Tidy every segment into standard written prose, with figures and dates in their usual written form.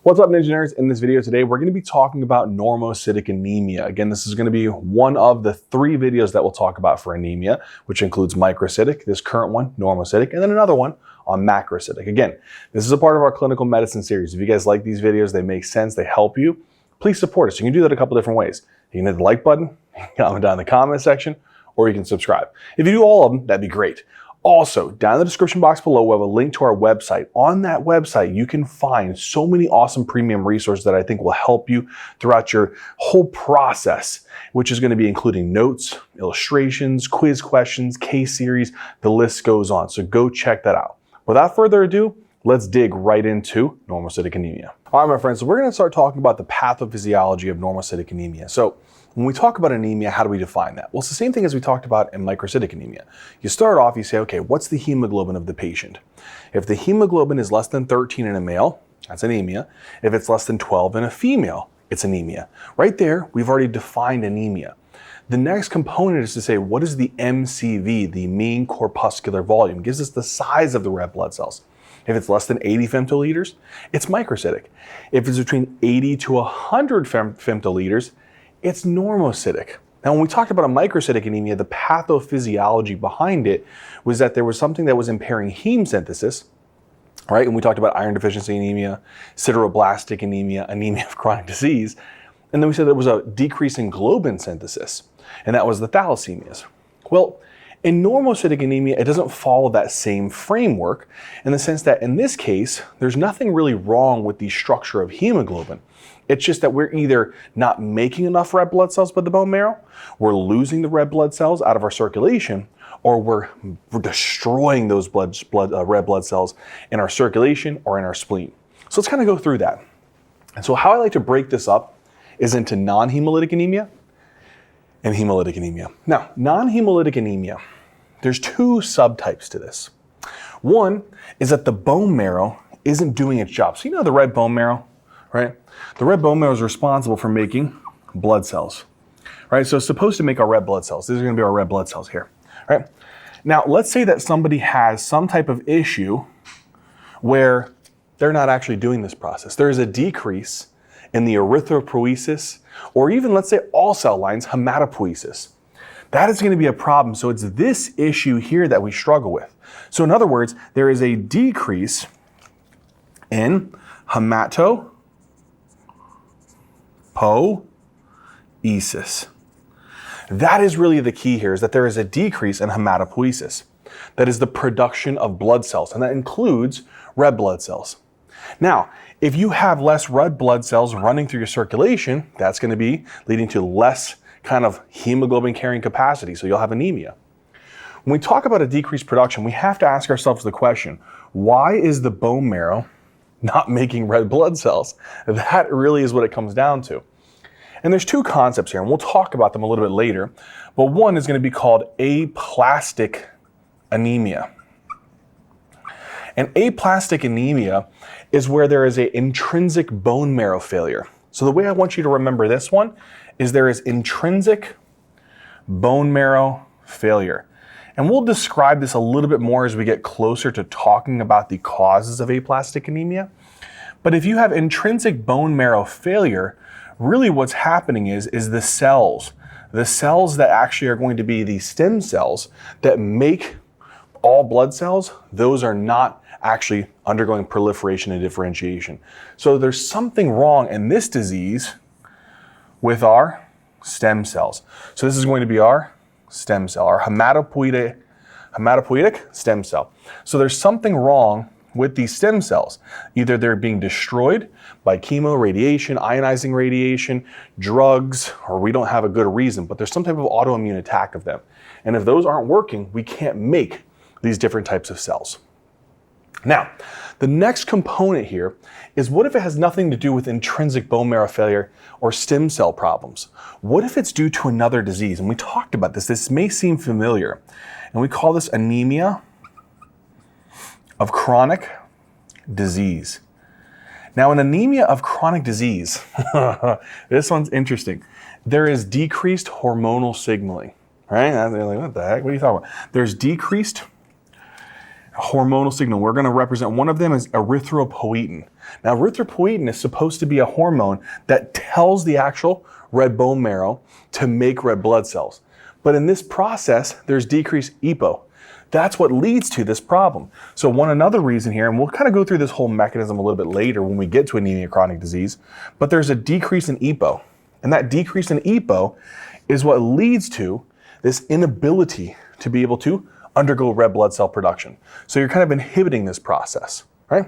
What's up, Ninja Nerds? In this video today, we're going to be talking about normocytic anemia. Again, this is going to be one of the 3 videos that we'll talk about for anemia, which includes microcytic, this current one, normocytic, and then another one on macrocytic. Again, this is a part of our clinical medicine series. If you guys like these videos, they make sense, they help you, please support us. You can do that a couple different ways. You can hit the like button, comment down in the comment section, or you can subscribe. If you do all of them, that'd be great. Also, down in the description box below, we have a link to our website. On that website, you can find so many awesome premium resources that I think will help you throughout your whole process, which is going to be including notes, illustrations, quiz questions, case series, the list goes on. So go check that out. Without further ado, let's dig right into normocytic anemia. All right, my friends, so we're going to start talking about the pathophysiology of normocytic anemia. So when we talk about anemia, how do we define that? Well, it's the same thing as we talked about in microcytic anemia. You start off, you say, okay, what's the hemoglobin of the patient? If the hemoglobin is less than 13 in a male, that's anemia. If it's less than 12 in a female, it's anemia. Right there, we've already defined anemia. The next component is to say, what is the MCV, the mean corpuscular volume? It gives us the size of the red blood cells. If it's less than 80 femtoliters, it's microcytic. If it's between 80 to 100 femtoliters, it's normocytic. Now, when we talked about a microcytic anemia, the pathophysiology behind it was that there was something that was impairing heme synthesis, right? And we talked about iron deficiency anemia, sideroblastic anemia, anemia of chronic disease. And then we said there was a decrease in globin synthesis, and that was the thalassemias. Well, in normocytic anemia, it doesn't follow that same framework in the sense that in this case, there's nothing really wrong with the structure of hemoglobin. It's just that we're either not making enough red blood cells by the bone marrow, we're losing the red blood cells out of our circulation, or we're destroying those red blood cells in our circulation or in our spleen. So let's kind of go through that. And so how I like to break this up is into non-hemolytic anemia and hemolytic anemia. Now, non-hemolytic anemia, there's 2 subtypes to this. One is that the bone marrow isn't doing its job. So you know the red bone marrow, right? The red bone marrow is responsible for making blood cells, right? So it's supposed to make our red blood cells. These are going to be our red blood cells here, right? Now, let's say that somebody has some type of issue where they're not actually doing this process. There is a decrease in the erythropoiesis, or even, let's say, all cell lines, hematopoiesis. That is going to be a problem. So it's this issue here that we struggle with. So in other words, there is a decrease in hematopoiesis. That is really the key here, is that there is a decrease in hematopoiesis. That is the production of blood cells, and that includes red blood cells. Now, if you have less red blood cells running through your circulation, that's going to be leading to less kind of hemoglobin carrying capacity, so you'll have anemia. When we talk about a decreased production, we have to ask ourselves the question, why is the bone marrow not making red blood cells? That really is what it comes down to. And there's 2 concepts here, and we'll talk about them a little bit later, but one is going to be called aplastic anemia. And aplastic anemia is where there is an intrinsic bone marrow failure. So the way I want you to remember this one is there is intrinsic bone marrow failure. And we'll describe this a little bit more as we get closer to talking about the causes of aplastic anemia. But if you have intrinsic bone marrow failure, really what's happening is the cells that actually are going to be the stem cells that make all blood cells, those are not actually undergoing proliferation and differentiation. So there's something wrong in this disease with our stem cells. So this is going to be our stem cell, our hematopoietic stem cell. So there's something wrong with these stem cells. Either they're being destroyed by chemo, radiation, ionizing radiation, drugs, or we don't have a good reason, but there's some type of autoimmune attack of them. And if those aren't working, we can't make these different types of cells. Now, the next component here is, what if it has nothing to do with intrinsic bone marrow failure or stem cell problems? What if it's due to another disease? And we talked about this. This may seem familiar. And we call this anemia of chronic disease. Now, an anemia of chronic disease, this one's interesting. There is decreased hormonal signaling, right? They're like, what the heck? What are you talking about? There's decreased hormonal signal. We're going to represent one of them as erythropoietin. Now, erythropoietin is supposed to be a hormone that tells the actual red bone marrow to make red blood cells. But in this process, there's decreased EPO. That's what leads to this problem. So another reason here, and we'll kind of go through this whole mechanism a little bit later when we get to anemia chronic disease, but there's a decrease in EPO. And that decrease in EPO is what leads to this inability to be able to undergo red blood cell production. So you're kind of inhibiting this process, right?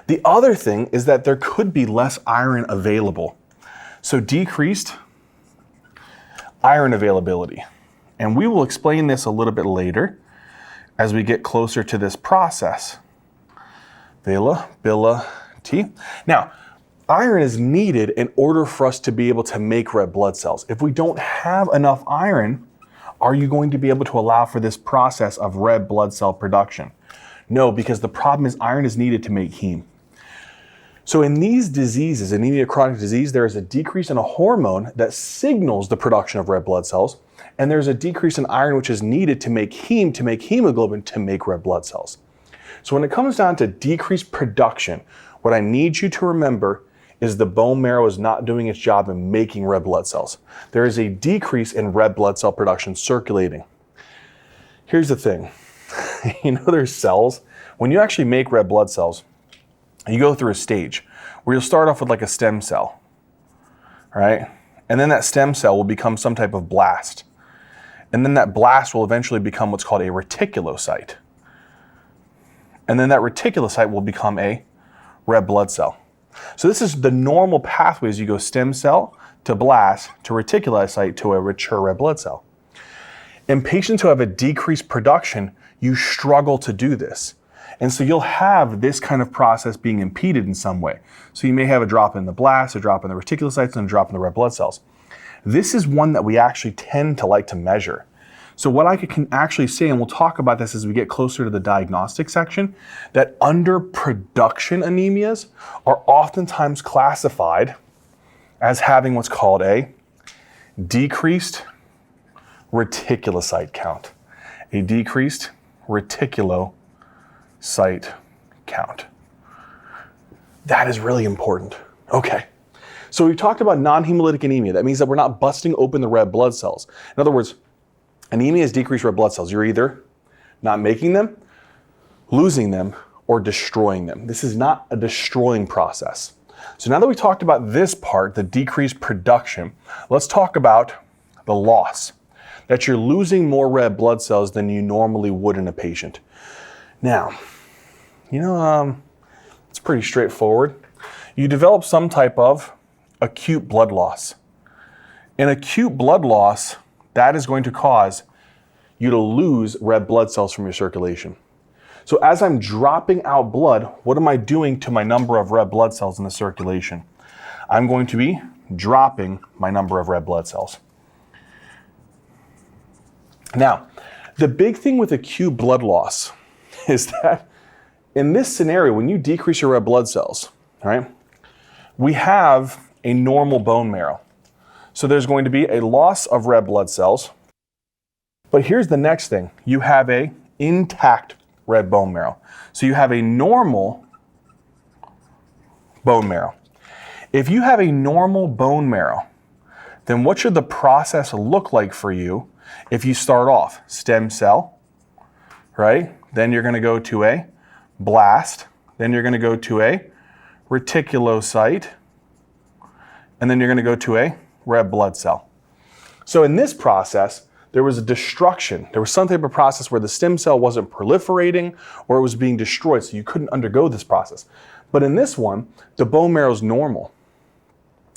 The other thing is that there could be less iron available. So decreased iron availability. And we will explain this a little bit later as we get closer to this process. Availability. Now, iron is needed in order for us to be able to make red blood cells. If we don't have enough iron, are you going to be able to allow for this process of red blood cell production? No, because the problem is iron is needed to make heme. So in these diseases, anemia chronic disease, there is a decrease in a hormone that signals the production of red blood cells, and there's a decrease in iron which is needed to make heme, to make hemoglobin, to make red blood cells. So when it comes down to decreased production, what I need you to remember is the bone marrow is not doing its job in making red blood cells. There is a decrease in red blood cell production circulating. Here's the thing. There's cells. When you actually make red blood cells, you go through a stage where you'll start off with like a stem cell, right? And then that stem cell will become some type of blast. And then that blast will eventually become what's called a reticulocyte. And then that reticulocyte will become a red blood cell. So this is the normal pathway as you go stem cell to blast to reticulocyte to a mature red blood cell. In patients who have a decreased production, you struggle to do this. And so you'll have this kind of process being impeded in some way. So you may have a drop in the blast, a drop in the reticulocytes, and a drop in the red blood cells. This is one that we actually tend to like to measure. So what I can actually say, and we'll talk about this as we get closer to the diagnostic section, that underproduction anemias are oftentimes classified as having what's called a decreased reticulocyte count. A decreased reticulocyte count. That is really important. Okay. So we talked about non-hemolytic anemia. That means that we're not busting open the red blood cells. In other words, anemia is decreased red blood cells. You're either not making them, losing them, or destroying them. This is not a destroying process. So now that we talked about this part, the decreased production, let's talk about the loss. That you're losing more red blood cells than you normally would in a patient. Now, it's pretty straightforward. You develop some type of acute blood loss. In acute blood loss, that is going to cause you to lose red blood cells from your circulation. So as I'm dropping out blood, what am I doing to my number of red blood cells in the circulation? I'm going to be dropping my number of red blood cells. Now, the big thing with acute blood loss is that in this scenario, when you decrease your red blood cells, right, we have a normal bone marrow. So there's going to be a loss of red blood cells. But here's the next thing. You have a intact red bone marrow. So you have a normal bone marrow. If you have a normal bone marrow, then what should the process look like for you if you start off? Stem cell, right? Then you're going to go to a blast. Then you're going to go to a reticulocyte. And then you're going to go to a red blood cell. So in this process, there was a destruction. There was some type of process where the stem cell wasn't proliferating or it was being destroyed, so you couldn't undergo this process. But in this one, the bone marrow is normal.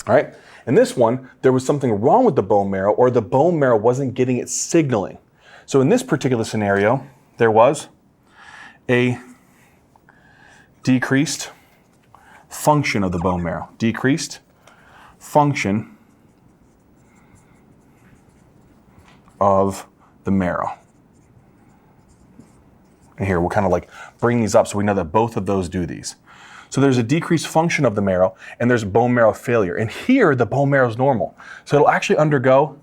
All right? In this one, there was something wrong with the bone marrow, or the bone marrow wasn't getting its signaling. So in this particular scenario, there was a decreased function of the bone marrow. Decreased function of the marrow. And here, we'll kind of like bring these up so we know that both of those do these. So there's a decreased function of the marrow and there's bone marrow failure. And here, the bone marrow is normal. So it'll actually undergo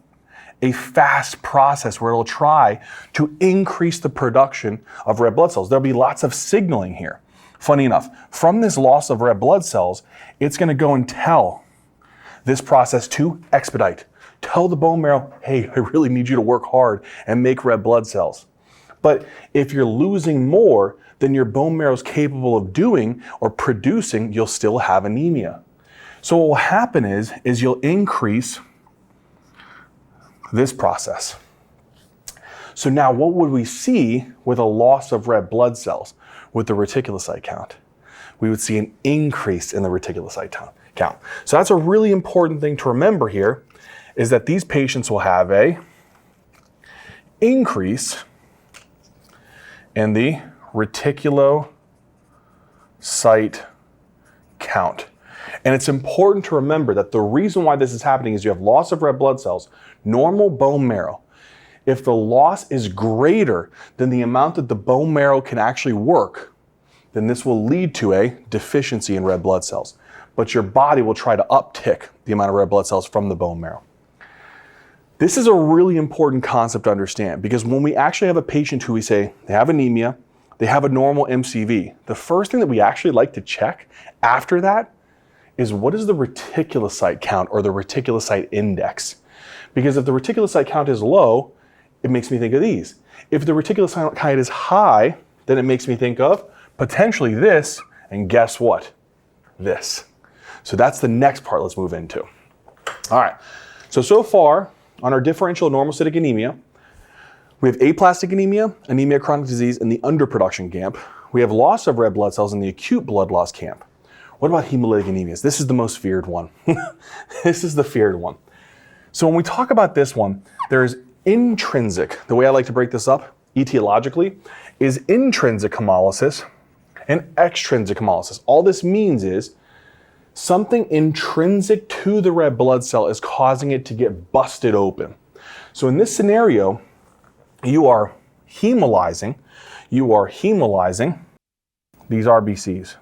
a fast process where it'll try to increase the production of red blood cells. There'll be lots of signaling here. Funny enough, from this loss of red blood cells, it's going to go and tell this process to expedite. Tell the bone marrow, hey, I really need you to work hard and make red blood cells. But if you're losing more than your bone marrow is capable of doing or producing, you'll still have anemia. So what will happen is you'll increase this process. So now what would we see with a loss of red blood cells with the reticulocyte count? We would see an increase in the reticulocyte count. So that's a really important thing to remember here, is that these patients will have a increase in the reticulocyte count. And it's important to remember that the reason why this is happening is you have loss of red blood cells, normal bone marrow. If the loss is greater than the amount that the bone marrow can actually work, then this will lead to a deficiency in red blood cells. But your body will try to uptick the amount of red blood cells from the bone marrow. This is a really important concept to understand, because when we actually have a patient who we say they have anemia, they have a normal MCV, the first thing that we actually like to check after that is what is the reticulocyte count or the reticulocyte index? Because if the reticulocyte count is low, it makes me think of these. If the reticulocyte count is high, then it makes me think of potentially this, and guess what? This. So that's the next part let's move into. All right, so far on our differential normocytic anemia, we have aplastic anemia, anemia of chronic disease, and the underproduction camp. We have loss of red blood cells in the acute blood loss camp. What about hemolytic anemias? This is the most feared one. This is the feared one. So when we talk about this one, there's intrinsic, the way I like to break this up etiologically, is intrinsic hemolysis and extrinsic hemolysis. All this means is something intrinsic to the red blood cell is causing it to get busted open. So in this scenario, you are hemolyzing these RBCs.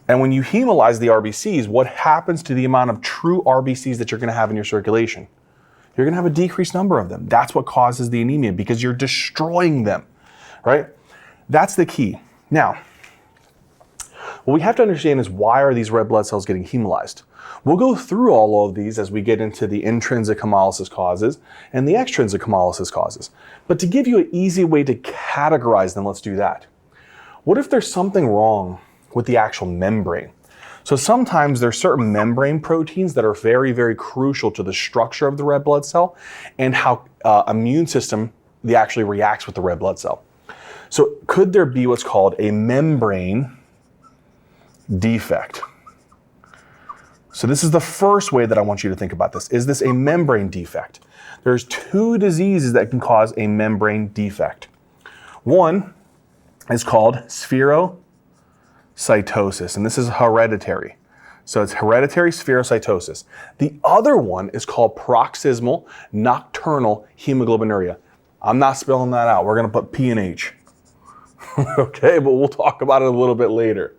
And when you hemolyze the RBCs, what happens to the amount of true RBCs that you're going to have in your circulation? You're going to have a decreased number of them. That's what causes the anemia, because you're destroying them, right? That's the key. Now, what we have to understand is, why are these red blood cells getting hemolyzed? We'll go through all of these as we get into the intrinsic hemolysis causes and the extrinsic hemolysis causes. But to give you an easy way to categorize them, let's do that. What if there's something wrong with the actual membrane? So sometimes there's certain membrane proteins that are very, very crucial to the structure of the red blood cell and how immune system actually reacts with the red blood cell. So could there be what's called a membrane defect? So this is the first way that I want you to think about this. Is this a membrane defect? There's two diseases that can cause a membrane defect. One is called spherocytosis, and this is hereditary. So it's hereditary spherocytosis. The other one is called paroxysmal nocturnal hemoglobinuria. I'm not spelling that out. We're going to put P and H. Okay, but we'll talk about it a little bit later.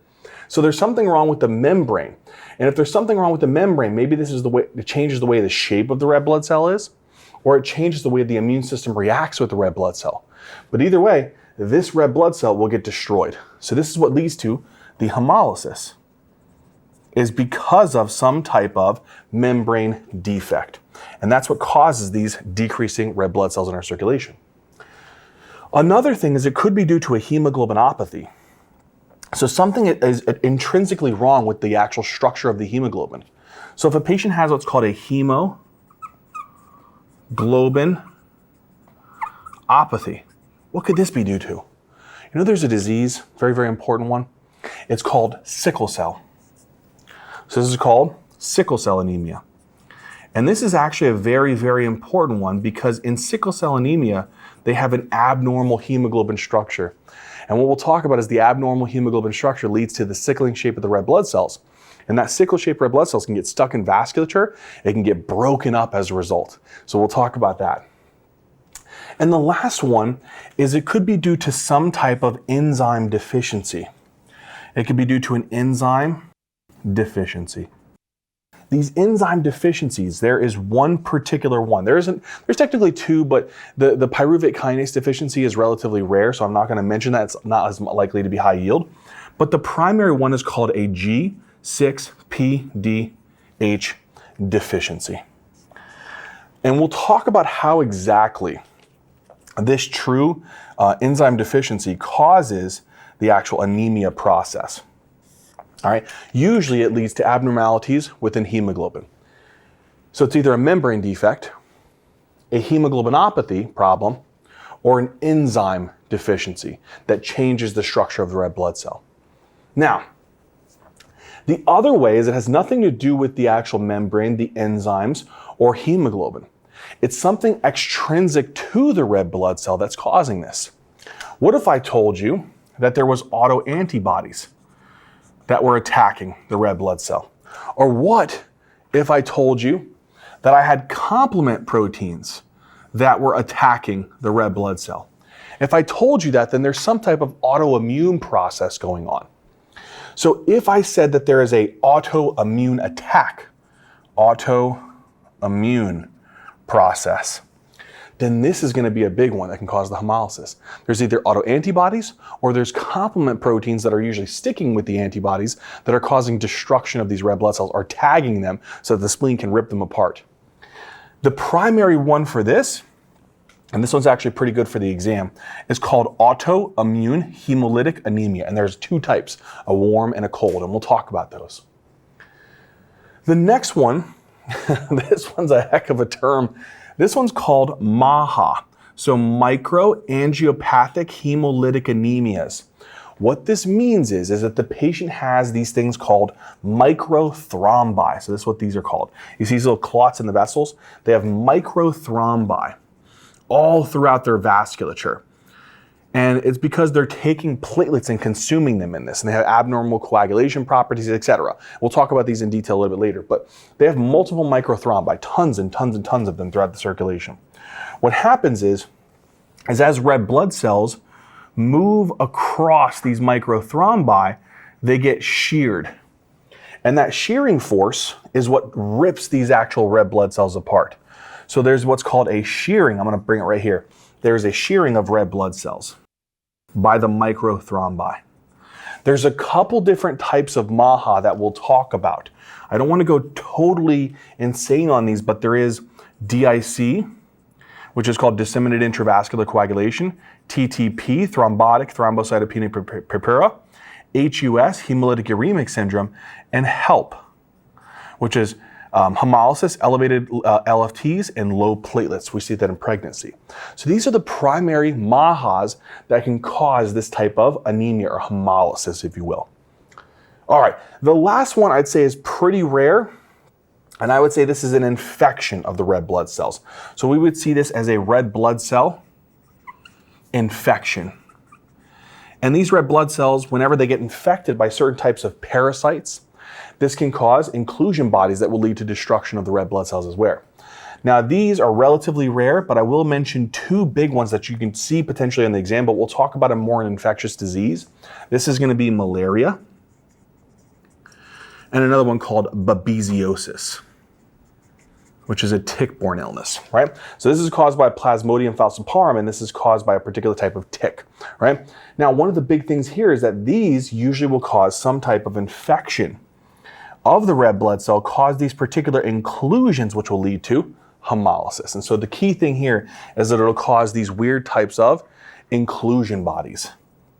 So there's something wrong with the membrane. And if there's something wrong with the membrane, maybe this is the way it changes the way the shape of the red blood cell is, or it changes the way the immune system reacts with the red blood cell. But either way, this red blood cell will get destroyed. So this is what leads to the hemolysis, is because of some type of membrane defect. And that's what causes these decreasing red blood cells in our circulation. Another thing is it could be due to a hemoglobinopathy. So something is intrinsically wrong with the actual structure of the hemoglobin. So if a patient has what's called a hemoglobinopathy, what could this be due to? You know, there's a disease, very, very important one. It's called sickle cell. So this is called sickle cell anemia. And this is actually a very, very important one, because in sickle cell anemia, they have an abnormal hemoglobin structure. And what we'll talk about is the abnormal hemoglobin structure leads to the sickling shape of the red blood cells. And that sickle-shaped red blood cells can get stuck in vasculature. It can get broken up as a result. So we'll talk about that. And the last one is it could be due to some type of enzyme deficiency. It could be due to an enzyme deficiency. These enzyme deficiencies, there is one particular one. There's technically two, but the pyruvate kinase deficiency is relatively rare, so I'm not going to mention that. It's not as likely to be high yield. But the primary one is called a G6PD-H deficiency. And we'll talk about how exactly this true enzyme deficiency causes the actual anemia process. All right. Usually it leads to abnormalities within hemoglobin. So it's either a membrane defect, a hemoglobinopathy problem, or an enzyme deficiency that changes the structure of the red blood cell. Now, the other way is it has nothing to do with the actual membrane, the enzymes, or hemoglobin. It's something extrinsic to the red blood cell that's causing this. What if I told you that there was autoantibodies that were attacking the red blood cell? Or what if I told you that I had complement proteins that were attacking the red blood cell? If I told you that, then there's some type of autoimmune process going on. So if I said that there is an autoimmune attack, autoimmune process, then this is going to be a big one that can cause the hemolysis. There's either autoantibodies or there's complement proteins that are usually sticking with the antibodies that are causing destruction of these red blood cells or tagging them so that the spleen can rip them apart. The primary one for this, and this one's actually pretty good for the exam, is called autoimmune hemolytic anemia. And there's two types, a warm and a cold, and we'll talk about those. The next one, this one's a heck of a term. This one's called MAHA, so microangiopathic hemolytic anemias. What this means is that the patient has these things called microthrombi. So this is what these are called. You see these little clots in the vessels? They have microthrombi all throughout their vasculature. And it's because they're taking platelets and consuming them in this, and they have abnormal coagulation properties, etc. We'll talk about these in detail a little bit later, but they have multiple microthrombi, tons and tons and tons of them throughout the circulation. What happens is as red blood cells move across these microthrombi, they get sheared. And that shearing force is what rips these actual red blood cells apart. So there's what's called a shearing. I'm going to bring it right here. There's a shearing of red blood cells by the microthrombi. There's a couple different types of MAHA that we'll talk about. I don't want to go totally insane on these, but there is DIC, which is called disseminated intravascular coagulation, TTP, thrombotic thrombocytopenic purpura, HUS, hemolytic uremic syndrome, and HELP, which is hemolysis, elevated LFTs, and low platelets. We see that in pregnancy. So these are the primary MAHAs that can cause this type of anemia or hemolysis, if you will. All right, the last one I'd say is pretty rare, and I would say this is an infection of the red blood cells. So we would see this as a red blood cell infection. And these red blood cells, whenever they get infected by certain types of parasites, this can cause inclusion bodies that will lead to destruction of the red blood cells as well. Now, these are relatively rare, but I will mention two big ones that you can see potentially in the exam, but we'll talk about them more in infectious disease. This is going to be malaria, and another one called babesiosis, which is a tick-borne illness, right? So this is caused by Plasmodium falciparum, and this is caused by a particular type of tick, right? Now, one of the big things here is that these usually will cause some type of infection of the red blood cell, cause these particular inclusions, which will lead to hemolysis. And so the key thing here is that it'll cause these weird types of inclusion bodies,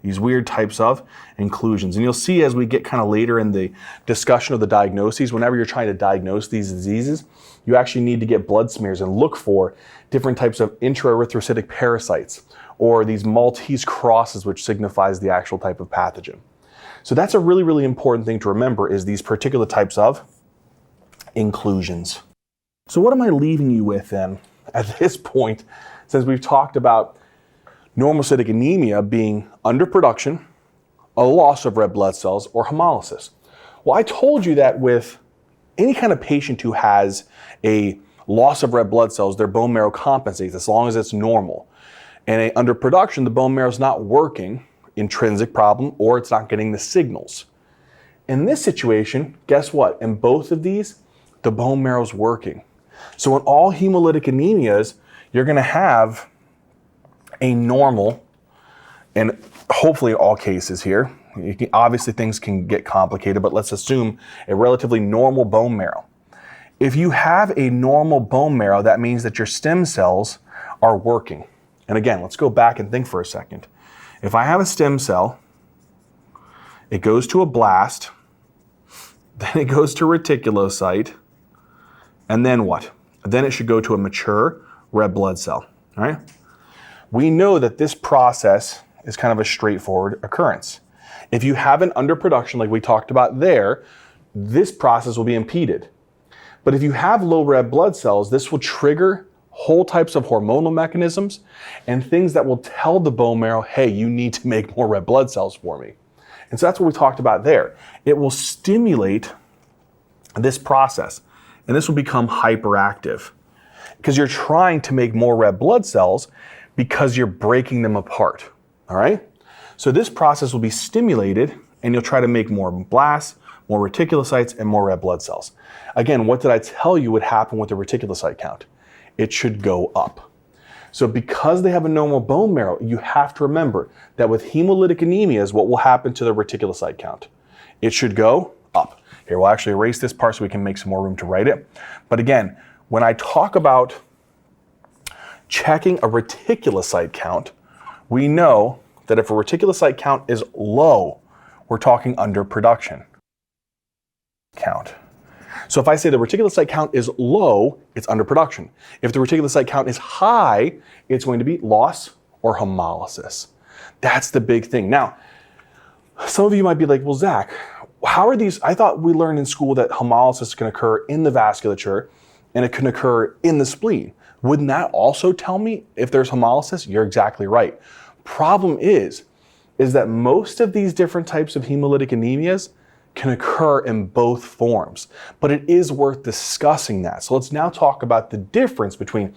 these weird types of inclusions. And you'll see as we get kind of later in the discussion of the diagnoses, whenever you're trying to diagnose these diseases, you actually need to get blood smears and look for different types of intraerythrocytic parasites or these Maltese crosses, which signifies the actual type of pathogen. So that's a really, really important thing to remember is these particular types of inclusions. So what am I leaving you with then at this point, since we've talked about normocytic anemia being underproduction, a loss of red blood cells, or hemolysis? Well, I told you that with any kind of patient who has a loss of red blood cells, their bone marrow compensates as long as it's normal. And a underproduction, the bone marrow is not working, intrinsic problem, or it's not getting the signals. In this situation, guess what? In both of these, the bone marrow's working. So in all hemolytic anemias, you're going to have a normal, and hopefully all cases here, obviously things can get complicated, but let's assume a relatively normal bone marrow. If you have a normal bone marrow, that means that your stem cells are working. And again, let's go back and think for a second. If I have a stem cell, it goes to a blast, then it goes to reticulocyte, and then what? Then it should go to a mature red blood cell, all right? We know that this process is kind of a straightforward occurrence. If you have an underproduction like we talked about there, this process will be impeded. But if you have low red blood cells, this will trigger whole types of hormonal mechanisms and things that will tell the bone marrow, hey, you need to make more red blood cells for me. And so that's what we talked about there. It will stimulate this process, and this will become hyperactive because you're trying to make more red blood cells because you're breaking them apart, all right? So this process will be stimulated, and you'll try to make more blasts, more reticulocytes, and more red blood cells. Again, what did I tell you would happen with the reticulocyte count? It should go up. So because they have a normal bone marrow, you have to remember that with hemolytic anemias, what will happen to the reticulocyte count? It should go up. Here, we'll actually erase this part so we can make some more room to write it. But again, when I talk about checking a reticulocyte count, we know that if a reticulocyte count is low, we're talking underproduction count. So if I say the reticulocyte count is low, it's underproduction. If the reticulocyte count is high, it's going to be loss or hemolysis. That's the big thing. Now, some of you might be like, well, Zach, how are these? I thought we learned in school that hemolysis can occur in the vasculature and it can occur in the spleen. Wouldn't that also tell me if there's hemolysis? You're exactly right. Problem is that most of these different types of hemolytic anemias can occur in both forms, but it is worth discussing that. So let's now talk about the difference between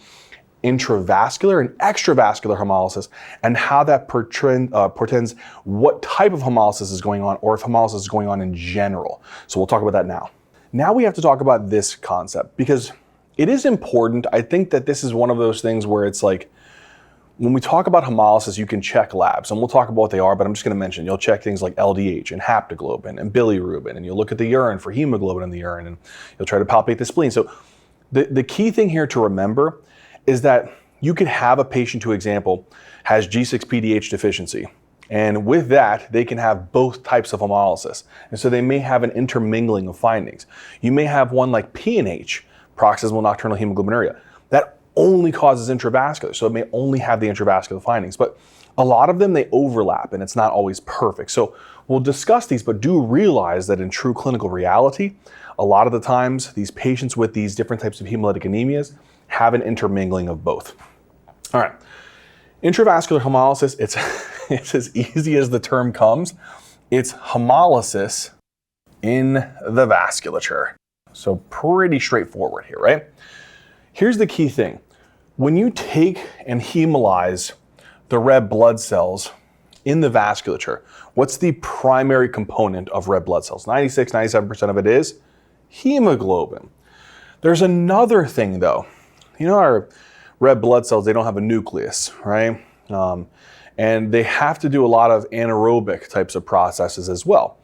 intravascular and extravascular hemolysis and how that portends what type of hemolysis is going on, or if hemolysis is going on in general. So we'll talk about that now. Now we have to talk about this concept because it is important. I think that this is one of those things where it's like, when we talk about hemolysis, you can check labs, and we'll talk about what they are, but I'm just going to mention, you'll check things like LDH and haptoglobin and bilirubin, and you'll look at the urine for hemoglobin in the urine, and you'll try to palpate the spleen. So the key thing here to remember is that you could have a patient who, example, has G6PD-H deficiency, and with that, they can have both types of hemolysis, and so they may have an intermingling of findings. You may have one like PNH, paroxysmal nocturnal hemoglobinuria, that only causes intravascular, so it may only have the intravascular findings, but a lot of them, they overlap and it's not always perfect. So we'll discuss these, but do realize that in true clinical reality, a lot of the times these patients with these different types of hemolytic anemias have an intermingling of both. All right, intravascular hemolysis, it's as easy as the term comes. It's hemolysis in the vasculature. So pretty straightforward here, right? Here's the key thing. When you take and hemolyze the red blood cells in the vasculature, what's the primary component of red blood cells? 96, 97% of it is hemoglobin. There's another thing though. You know, our red blood cells, they don't have a nucleus, right? And they have to do a lot of anaerobic types of processes as well.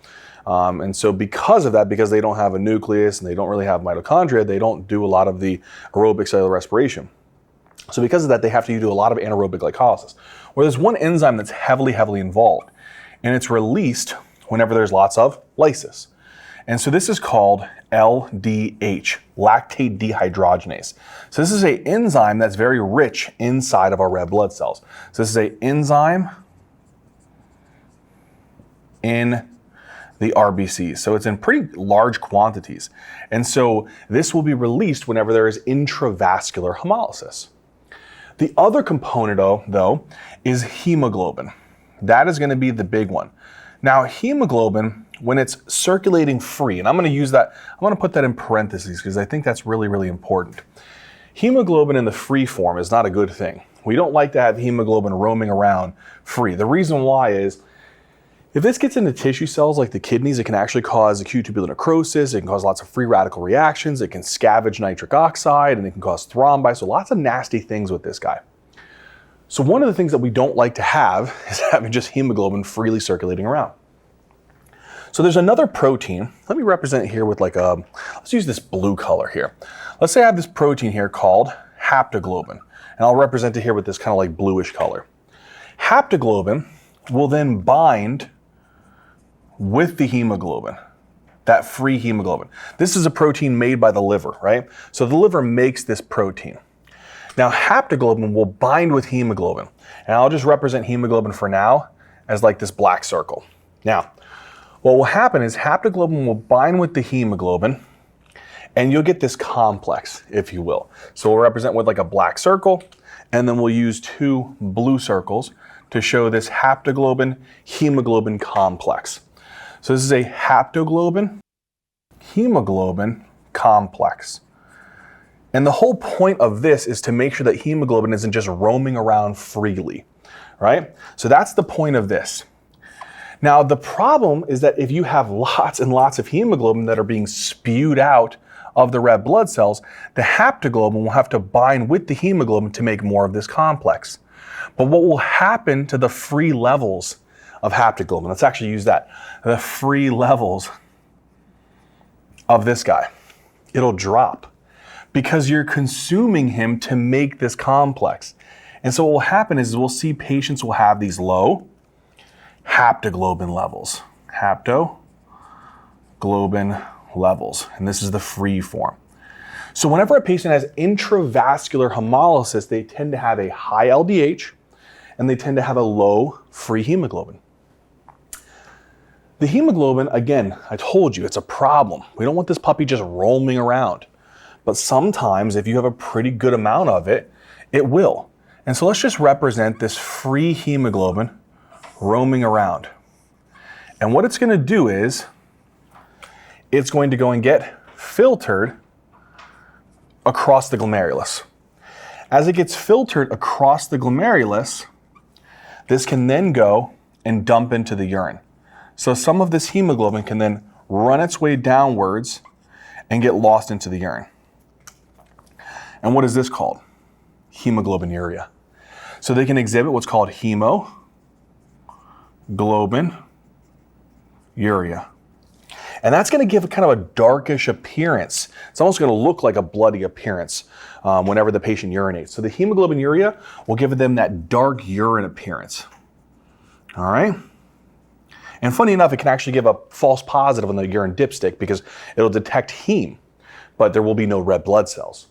And so because of that, because they don't have a nucleus and they don't really have mitochondria, they don't do a lot of the aerobic cellular respiration. So because of that, they have to do a lot of anaerobic glycolysis. Where there's one enzyme that's heavily involved, and it's released whenever there's lots of lysis. And so this is called LDH, lactate dehydrogenase. So this is an enzyme that's very rich inside of our red blood cells. So this is an enzyme in the RBCs. So it's in pretty large quantities. And so this will be released whenever there is intravascular hemolysis. The other component though is hemoglobin. That is going to be the big one. Now hemoglobin, when it's circulating free, and I'm going to use that, I'm going to put that in parentheses because I think that's really, really important. Hemoglobin in the free form is not a good thing. We don't like to have hemoglobin roaming around free. The reason why is If this gets into tissue cells like the kidneys, it can actually cause acute tubular necrosis, it can cause lots of free radical reactions, it can scavenge nitric oxide, and it can cause thrombi, so lots of nasty things with this guy. So one of the things that we don't like to have is having just hemoglobin freely circulating around. So there's another protein. Let me represent it here with let's use this blue color here. Let's say I have this protein here called haptoglobin, and I'll represent it here with this kind of like bluish color. Haptoglobin will then bind with the hemoglobin, that free hemoglobin. This is a protein made by the liver, right? So the liver makes this protein. Now haptoglobin will bind with hemoglobin, and I'll just represent hemoglobin for now as like this black circle. Now, what will happen is haptoglobin will bind with the hemoglobin, and you'll get this complex, if you will. So we'll represent with like a black circle, and then we'll use two blue circles to show this haptoglobin hemoglobin complex. So this is a haptoglobin hemoglobin complex. And the whole point of this is to make sure that hemoglobin isn't just roaming around freely, right? So that's the point of this. Now, the problem is that if you have lots and lots of hemoglobin that are being spewed out of the red blood cells, the haptoglobin will have to bind with the hemoglobin to make more of this complex. But what will happen to the free levels of haptoglobin? Let's actually use that. The free levels of this guy. It'll drop because you're consuming him to make this complex. And so what will happen is we'll see patients will have these low haptoglobin levels. Haptoglobin levels. And this is the free form. So whenever a patient has intravascular hemolysis, they tend to have a high LDH and they tend to have a low free hemoglobin. The hemoglobin, again, I told you, it's a problem. We don't want this puppy just roaming around. But sometimes if you have a pretty good amount of it, it will. And so let's just represent this free hemoglobin roaming around. And what it's going to do is it's going to go and get filtered across the glomerulus. As it gets filtered across the glomerulus, this can then go and dump into the urine. So some of this hemoglobin can then run its way downwards and get lost into the urine. And what is this called? Hemoglobinuria. So they can exhibit what's called hemoglobinuria. And that's going to give a kind of a darkish appearance. It's almost going to look like a bloody appearance whenever the patient urinates. So the hemoglobinuria will give them that dark urine appearance. All right? And funny enough, it can actually give a false positive on the urine dipstick because it'll detect heme, but there will be no red blood cells.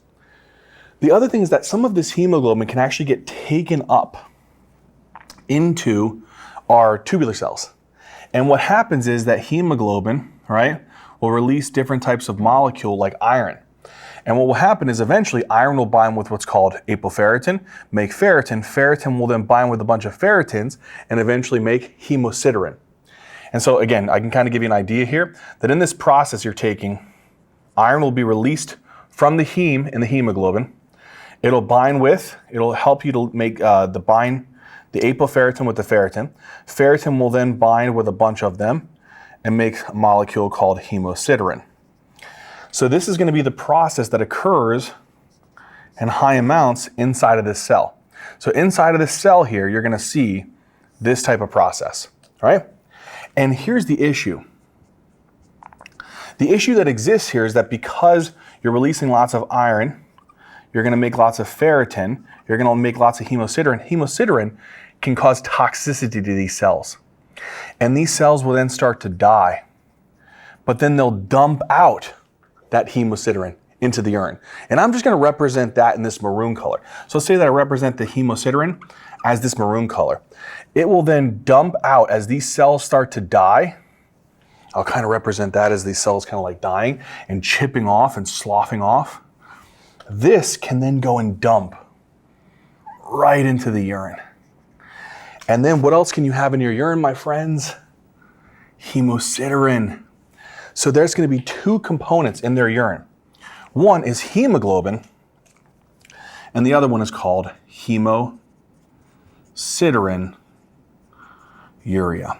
The other thing is that some of this hemoglobin can actually get taken up into our tubular cells. And what happens is that hemoglobin, right, will release different types of molecule like iron. And what will happen is eventually iron will bind with what's called apoferritin, make ferritin. Ferritin will then bind with a bunch of ferritins and eventually make hemosiderin. And so again, I can kind of give you an idea here that in this process you're taking, iron will be released from the heme in the hemoglobin. It'll help you to make the apoferritin with the ferritin. Ferritin will then bind with a bunch of them and make a molecule called hemosiderin. So this is going to be the process that occurs in high amounts inside of this cell. So inside of this cell here, you're going to see this type of process, all right? And here's the issue. The issue that exists here is that because you're releasing lots of iron, you're going to make lots of ferritin, you're going to make lots of hemosiderin. Hemosiderin can cause toxicity to these cells. And these cells will then start to die. But then they'll dump out that hemosiderin into the urine. And I'm just going to represent that in this maroon color. So let's say that I represent the hemosiderin as this maroon color. It will then dump out as these cells start to die. I'll kind of represent that as these cells kind of like dying and chipping off and sloughing off. This can then go and dump right into the urine. And then what else can you have in your urine, my friends? Hemosiderin. So there's going to be two components in their urine. One is hemoglobin, and the other one is called hemosiderin urea.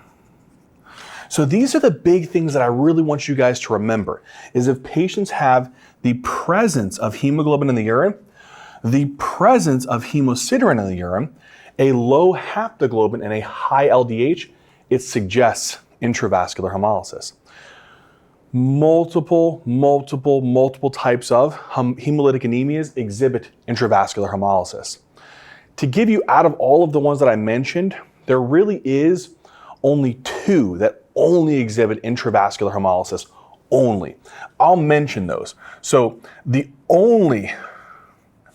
So these are the big things that I really want you guys to remember, is if patients have the presence of hemoglobin in the urine, the presence of hemosiderin in the urine, a low haptoglobin and a high LDH, it suggests intravascular hemolysis. Multiple types of hemolytic anemias exhibit intravascular hemolysis. To give you, out of all of the ones that I mentioned, there really is only 2 that only exhibit intravascular hemolysis only. I'll mention those. So the only,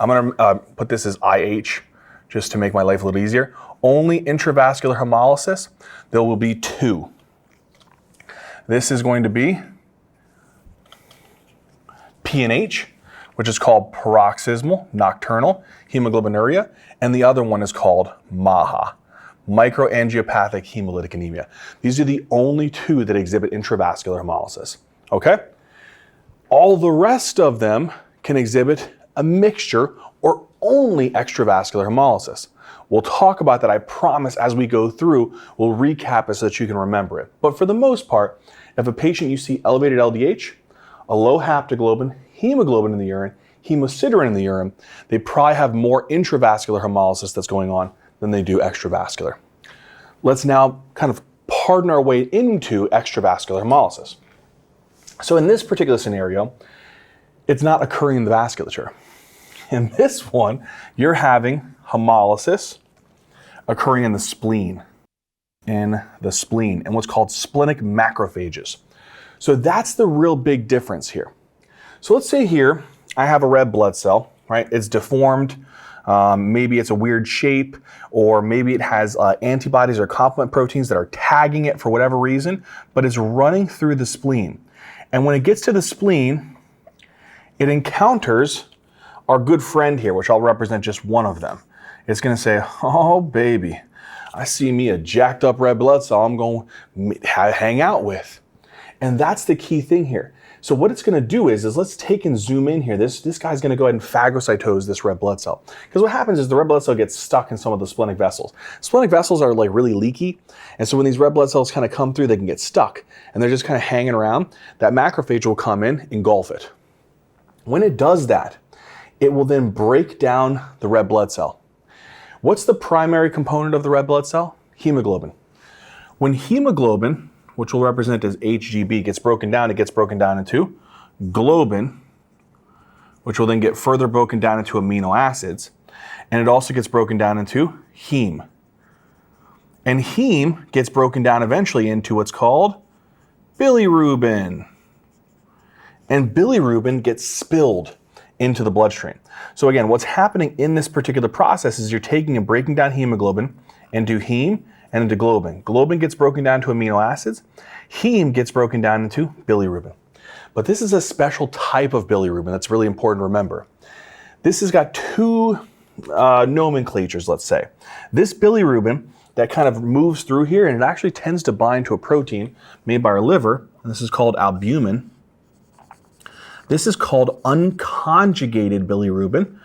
I'm gonna put this as IH just to make my life a little easier. Only intravascular hemolysis, there will be 2. This is going to be PNH, which is called paroxysmal nocturnal hemoglobinuria, and the other one is called MAHA, microangiopathic hemolytic anemia. These are the only 2 that exhibit intravascular hemolysis, okay? All the rest of them can exhibit a mixture or only extravascular hemolysis. We'll talk about that, I promise, as we go through. We'll recap it so that you can remember it. But for the most part, if a patient you see elevated LDH, a low haptoglobin, hemoglobin in the urine, hemosiderin in the urine, they probably have more intravascular hemolysis that's going on than they do extravascular. Let's now kind of pardon our way into extravascular hemolysis. So in this particular scenario, it's not occurring in the vasculature. In this one, you're having hemolysis occurring in the spleen, and what's called splenic macrophages. So that's the real big difference here. So let's say here, I have a red blood cell, right? It's deformed. Maybe it's a weird shape, or maybe it has antibodies or complement proteins that are tagging it for whatever reason, but it's running through the spleen. And when it gets to the spleen, it encounters our good friend here, which I'll represent just one of them. It's gonna say, oh baby, I see me a jacked up red blood cell I'm going to hang out with. And that's the key thing here. So what it's going to do is let's take and zoom in here. This guy's going to go ahead and phagocytose this red blood cell. Because what happens is the red blood cell gets stuck in some of the splenic vessels. Splenic vessels are like really leaky. And so when these red blood cells kind of come through, they can get stuck. And they're just kind of hanging around. That macrophage will come in, engulf it. When it does that, it will then break down the red blood cell. What's the primary component of the red blood cell? Hemoglobin. When hemoglobin, which we'll represent as HGB, gets broken down, it gets broken down into globin, which will then get further broken down into amino acids, and it also gets broken down into heme. And heme gets broken down eventually into what's called bilirubin. And bilirubin gets spilled into the bloodstream. So again, what's happening in this particular process is you're taking and breaking down hemoglobin into heme and into globin. Globin gets broken down to amino acids. Heme gets broken down into bilirubin. But this is a special type of bilirubin that's really important to remember. This has got 2 nomenclatures, let's say. This bilirubin that kind of moves through here, and it actually tends to bind to a protein made by our liver, and this is called albumin. This is called unconjugated bilirubin.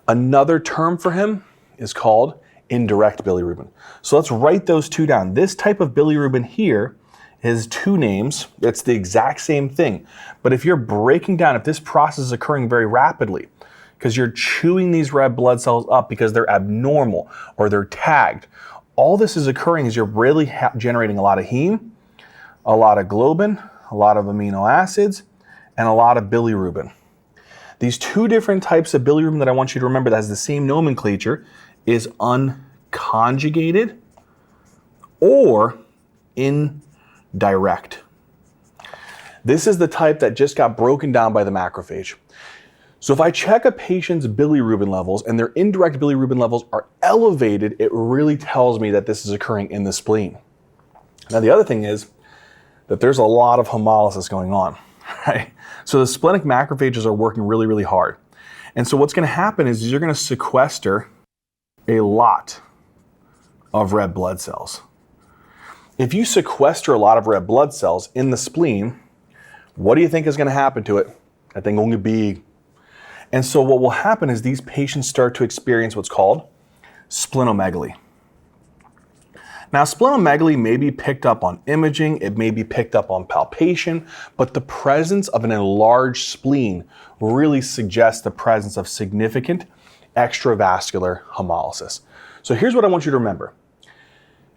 Another term for him is called indirect bilirubin. So let's write those 2 down. This type of bilirubin here has 2 names. It's the exact same thing. But if you're breaking down, if this process is occurring very rapidly, because you're chewing these red blood cells up because they're abnormal or they're tagged, all this is occurring is you're really generating a lot of heme, a lot of globin, a lot of amino acids, and a lot of bilirubin. These 2 different types of bilirubin that I want you to remember that has the same nomenclature is unconjugated or indirect. This is the type that just got broken down by the macrophage. So if I check a patient's bilirubin levels and their indirect bilirubin levels are elevated, it really tells me that this is occurring in the spleen. Now the other thing is that there's a lot of hemolysis going on, right? So the splenic macrophages are working really, really hard. And so what's going to happen is you're going to sequester a lot of red blood cells. If you sequester a lot of red blood cells in the spleen, what do you think is going to happen to it? That thing going to be big. And so what will happen is these patients start to experience what's called splenomegaly. Now, splenomegaly may be picked up on imaging, it may be picked up on palpation, but the presence of an enlarged spleen really suggests the presence of significant extravascular hemolysis. So here's what I want you to remember.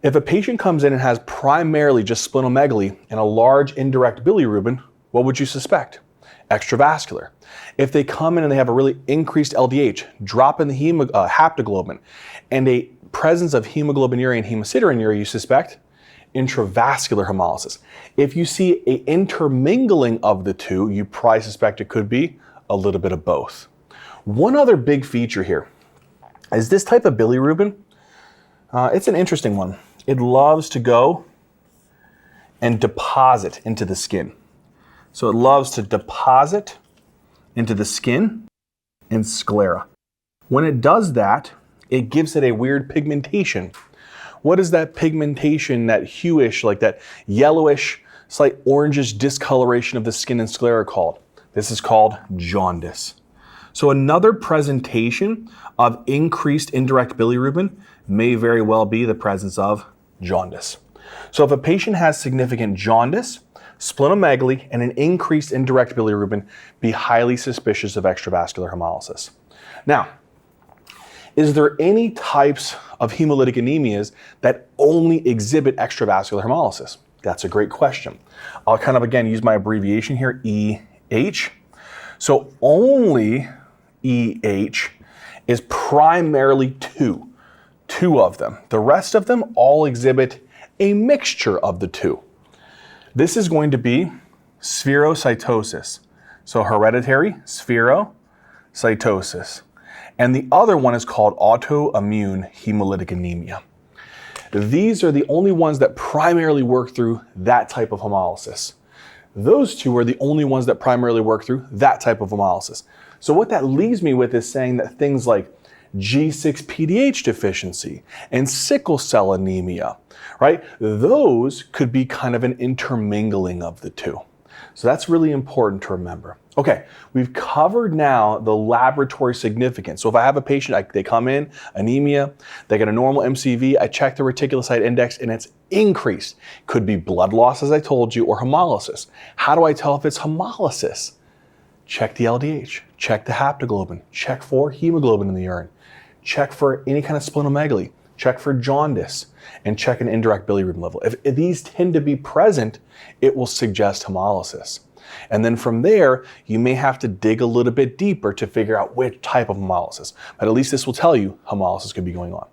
If a patient comes in and has primarily just splenomegaly and a large indirect bilirubin, what would you suspect? Extravascular. If they come in and they have a really increased LDH, drop in the haptoglobin, and a presence of hemoglobinuria and hemosideриnuria, you suspect intravascular hemolysis. If you see an intermingling of the two, you probably suspect it could be a little bit of both. One other big feature here is this type of bilirubin. It's an interesting one. It loves to go and deposit into the skin. So it loves to deposit into the skin and sclera. When it does that, it gives it a weird pigmentation. What is that pigmentation, that hueish, like that yellowish, slight orangish discoloration of the skin and sclera called? This is called jaundice. So another presentation of increased indirect bilirubin may very well be the presence of jaundice. So if a patient has significant jaundice, splenomegaly, and an increased indirect bilirubin, be highly suspicious of extravascular hemolysis. Now, is there any types of hemolytic anemias that only exhibit extravascular hemolysis? That's a great question. I'll kind of, again, use my abbreviation here, EH. So only EH is primarily two of them. The rest of them all exhibit a mixture of the two. This is going to be spherocytosis. So hereditary spherocytosis. And the other one is called autoimmune hemolytic anemia. These are the only ones that primarily work through that type of hemolysis. Those two are the only ones that primarily work through that type of hemolysis. So what that leaves me with is saying that things like G6-PDH deficiency and sickle cell anemia, right? Those could be kind of an intermingling of the two. So that's really important to remember. Okay, we've covered now the laboratory significance. So if I have a patient, they come in, anemia, they get a normal MCV, I check the reticulocyte index and it's increased. Could be blood loss, as I told you, or hemolysis. How do I tell if it's hemolysis? Check the LDH, check the haptoglobin, check for hemoglobin in the urine, check for any kind of splenomegaly, check for jaundice, and check an indirect bilirubin level. If these tend to be present, it will suggest hemolysis. And then from there, you may have to dig a little bit deeper to figure out which type of hemolysis. But at least this will tell you hemolysis could be going on.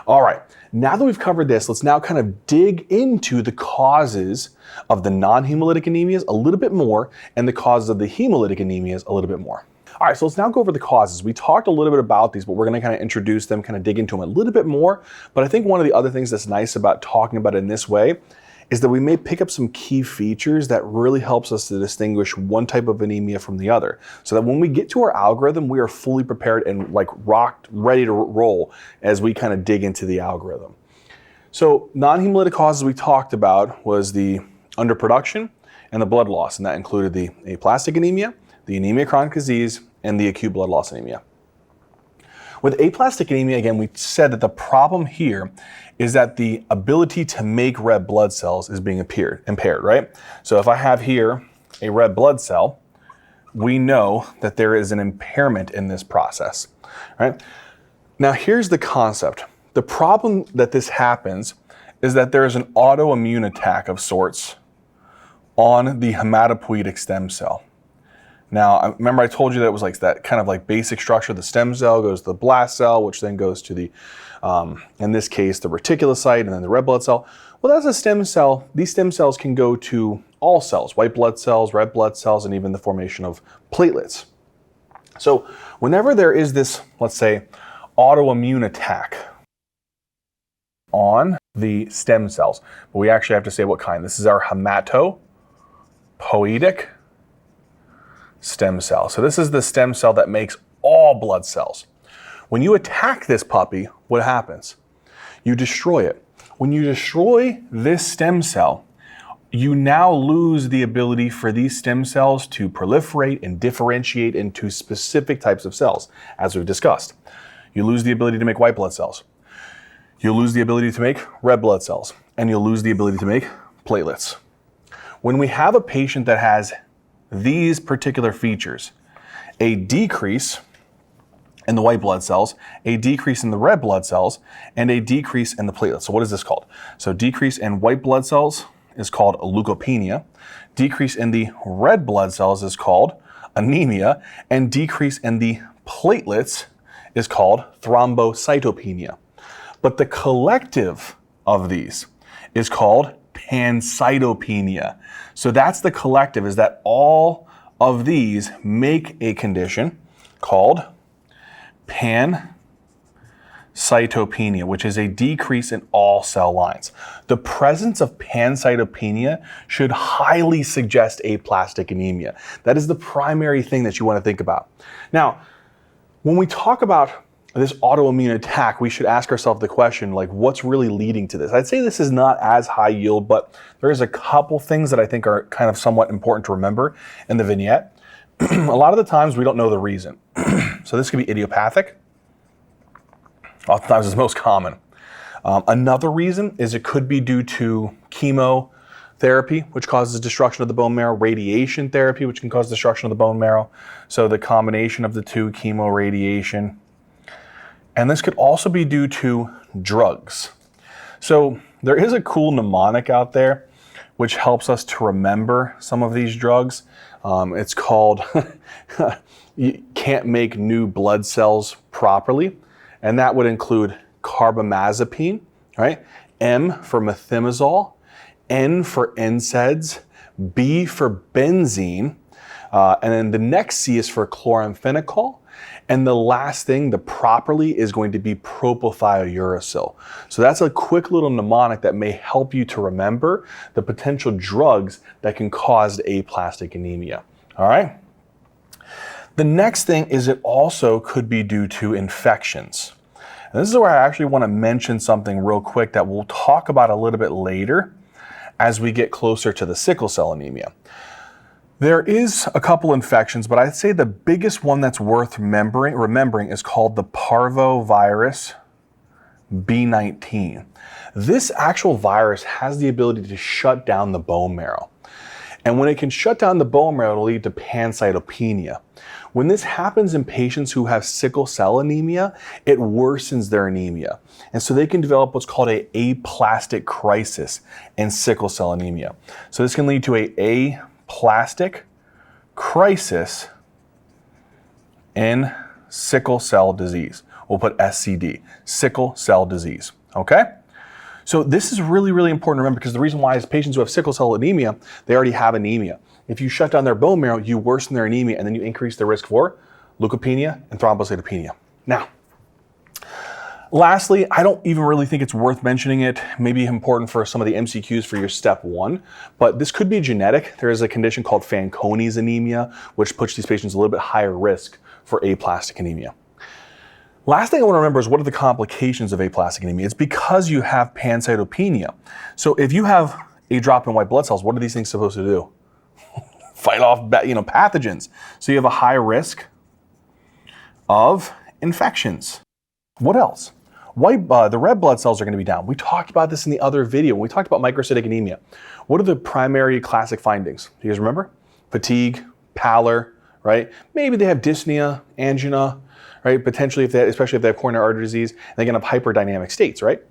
All right, now that we've covered this, let's now kind of dig into the causes of the non-hemolytic anemias a little bit more and the causes of the hemolytic anemias a little bit more. All right, so let's now go over the causes. We talked a little bit about these, but we're gonna kind of introduce them, kind of dig into them a little bit more. But I think one of the other things that's nice about talking about it in this way is that we may pick up some key features that really helps us to distinguish one type of anemia from the other. So that when we get to our algorithm, we are fully prepared and like rocked, ready to roll as we kind of dig into the algorithm. So non-hemolytic causes we talked about was the underproduction and the blood loss, and that included the aplastic anemia, the anemia of chronic disease, and the acute blood loss anemia. With aplastic anemia, again, we said that the problem here is that the ability to make red blood cells is being impaired, right? So if I have here a red blood cell, we know that there is an impairment in this process, right? Now here's the concept. The problem that this happens is that there is an autoimmune attack of sorts on the hematopoietic stem cell. Now, remember I told you that it was like that kind of like basic structure. The stem cell goes to the blast cell, which then goes to the, in this case, the reticulocyte and then the red blood cell. Well, that's a stem cell. These stem cells can go to all cells, white blood cells, red blood cells, and even the formation of platelets. So whenever there is this, let's say, autoimmune attack on the stem cells, but we actually have to say what kind. This is our hematopoietic stem cell. So this is the stem cell that makes all blood cells. When you attack this puppy, what happens? You destroy it. When you destroy this stem cell, you now lose the ability for these stem cells to proliferate and differentiate into specific types of cells, as we've discussed. You lose the ability to make white blood cells. You'll lose the ability to make red blood cells, and you'll lose the ability to make platelets. When we have a patient that has these particular features, a decrease in the white blood cells, a decrease in the red blood cells, and a decrease in the platelets. So what is this called? So decrease in white blood cells is called leukopenia. Decrease in the red blood cells is called anemia, and decrease in the platelets is called thrombocytopenia. But the collective of these is called pancytopenia. So that's the collective, is that all of these make a condition called pancytopenia, which is a decrease in all cell lines. The presence of pancytopenia should highly suggest aplastic anemia. That is the primary thing that you want to think about. Now, when we talk about this autoimmune attack, we should ask ourselves the question, like, what's really leading to this? I'd say this is not as high yield, but there is a couple things that I think are kind of somewhat important to remember in the vignette. A lot of the times we don't know the reason. So this could be idiopathic. Oftentimes it's most common. Another reason is it could be due to chemotherapy, which causes destruction of the bone marrow, radiation therapy, which can cause destruction of the bone marrow. So the combination of the two, chemo, radiation. And this could also be due to drugs. So there is a cool mnemonic out there which helps us to remember some of these drugs. It's called you can't make new blood cells properly. And that would include carbamazepine, right? M for methimazole, N for NSAIDs, B for benzene, and then the next C is for chloramphenicol. And the last thing, the properly, is going to be propylthiouracil. So that's a quick little mnemonic that may help you to remember the potential drugs that can cause aplastic anemia. All right? The next thing is it also could be due to infections. And this is where I actually want to mention something real quick that we'll talk about a little bit later as we get closer to the sickle cell anemia. There is a couple infections, but I'd say the biggest one that's worth remembering is called the parvovirus B19. This actual virus has the ability to shut down the bone marrow. And when it can shut down the bone marrow, it'll lead to pancytopenia. When this happens in patients who have sickle cell anemia, it worsens their anemia. And so they can develop what's called an aplastic crisis in sickle cell anemia. So this can lead to an aplastic crisis in sickle cell disease. We'll put SCD, sickle cell disease, okay? So this is really, really important to remember, because the reason why is patients who have sickle cell anemia, they already have anemia. If you shut down their bone marrow, you worsen their anemia, and then you increase the risk for leukopenia and thrombocytopenia. Now, lastly, I don't even really think it's worth mentioning it. Maybe important for some of the MCQs for your step 1, but this could be genetic. There is a condition called Fanconi's anemia, which puts these patients a little bit higher risk for aplastic anemia. Last thing I want to remember is, what are the complications of aplastic anemia? It's because you have pancytopenia. So if you have a drop in white blood cells, what are these things supposed to do? Fight off pathogens. So you have a high risk of infections. What else? The red blood cells are going to be down. We talked about this in the other video when we talked about microcytic anemia. What are the primary classic findings? Do you guys remember? Fatigue, pallor, right? Maybe they have dyspnea, angina, right? Potentially, especially if they have coronary artery disease, they can have hyperdynamic states, right?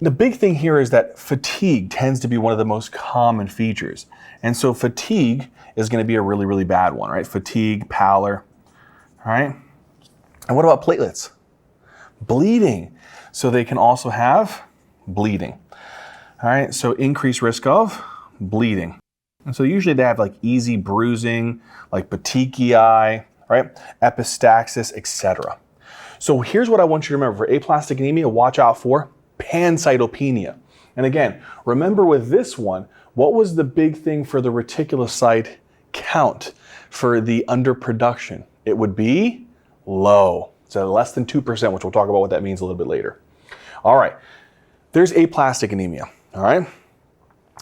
The big thing here is that fatigue tends to be one of the most common features. And so fatigue is going to be a really, really bad one, right? Fatigue, pallor, all right? And what about platelets? Bleeding. So they can also have bleeding, all right? So increased risk of bleeding. And so usually they have like easy bruising, like petechiae, right? Epistaxis, etc. So here's what I want you to remember. For aplastic anemia, watch out for pancytopenia. And again, remember with this one, what was the big thing for the reticulocyte count for the underproduction? It would be low. So less than 2%, which we'll talk about what that means a little bit later. All right, there's aplastic anemia, all right?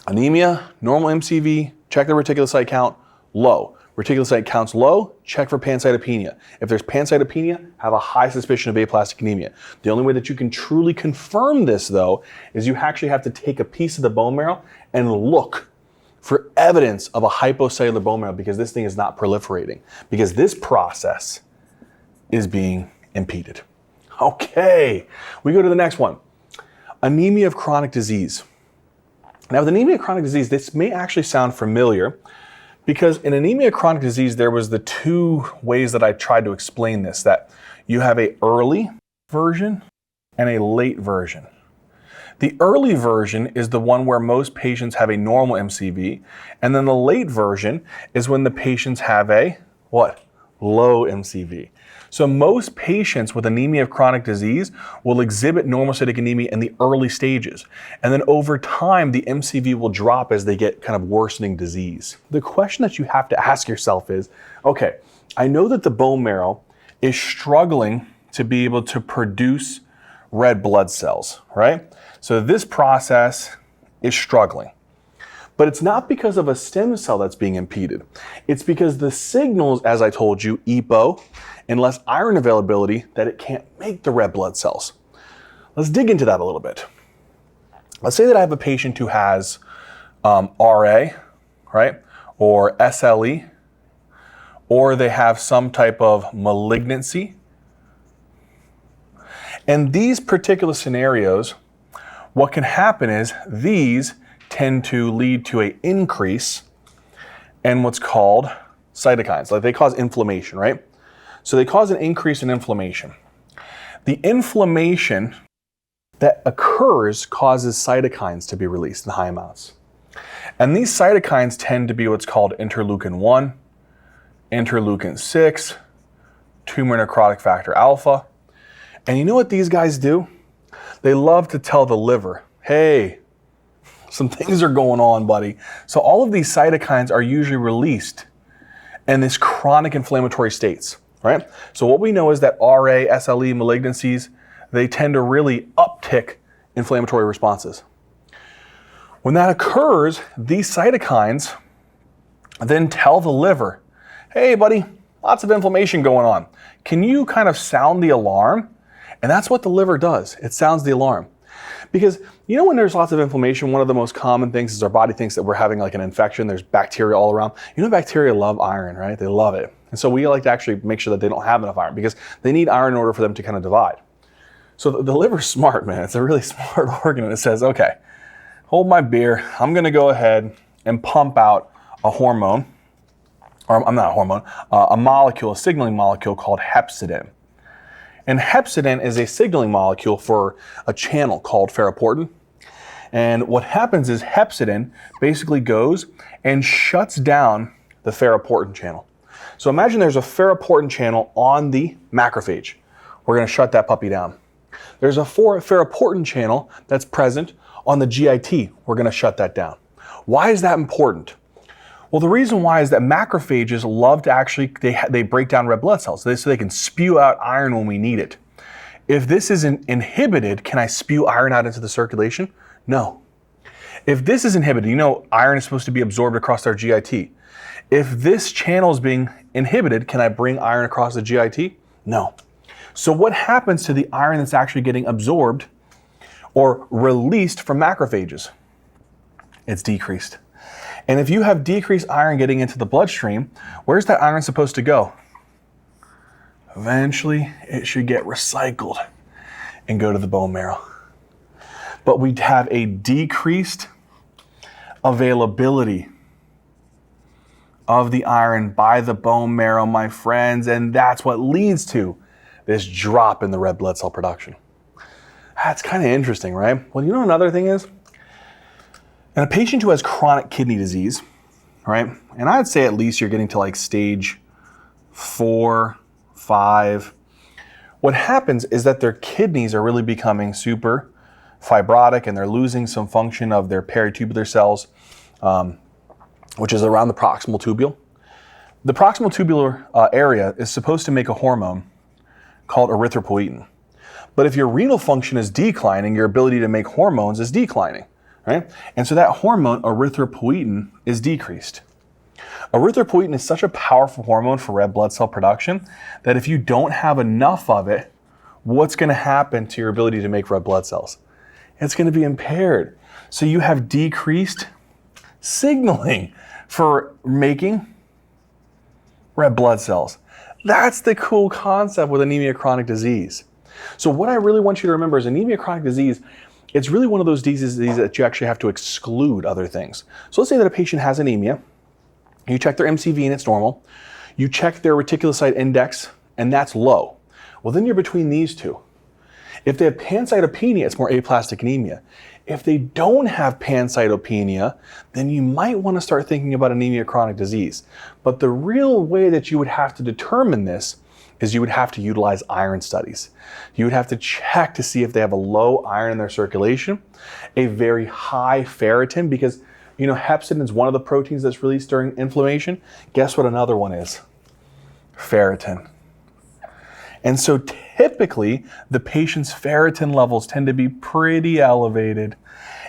Anemia, normal MCV, check the reticulocyte count, low. Reticulocyte counts low, check for pancytopenia. If there's pancytopenia, have a high suspicion of aplastic anemia. The only way that you can truly confirm this, though, is you actually have to take a piece of the bone marrow and look for evidence of a hypocellular bone marrow, because this thing is not proliferating, because this process is being impeded. Okay, we go to the next one. Anemia of chronic disease. Now, with anemia of chronic disease, this may actually sound familiar, because in anemia of chronic disease, there was the two ways that I tried to explain this, that you have an early version and a late version. The early version is the one where most patients have a normal MCV, and then the late version is when the patients have a, what? Low MCV. So most patients with anemia of chronic disease will exhibit normocytic anemia in the early stages. And then over time, the MCV will drop as they get kind of worsening disease. The question that you have to ask yourself is, okay, I know that the bone marrow is struggling to be able to produce red blood cells, right? So this process is struggling. But it's not because of a stem cell that's being impeded. It's because the signals, as I told you, EPO, and less iron availability, that it can't make the red blood cells. Let's dig into that a little bit. Let's say that I have a patient who has RA, right, or SLE, or they have some type of malignancy. In these particular scenarios, what can happen is these tend to lead to an increase in what's called cytokines. Like, they cause inflammation, right? So they cause an increase in inflammation. The inflammation that occurs causes cytokines to be released in high amounts. And these cytokines tend to be what's called interleukin 1, interleukin 6, tumor necrotic factor alpha. And you know what these guys do? They love to tell the liver, hey, some things are going on, buddy. So all of these cytokines are usually released in this chronic inflammatory states, right? So what we know is that RA, SLE, malignancies, they tend to really uptick inflammatory responses. When that occurs, these cytokines then tell the liver, hey, buddy, lots of inflammation going on. Can you kind of sound the alarm? And that's what the liver does. It sounds the alarm. Because you know, when there's lots of inflammation, one of the most common things is our body thinks that we're having like an infection. There's bacteria all around. You know, bacteria love iron, right? They love it. And so we like to actually make sure that they don't have enough iron, because they need iron in order for them to kind of divide. So the liver's smart, man. It's a really smart organ, and it says, okay, hold my beer. I'm going to go ahead and pump out a hormone, or I'm not a hormone, a molecule, a signaling molecule called hepcidin. And hepcidin is a signaling molecule for a channel called ferroportin. And what happens is hepcidin basically goes and shuts down the ferroportin channel. So imagine there's a ferroportin channel on the macrophage. We're going to shut that puppy down. There's a ferroportin channel that's present on the GIT. We're going to shut that down. Why is that important? Well, the reason why is that macrophages love to actually, they break down red blood cells so they can spew out iron when we need it. If this isn't inhibited, can I spew iron out into the circulation? No. If this is inhibited, you know, iron is supposed to be absorbed across our GIT. If this channel is being inhibited, can I bring iron across the GIT? No. So what happens to the iron that's actually getting absorbed or released from macrophages? It's decreased. And if you have decreased iron getting into the bloodstream, where's that iron supposed to go? Eventually, it should get recycled and go to the bone marrow. But we have a decreased availability of the iron by the bone marrow, my friends, and that's what leads to this drop in the red blood cell production. That's kind of interesting, right? Well, you know another thing is? In a patient who has chronic kidney disease, right? And I'd say at least you're getting to like stage 4, 5. What happens is that their kidneys are really becoming super fibrotic, and they're losing some function of their peritubular cells, which is around the proximal tubule. The proximal tubular area is supposed to make a hormone called erythropoietin. But if your renal function is declining, your ability to make hormones is declining. Right? And so that hormone, erythropoietin, is decreased. Erythropoietin is such a powerful hormone for red blood cell production that if you don't have enough of it, what's going to happen to your ability to make red blood cells? It's going to be impaired. So you have decreased signaling for making red blood cells. That's the cool concept with anemia chronic disease. So what I really want you to remember is anemia chronic disease, it's really one of those diseases that you actually have to exclude other things. So let's say that a patient has anemia. You check their MCV and it's normal. You check their reticulocyte index and that's low. Well, then you're between these two. If they have pancytopenia, it's more aplastic anemia. If they don't have pancytopenia, then you might want to start thinking about anemia chronic disease. But the real way that you would have to determine this is you would have to utilize iron studies. You would have to check to see if they have a low iron in their circulation, a very high ferritin, because hepcidin is one of the proteins that's released during inflammation. Guess what another one is? Ferritin. And so typically, the patient's ferritin levels tend to be pretty elevated.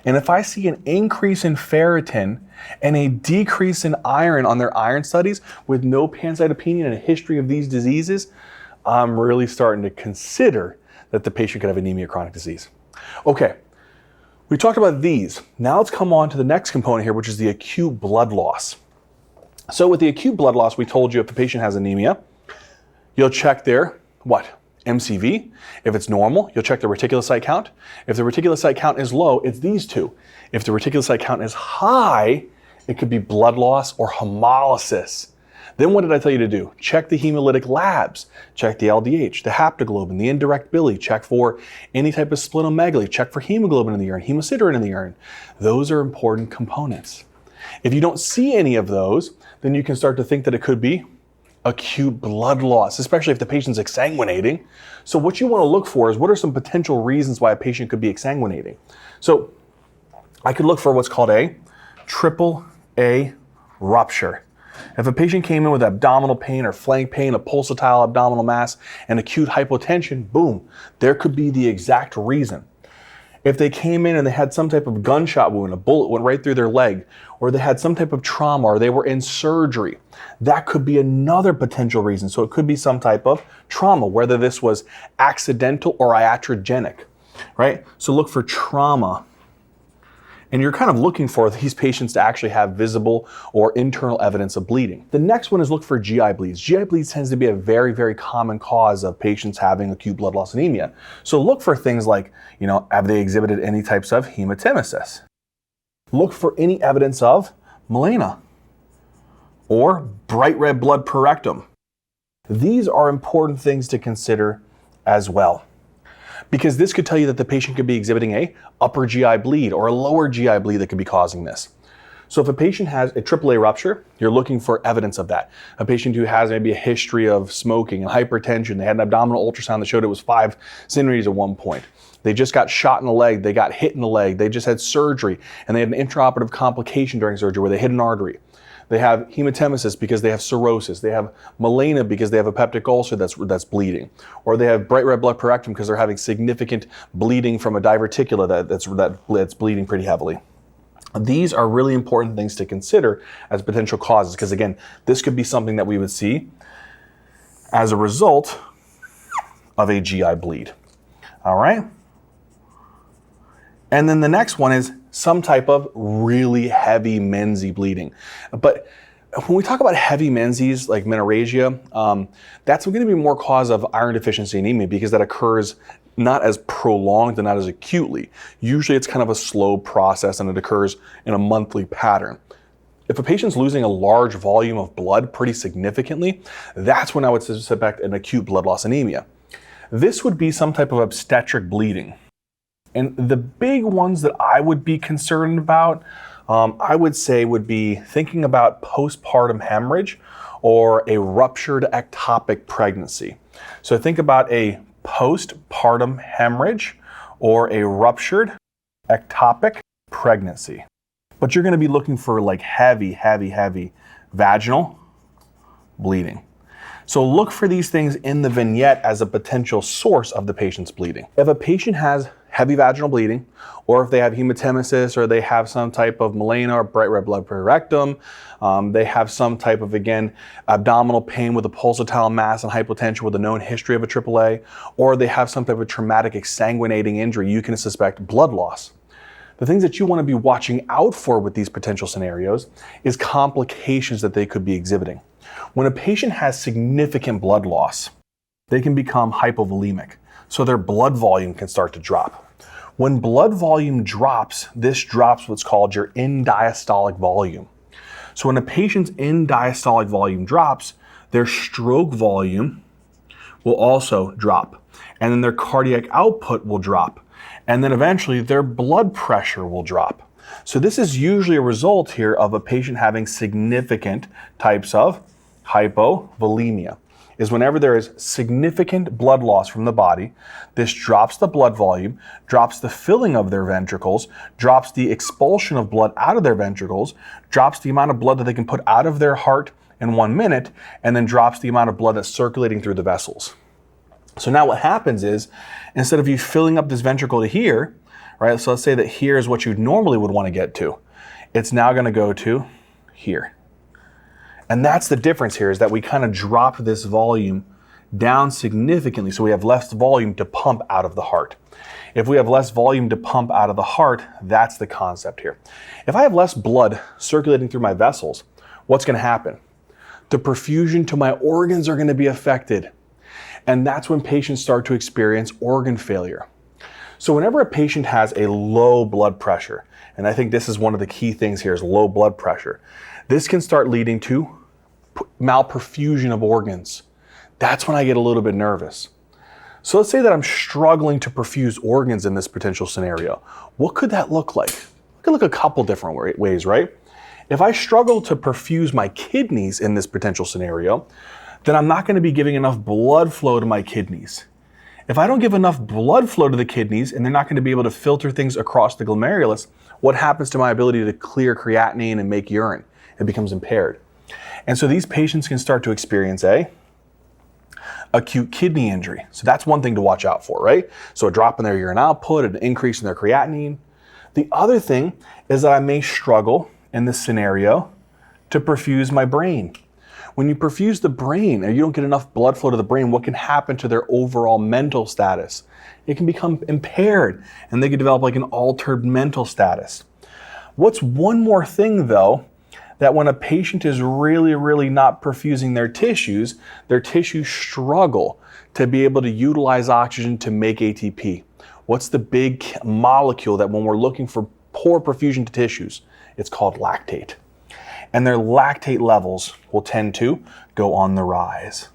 And if I see an increase in ferritin and a decrease in iron on their iron studies with no pancytopenia and a history of these diseases, I'm really starting to consider that the patient could have anemia chronic disease. Okay, we talked about these. Now let's come on to the next component here, which is the acute blood loss. So with the acute blood loss, we told you if the patient has anemia, you'll check their MCV. If it's normal, you'll check the reticulocyte count. If the reticulocyte count is low, it's these two. If the reticulocyte count is high, it could be blood loss or hemolysis. Then what did I tell you to do? Check the hemolytic labs. Check the LDH, the haptoglobin, the indirect bili. Check for any type of splenomegaly. Check for hemoglobin in the urine, hemosiderin in the urine. Those are important components. If you don't see any of those, then you can start to think that it could be acute blood loss, especially if the patient's exsanguinating. So what you want to look for is what are some potential reasons why a patient could be exsanguinating. So I could look for what's called a AAA rupture. If a patient came in with abdominal pain or flank pain, a pulsatile abdominal mass, and acute hypotension, boom, there could be the exact reason. If they came in and they had some type of gunshot wound, a bullet went right through their leg, or they had some type of trauma, or they were in surgery, that could be another potential reason. So it could be some type of trauma, whether this was accidental or iatrogenic, right? So look for trauma. And you're kind of looking for these patients to actually have visible or internal evidence of bleeding. The next one is look for GI bleeds. GI bleeds tends to be a very, very common cause of patients having acute blood loss anemia. So look for things like, have they exhibited any types of hematemesis? Look for any evidence of melena or bright red blood per rectum. These are important things to consider as well, because this could tell you that the patient could be exhibiting a upper GI bleed or a lower GI bleed that could be causing this. So if a patient has a AAA rupture, you're looking for evidence of that. A patient who has maybe a history of smoking and hypertension, they had an abdominal ultrasound that showed it was 5 centimeters at one point. They just got shot in the leg, they got hit in the leg, they just had surgery, and they had an intraoperative complication during surgery where they hit an artery. They have hematemesis because they have cirrhosis. They have melena because they have a peptic ulcer that's bleeding. Or they have bright red blood per rectum because they're having significant bleeding from a diverticula that's bleeding pretty heavily. These are really important things to consider as potential causes, because again, this could be something that we would see as a result of a GI bleed. All right? And then the next one is some type of really heavy Menzi bleeding. But when we talk about heavy Menzies, like menorrhagia, that's going to be more cause of iron deficiency anemia, because that occurs not as prolonged and not as acutely. Usually it's kind of a slow process and it occurs in a monthly pattern. If a patient's losing a large volume of blood pretty significantly, that's when I would suspect an acute blood loss anemia. This would be some type of obstetric bleeding. And the big ones that I would be concerned about, I would say would be thinking about postpartum hemorrhage or a ruptured ectopic pregnancy. So think about a postpartum hemorrhage or a ruptured ectopic pregnancy. But you're going to be looking for like heavy vaginal bleeding. So look for these things in the vignette as a potential source of the patient's bleeding. If a patient has heavy vaginal bleeding, or if they have hematemesis, or they have some type of melena or bright red blood perirectum, they have some type of, again, abdominal pain with a pulsatile mass and hypotension with a known history of a AAA, or they have some type of traumatic exsanguinating injury, you can suspect blood loss. The things that you want to be watching out for with these potential scenarios is complications that they could be exhibiting. When a patient has significant blood loss, they can become hypovolemic, so their blood volume can start to drop. When blood volume drops, this drops what's called your end-diastolic volume. So when a patient's end-diastolic volume drops, their stroke volume will also drop, and then their cardiac output will drop, and then eventually their blood pressure will drop. So this is usually a result here of a patient having significant types of hypovolemia. Is whenever there is significant blood loss from the body, this drops the blood volume, drops the filling of their ventricles, drops the expulsion of blood out of their ventricles, drops the amount of blood that they can put out of their heart in 1 minute, and then drops the amount of blood that's circulating through the vessels. So now what happens is, instead of you filling up this ventricle to here, right, so let's say that here is what you normally would want to get to, it's now going to go to here. And that's the difference here, is that we kind of drop this volume down significantly, so we have less volume to pump out of the heart. If we have less volume to pump out of the heart, that's the concept here. If I have less blood circulating through my vessels, what's going to happen? The perfusion to my organs are going to be affected. And that's when patients start to experience organ failure. So whenever a patient has a low blood pressure, and I think this is one of the key things here is low blood pressure, this can start leading to malperfusion of organs. That's when I get a little bit nervous. So let's say that I'm struggling to perfuse organs in this potential scenario. What could that look like? It could look a couple different ways, right? If I struggle to perfuse my kidneys in this potential scenario, then I'm not going to be giving enough blood flow to my kidneys. If I don't give enough blood flow to the kidneys and they're not going to be able to filter things across the glomerulus, what happens to my ability to clear creatinine and make urine? It becomes impaired. And so these patients can start to experience acute kidney injury. So that's one thing to watch out for, right? So a drop in their urine output, an increase in their creatinine. The other thing is that I may struggle in this scenario to perfuse my brain. When you perfuse the brain and you don't get enough blood flow to the brain, what can happen to their overall mental status? It can become impaired and they can develop like an altered mental status. What's one more thing though, that when a patient is really not perfusing their tissues struggle to be able to utilize oxygen to make ATP. What's the big molecule that when we're looking for poor perfusion to tissues? It's called lactate. And their lactate levels will tend to go on the rise.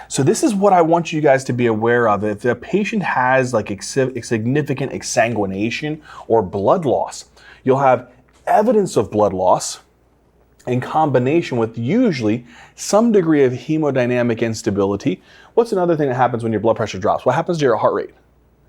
So this is what I want you guys to be aware of. If a patient has like a significant exsanguination or blood loss, you'll have evidence of blood loss in combination with usually some degree of hemodynamic instability. What's another thing that happens when your blood pressure drops? What happens to your heart rate?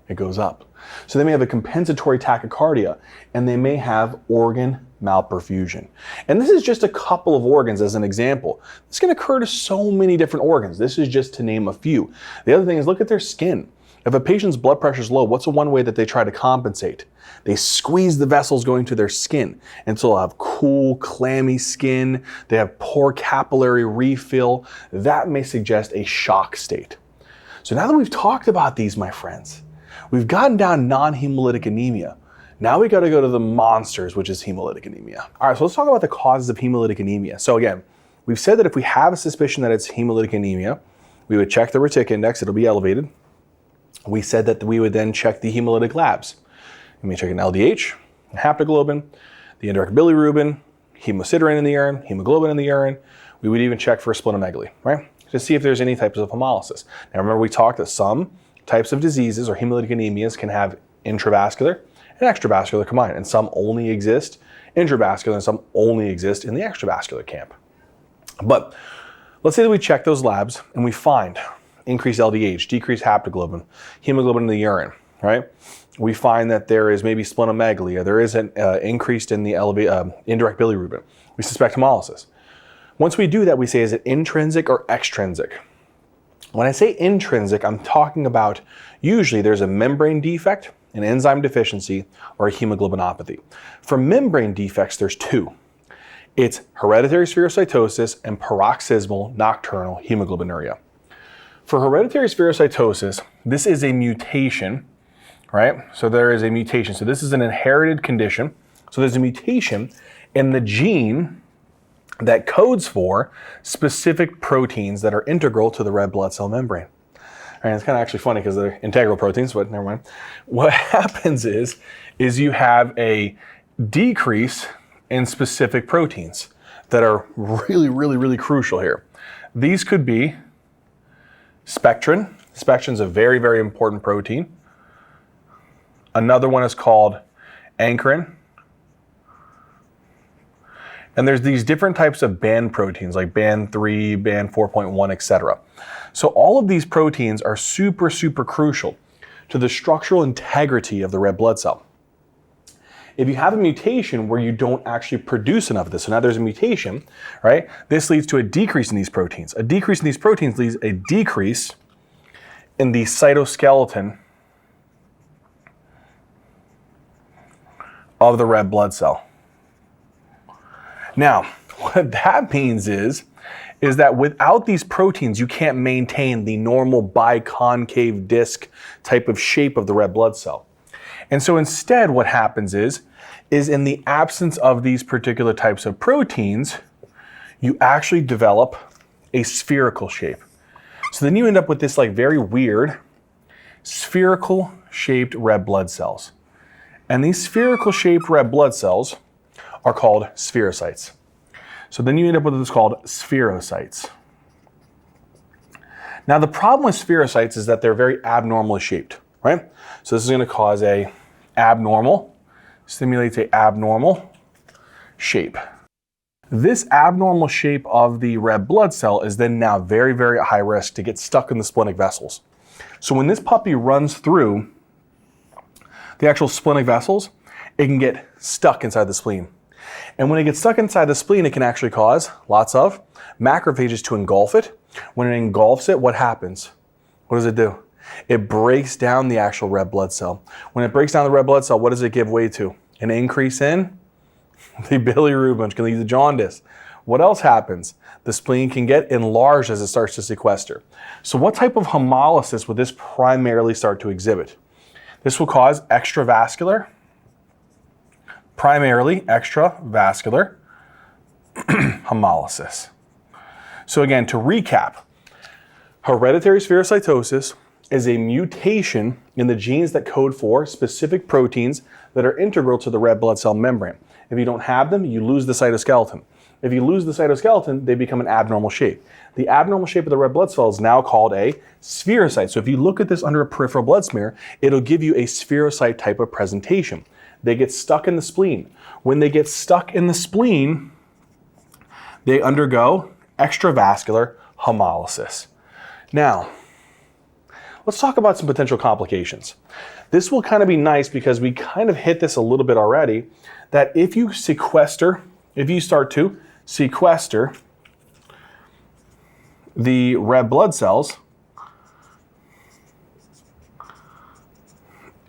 It goes up. So they may have a compensatory tachycardia and they may have organ malperfusion. And this is just a couple of organs as an example. This can occur to so many different organs. This is just to name a few. The other thing is look at their skin. If a patient's blood pressure is low, what's the one way that they try to compensate? They squeeze the vessels going to their skin. And so they'll have cool, clammy skin. They have poor capillary refill. That may suggest a shock state. So now that we've talked about these, my friends, we've gotten down non-hemolytic anemia. Now we got to go to the monsters, which is hemolytic anemia. All right, so let's talk about the causes of hemolytic anemia. So again, we've said that if we have a suspicion that it's hemolytic anemia, we would check the retic index, it'll be elevated. We said that we would then check the hemolytic labs. We may check an LDH, haptoglobin, the indirect bilirubin, hemosiderin in the urine, hemoglobin in the urine. We would even check for splenomegaly, right? To see if there's any types of hemolysis. Now remember we talked that some types of diseases or hemolytic anemias can have intravascular and extravascular combined, and some only exist intravascular and some only exist in the extravascular camp. But let's say that we check those labs and we find increased LDH, decreased haptoglobin, hemoglobin in the urine, right? We find that there is maybe splenomegaly, or there is an increase in the indirect bilirubin. We suspect hemolysis. Once we do that, we say, is it intrinsic or extrinsic? When I say intrinsic, I'm talking about usually there's a membrane defect an enzyme deficiency, or a hemoglobinopathy. For membrane defects, there's two. It's hereditary spherocytosis and paroxysmal nocturnal hemoglobinuria. For hereditary spherocytosis, this is a mutation, right? So there is a mutation. So this is an inherited condition. So there's a mutation in the gene that codes for specific proteins that are integral to the red blood cell membrane. And it's kind of actually funny because they're integral proteins, but never mind. What happens is you have a decrease in specific proteins that are really crucial here. These could be spectrin. Spectrin is a very important protein. Another one is called ankyrin. And there's these different types of band proteins like band 3, band 4.1, etc. So all of these proteins are super crucial to the structural integrity of the red blood cell. If you have a mutation where you don't actually produce enough of this, so now there's a mutation, right? This leads to a decrease in these proteins. A decrease in these proteins leads a decrease in the cytoskeleton of the red blood cell. Now, what that means is that without these proteins, you can't maintain the normal biconcave disc type of shape of the red blood cell. And so instead what happens is in the absence of these particular types of proteins, you actually develop a spherical shape. So then you end up with this like very weird spherical shaped red blood cells. And these spherical shaped red blood cells are called spherocytes. So then you end up with what's called spherocytes. Now the problem with spherocytes is that they're very abnormally shaped, right? So this is going to cause stimulates an abnormal shape. This abnormal shape of the red blood cell is then now very at high risk to get stuck in the splenic vessels. So when this puppy runs through the actual splenic vessels, it can get stuck inside the spleen. And when it gets stuck inside the spleen, it can actually cause lots of macrophages to engulf it. When it engulfs it, what happens? What does it do? It breaks down the actual red blood cell. When it breaks down the red blood cell, what does it give way to? An increase in the bilirubin, which can lead to jaundice. What else happens? The spleen can get enlarged as it starts to sequester. So what type of hemolysis would this primarily start to exhibit? This will cause primarily extravascular hemolysis. So again, to recap, hereditary spherocytosis is a mutation in the genes that code for specific proteins that are integral to the red blood cell membrane. If you don't have them, you lose the cytoskeleton. If you lose the cytoskeleton, they become an abnormal shape. The abnormal shape of the red blood cell is now called a spherocyte. So if you look at this under a peripheral blood smear, it'll give you a spherocyte type of presentation. They get stuck in the spleen. When they get stuck in the spleen, they undergo extravascular hemolysis. Now, let's talk about some potential complications. This will kind of be nice because we kind of hit this a little bit already, that if you start to sequester the red blood cells,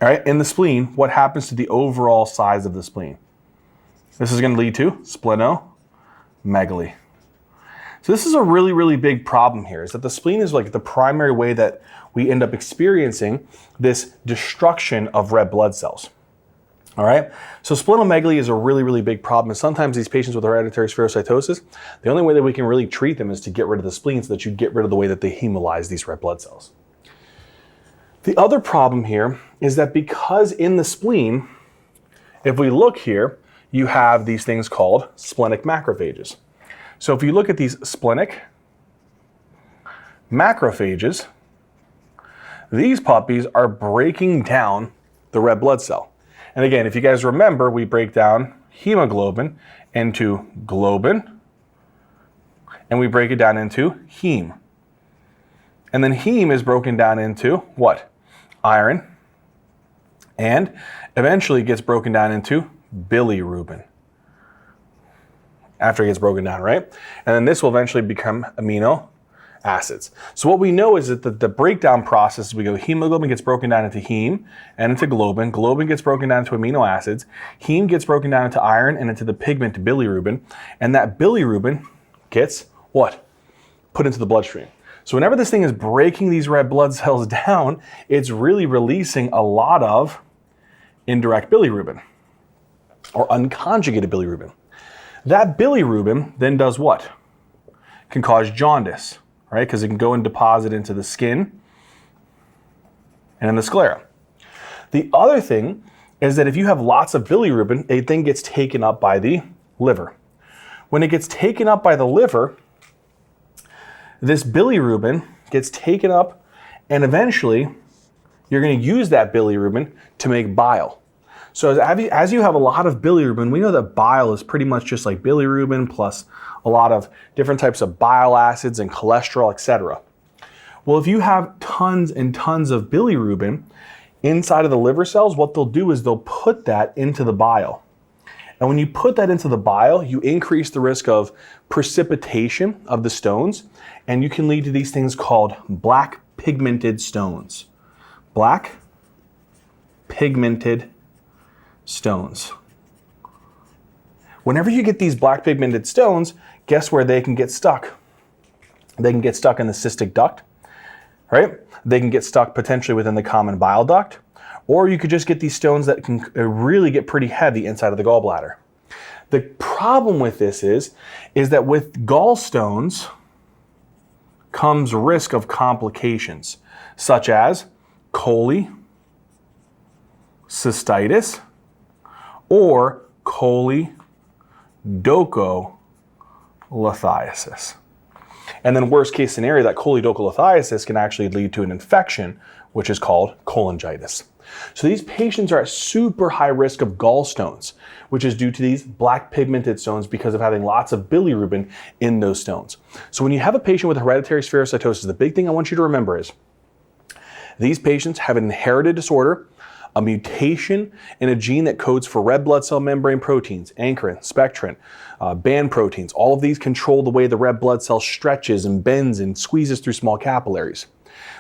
all right, in the spleen, what happens to the overall size of the spleen? This is going to lead to splenomegaly. So this is a really big problem here, is that the spleen is like the primary way that we end up experiencing this destruction of red blood cells. All right, so splenomegaly is a really big problem. And sometimes these patients with hereditary spherocytosis, the only way that we can really treat them is to get rid of the spleen so that you get rid of the way that they hemolyze these red blood cells. The other problem here is that because in the spleen, if we look here, you have these things called splenic macrophages. So if you look at these splenic macrophages, these puppies are breaking down the red blood cell. And again, if you guys remember, we break down hemoglobin into globin, and we break it down into heme. And then heme is broken down into what? Iron, and eventually gets broken down into bilirubin after it gets broken down, right? And then this will eventually become amino acids. So what we know is that the breakdown process, we go hemoglobin gets broken down into heme and into globin. Globin gets broken down into amino acids. Heme gets broken down into iron and into the pigment bilirubin. And that bilirubin gets what? Put into the bloodstream. So whenever this thing is breaking these red blood cells down, it's really releasing a lot of indirect bilirubin or unconjugated bilirubin. That bilirubin then does what? Can cause jaundice, right? Because it can go and deposit into the skin and in the sclera. The other thing is that if you have lots of bilirubin, it then gets taken up by the liver. When it gets taken up by the liver, this bilirubin gets taken up, and eventually you're going to use that bilirubin to make bile. So as you have a lot of bilirubin, we know that bile is pretty much just like bilirubin plus a lot of different types of bile acids and cholesterol, etc. Well, if you have tons and tons of bilirubin inside of the liver cells, what they'll do is they'll put that into the bile. And when you put that into the bile, you increase the risk of precipitation of the stones, and you can lead to these things called black pigmented stones. Black pigmented stones. Whenever you get these black pigmented stones, guess where they can get stuck? They can get stuck in the cystic duct, right? They can get stuck potentially within the common bile duct, or you could just get these stones that can really get pretty heavy inside of the gallbladder. The problem with this is that with gallstones comes risk of complications such as cholecystitis or choledocholithiasis. And then worst case scenario, that choledocholithiasis can actually lead to an infection, which is called cholangitis. So these patients are at super high risk of gallstones, which is due to these black pigmented stones because of having lots of bilirubin in those stones. So when you have a patient with hereditary spherocytosis, the big thing I want you to remember is these patients have an inherited disorder, a mutation in a gene that codes for red blood cell membrane proteins, ankyrin, spectrin, band proteins. All of these control the way the red blood cell stretches and bends and squeezes through small capillaries.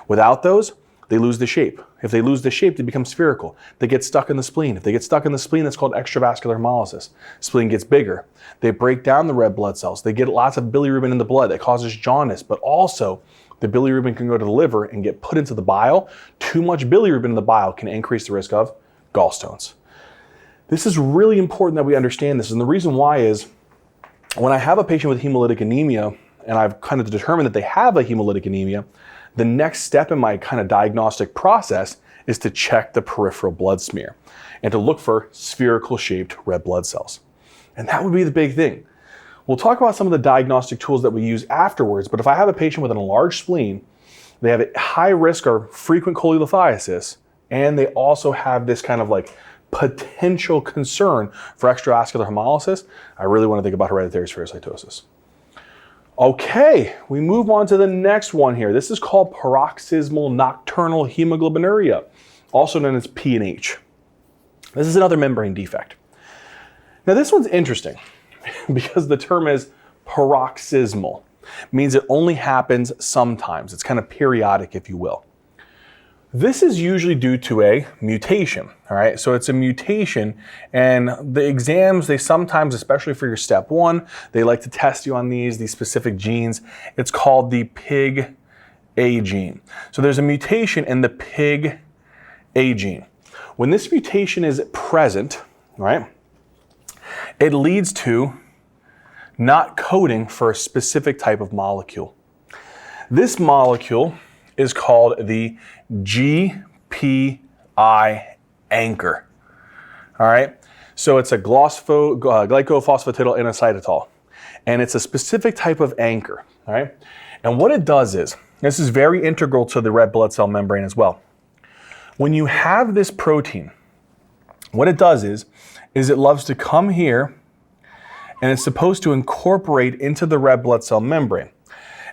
Without those, they lose the shape. If they lose the shape, they become spherical. They get stuck in the spleen. If they get stuck in the spleen, that's called extravascular hemolysis. Spleen gets bigger. They break down the red blood cells. They get lots of bilirubin in the blood that causes jaundice, but also the bilirubin can go to the liver and get put into the bile. Too much bilirubin in the bile can increase the risk of gallstones. This is really important that we understand this, and the reason why is when I have a patient with hemolytic anemia and I've kind of determined that they have a hemolytic anemia, the next step in my kind of diagnostic process is to check the peripheral blood smear and to look for spherical shaped red blood cells. And that would be the big thing. We'll talk about some of the diagnostic tools that we use afterwards, but if I have a patient with an enlarged spleen, they have a high risk or frequent cholelithiasis, and they also have this kind of like potential concern for extravascular hemolysis, I really want to think about hereditary spherocytosis. Okay, we move on to the next one here. This is called paroxysmal nocturnal hemoglobinuria, also known as PNH. This is another membrane defect. Now this one's interesting because the term is paroxysmal. It means it only happens sometimes. It's kind of periodic, if you will. This is usually due to a mutation, all right? So it's a mutation, and the exams, they sometimes, especially for your step 1, they like to test you on these specific genes. It's called the PIG-A gene. So there's a mutation in the PIG-A gene. When this mutation is present, right, it leads to not coding for a specific type of molecule. This molecule is called the GPI anchor. All right, so it's a glycophosphatidylinositol, and it's a specific type of anchor. All right, and what it does is, this is very integral to the red blood cell membrane as well. When you have this protein, what it does is it loves to come here, and it's supposed to incorporate into the red blood cell membrane.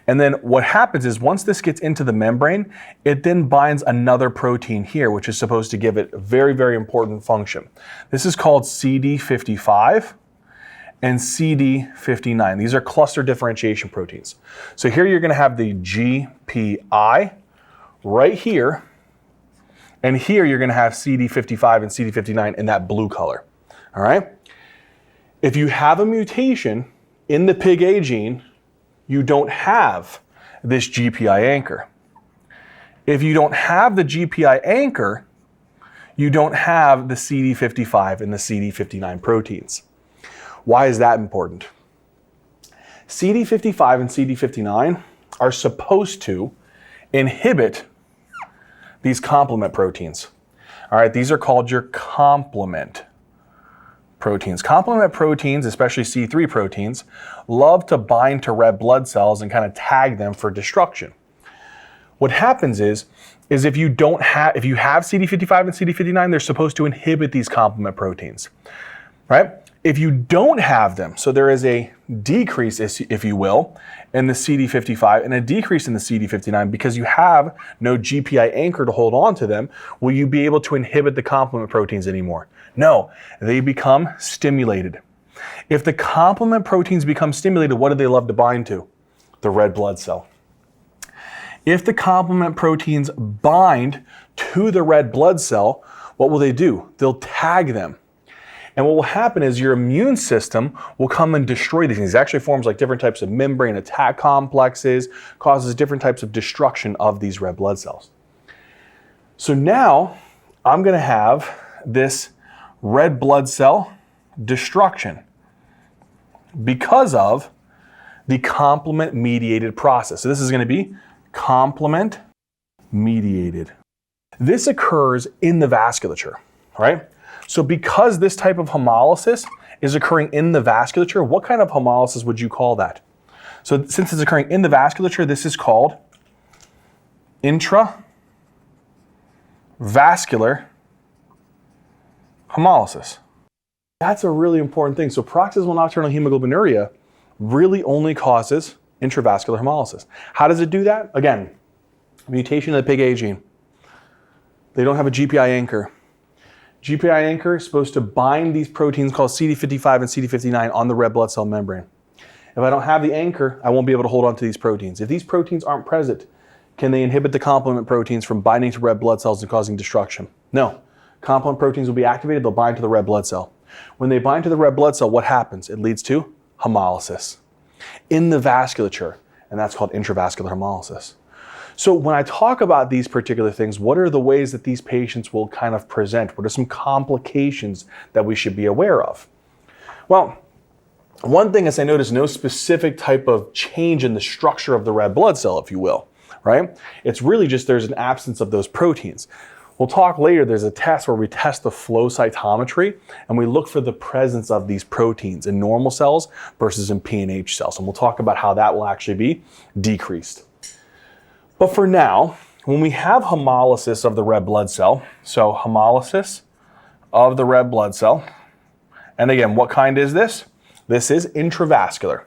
And then what happens is once this gets into the membrane, it then binds another protein here, which is supposed to give it a very, very important function. This is called CD55, and CD59. These are cluster differentiation proteins. So here you're going to have the GPI right here, and here you're going to have CD55 and CD59 in that blue color. All right? If you have a mutation in the PIGA gene, you don't have this GPI anchor. If you don't have the GPI anchor, you don't have the CD55 and the CD59 proteins. Why is that important? CD55 and CD59 are supposed to inhibit these complement proteins. All right, these are called your complement proteins. Complement proteins, especially C3 proteins, love to bind to red blood cells and kind of tag them for destruction. What happens is if you have CD55 and CD59, they're supposed to inhibit these complement proteins, right? If you don't have them, so there is a decrease, if you will, in the CD55 and a decrease in the CD59 because you have no GPI anchor to hold on to them, will you be able to inhibit the complement proteins anymore? No, they become stimulated. If the complement proteins become stimulated, what do they love to bind to? The red blood cell. If the complement proteins bind to the red blood cell, what will they do? They'll tag them. And what will happen is your immune system will come and destroy these things. It actually forms like different types of membrane attack complexes, causes different types of destruction of these red blood cells. So now I'm going to have this red blood cell destruction because of the complement mediated process. So this is going to be complement mediated. This occurs in the vasculature, right? So because this type of hemolysis is occurring in the vasculature, what kind of hemolysis would you call that? So since it's occurring in the vasculature, this is called intravascular hemolysis. That's a really important thing. So paroxysmal nocturnal hemoglobinuria really only causes intravascular hemolysis. How does it do that? Again, mutation of the PIGA gene. They don't have a GPI anchor. GPI anchor is supposed to bind these proteins called CD55 and CD59 on the red blood cell membrane. If I don't have the anchor, I won't be able to hold on to these proteins. If these proteins aren't present, can they inhibit the complement proteins from binding to red blood cells and causing destruction? No. Complement proteins will be activated, they'll bind to the red blood cell. When they bind to the red blood cell, what happens? It leads to hemolysis in the vasculature, and that's called intravascular hemolysis. So when I talk about these particular things, what are the ways that these patients will kind of present? What are some complications that we should be aware of? Well, one thing is I notice no specific type of change in the structure of the red blood cell, if you will, right? It's really just there's an absence of those proteins. We'll talk later, there's a test where we test the flow cytometry and we look for the presence of these proteins in normal cells versus in PNH cells. And we'll talk about how that will actually be decreased. But for now, when we have hemolysis of the red blood cell, so hemolysis of the red blood cell, and again, what kind is this? This is intravascular.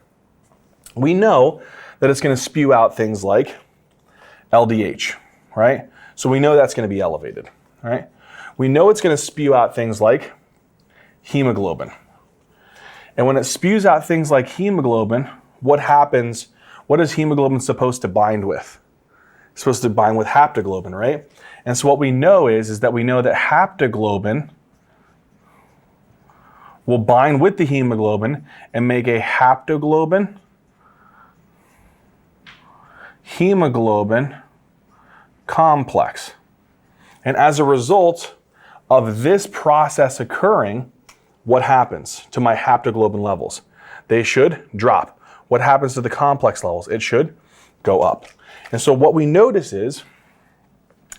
We know that it's going to spew out things like LDH, right? So we know that's going to be elevated, right? We know it's going to spew out things like hemoglobin. And when it spews out things like hemoglobin, what happens? What is hemoglobin supposed to bind with? It's supposed to bind with haptoglobin, right? And so what we know is that we know that haptoglobin will bind with the hemoglobin and make a haptoglobin hemoglobin complex. And as a result of this process occurring, what happens to my haptoglobin levels? They should drop. What happens to the complex levels? It should go up. And so what we notice is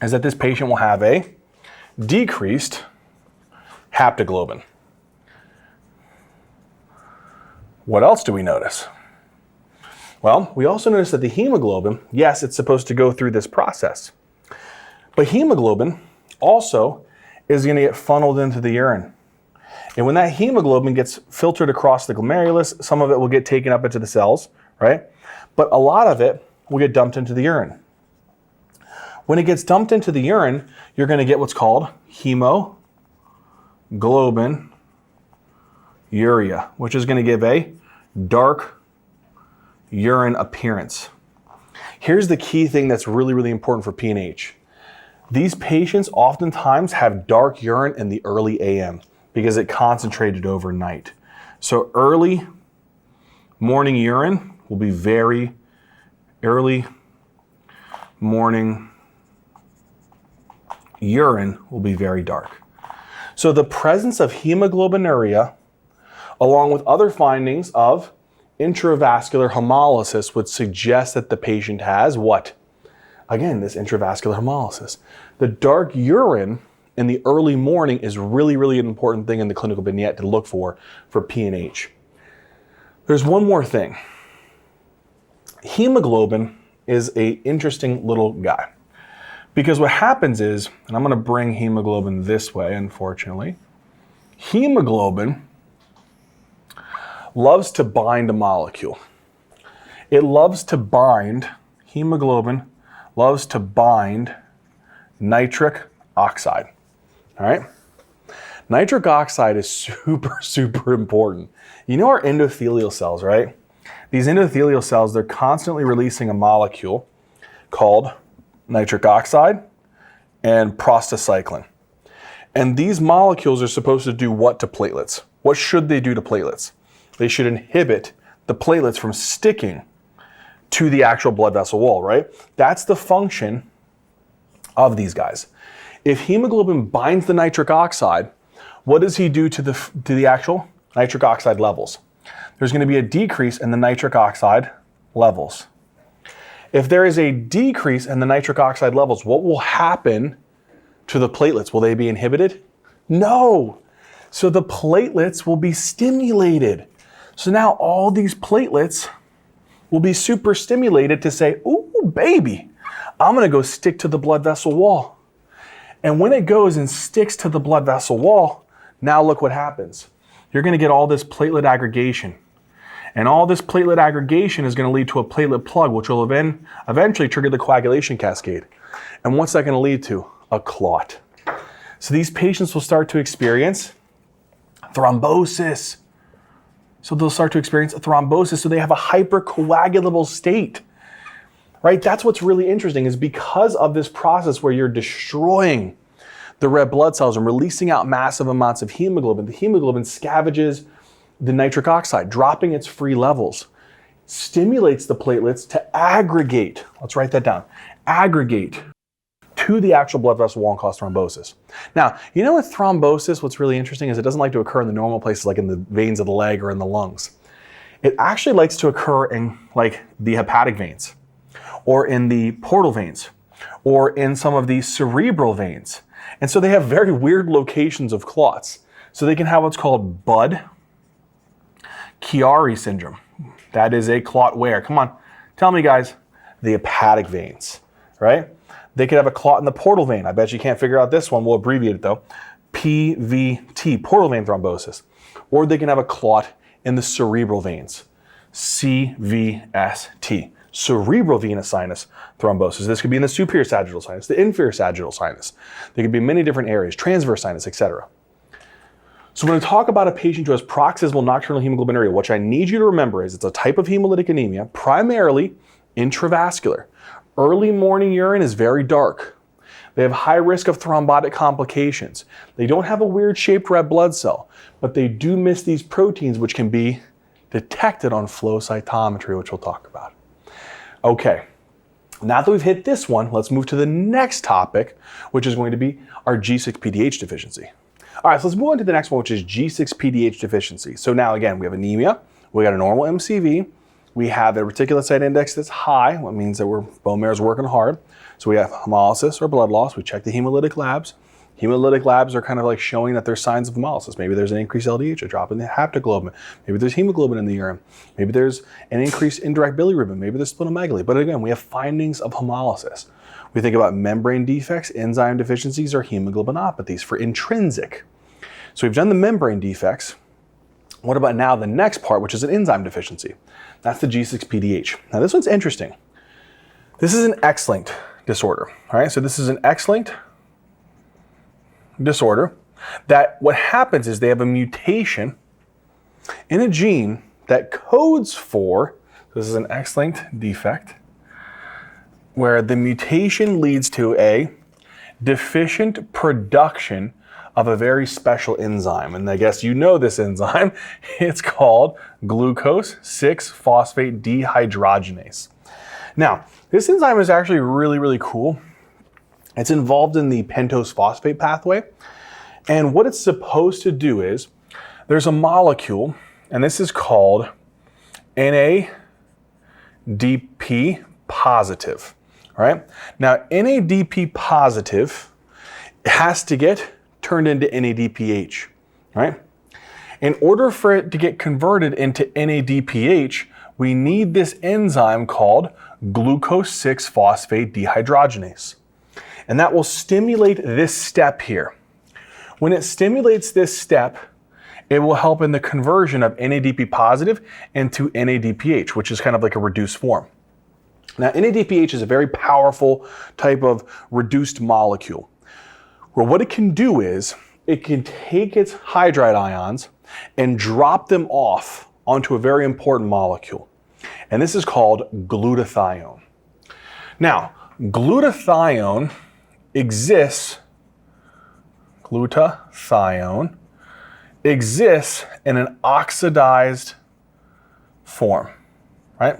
that this patient will have a decreased haptoglobin. What else do we notice? Well, we also notice that the hemoglobin, yes, it's supposed to go through this process, but hemoglobin also is going to get funneled into the urine. And when that hemoglobin gets filtered across the glomerulus, some of it will get taken up into the cells, right? But a lot of it will get dumped into the urine. When it gets dumped into the urine, you're going to get what's called hemoglobin urea, which is going to give a dark urine appearance. Here's the key thing that's really, really important for PNH. These patients oftentimes have dark urine in the early AM because it concentrated overnight. So early morning urine will be very early morning urine will be very dark. So the presence of hemoglobinuria, along with other findings of intravascular hemolysis, would suggest that the patient has what? Again, this intravascular hemolysis. The dark urine in the early morning is really, really an important thing in the clinical vignette to look for PNH. There's one more thing. Hemoglobin is an interesting little guy. Because what happens is, and I'm going to bring hemoglobin this way, unfortunately. Hemoglobin loves to bind a molecule. It loves to bind, hemoglobin loves to bind nitric oxide. All right? Nitric oxide is super, super important. You know our endothelial cells, right? These endothelial cells, they're constantly releasing a molecule called nitric oxide and prostacyclin. And these molecules are supposed to do what to platelets? What should they do to platelets? They should inhibit the platelets from sticking to the actual blood vessel wall, right? That's the function of these guys. If hemoglobin binds the nitric oxide, what does he do to the actual nitric oxide levels? There's going to be a decrease in the nitric oxide levels. If there is a decrease in the nitric oxide levels, what will happen to the platelets? Will they be inhibited? No. So the platelets will be stimulated. So now all these platelets will be super stimulated to say, ooh, baby, I'm going to go stick to the blood vessel wall. And when it goes and sticks to the blood vessel wall, now look what happens. You're going to get all this platelet aggregation. And all this platelet aggregation is going to lead to a platelet plug, which will eventually trigger the coagulation cascade. And what's that going to lead to? A clot. So these patients will start to experience thrombosis. So they'll start to experience a thrombosis, so they have a hypercoagulable state. Right? That's what's really interesting, is because of this process where you're destroying the red blood cells and releasing out massive amounts of hemoglobin, the hemoglobin scavenges the nitric oxide, dropping its free levels, stimulates the platelets to aggregate. Let's write that down. Aggregate to the actual blood vessel wall and cause thrombosis. Now, you know with thrombosis, what's really interesting is it doesn't like to occur in the normal places like in the veins of the leg or in the lungs. It actually likes to occur in like the hepatic veins or in the portal veins or in some of the cerebral veins. And so they have very weird locations of clots. So they can have what's called Budd-Chiari syndrome. That is a clot where? Come on, tell me guys. The hepatic veins, right? They could have a clot in the portal vein. I bet you can't figure out this one. We'll abbreviate it though. PVT, portal vein thrombosis. Or they can have a clot in the cerebral veins. CVST, cerebral venous sinus thrombosis. This could be in the superior sagittal sinus, the inferior sagittal sinus. There could be many different areas, transverse sinus, etc. So when I talk about a patient who has paroxysmal nocturnal hemoglobinuria, what I need you to remember is it's a type of hemolytic anemia, primarily intravascular. Early morning urine is very dark. They have high risk of thrombotic complications. They don't have a weird shaped red blood cell, but they do miss these proteins which can be detected on flow cytometry, which we'll talk about. Okay, now that we've hit this one, let's move to the next topic, which is going to be our G6-PDH deficiency. All right, so let's move on to the next one, which is G6-PDH deficiency. So now again, we have anemia, we got a normal MCV, we have a reticulocyte index that's high, what means that bone marrow is working hard. So we have hemolysis or blood loss, we check the hemolytic labs. Hemolytic labs are kind of like showing that there's signs of hemolysis. Maybe there's an increased LDH, a drop in the haptoglobin. Maybe there's hemoglobin in the urine. Maybe there's an increased indirect bilirubin. Maybe there's splenomegaly. But again, we have findings of hemolysis. We think about membrane defects, enzyme deficiencies, or hemoglobinopathies for intrinsic. So we've done the membrane defects. What about now the next part, which is an enzyme deficiency? That's the G6-PDH. Now this one's interesting. This is an X-linked disorder. All right, so this is an X-linked disorder that what happens is they have a mutation in a gene that codes for, this is an X-linked defect, where the mutation leads to a deficient production of a very special enzyme. And I guess you know this enzyme. It's called glucose 6-phosphate dehydrogenase. Now, this enzyme is actually really, really cool. It's involved in the pentose phosphate pathway. And what it's supposed to do is, there's a molecule, and this is called NADP positive. All right? Now, NADP positive has to get turned into NADPH, right? In order for it to get converted into NADPH, we need this enzyme called glucose 6-phosphate dehydrogenase. And that will stimulate this step here. When it stimulates this step, it will help in the conversion of NADP positive into NADPH, which is kind of like a reduced form. Now, NADPH is a very powerful type of reduced molecule. Well, what it can do is, it can take its hydride ions and drop them off onto a very important molecule. And this is called glutathione. Now, glutathione exists in an oxidized form, right?